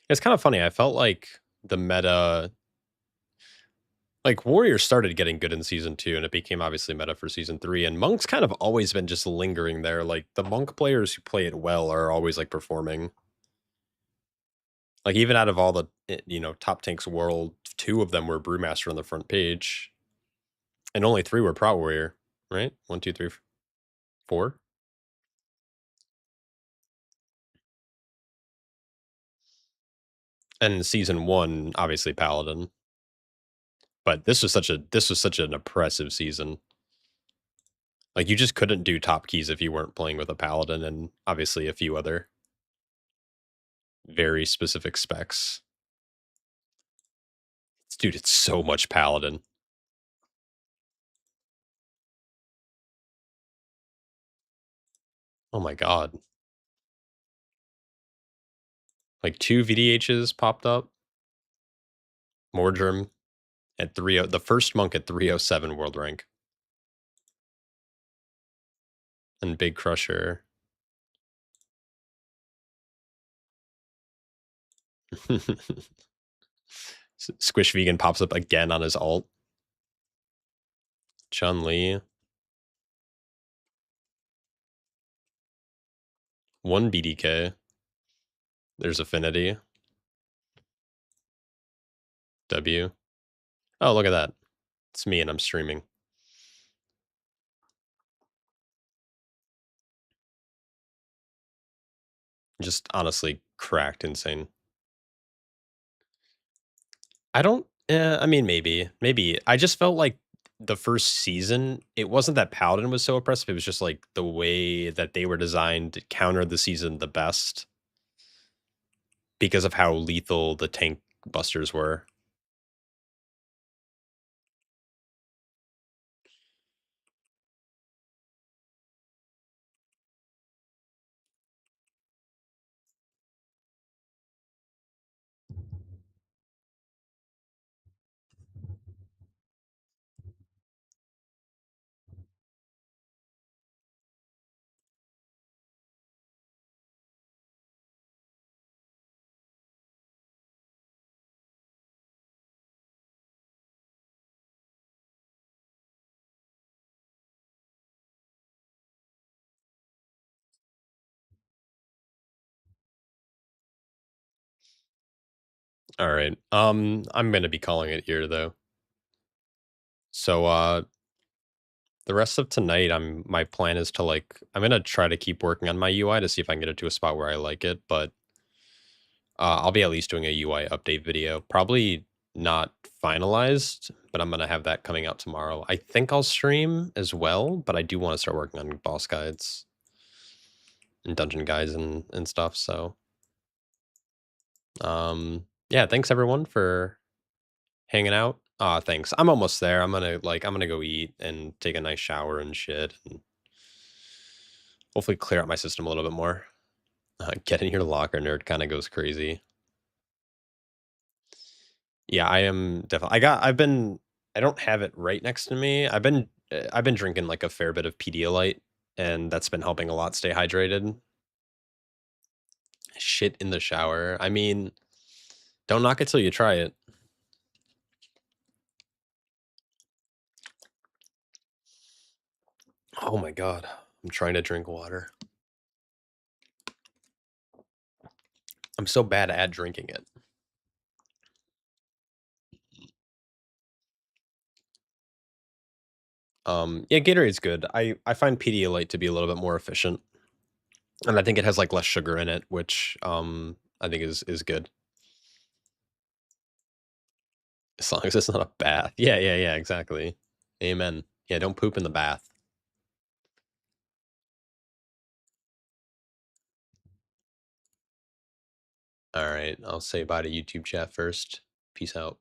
It's kind of funny. I felt like the meta, like Warrior started getting good in season 2, and it became obviously meta for season 3. And Monk's kind of always been just lingering there. Like the Monk players who play it well are always like performing. Like even out of all the top tanks world, 2 of them were Brewmaster on the front page, and only 3 were Prot Warrior, right? 1, 2, 3. 4? And season 1, obviously Paladin. But this was such an oppressive season. Like, you just couldn't do top keys if you weren't playing with a Paladin and obviously a few other very specific specs. Dude, it's so much Paladin. Oh my god. Like 2 VDHs popped up. Mordrum at 30, the first monk at 307 world rank. And Big Crusher. Squish Vegan pops up again on his alt. Chun-Li. 1 BDK. There's Affinity. W. Oh, look at that. It's me and I'm streaming. Just honestly cracked insane. I don't I mean, maybe. I just felt like the first season, it wasn't that Paladin was so oppressive, it was just, like, the way that they were designed countered the season the best because of how lethal the tank busters were. Alright, I'm gonna be calling it here, though. So, the rest of tonight, my plan is to, like I'm gonna try to keep working on my UI to see if I can get it to a spot where I like it, but I'll be at least doing a UI update video. Probably not finalized, but I'm gonna have that coming out tomorrow. I think I'll stream as well, but I do want to start working on boss guides and dungeon guides and stuff. So, yeah, thanks everyone for hanging out. Thanks. I'm almost there. I'm gonna go eat and take a nice shower and shit, and hopefully clear out my system a little bit more. Get in your locker, nerd kind of goes crazy. Yeah, I am definitely. I don't have it right next to me. I've been drinking like a fair bit of Pedialyte, and that's been helping a lot stay hydrated. Shit in the shower. I mean, don't knock it till you try it. Oh my god. I'm trying to drink water. I'm so bad at drinking it. Yeah, Gatorade's good. I find Pedialyte to be a little bit more efficient. And I think it has like less sugar in it, which I think is good. As long as it's not a bath. Yeah, exactly. Amen. Yeah, don't poop in the bath. All right, I'll say bye to YouTube chat first. Peace out.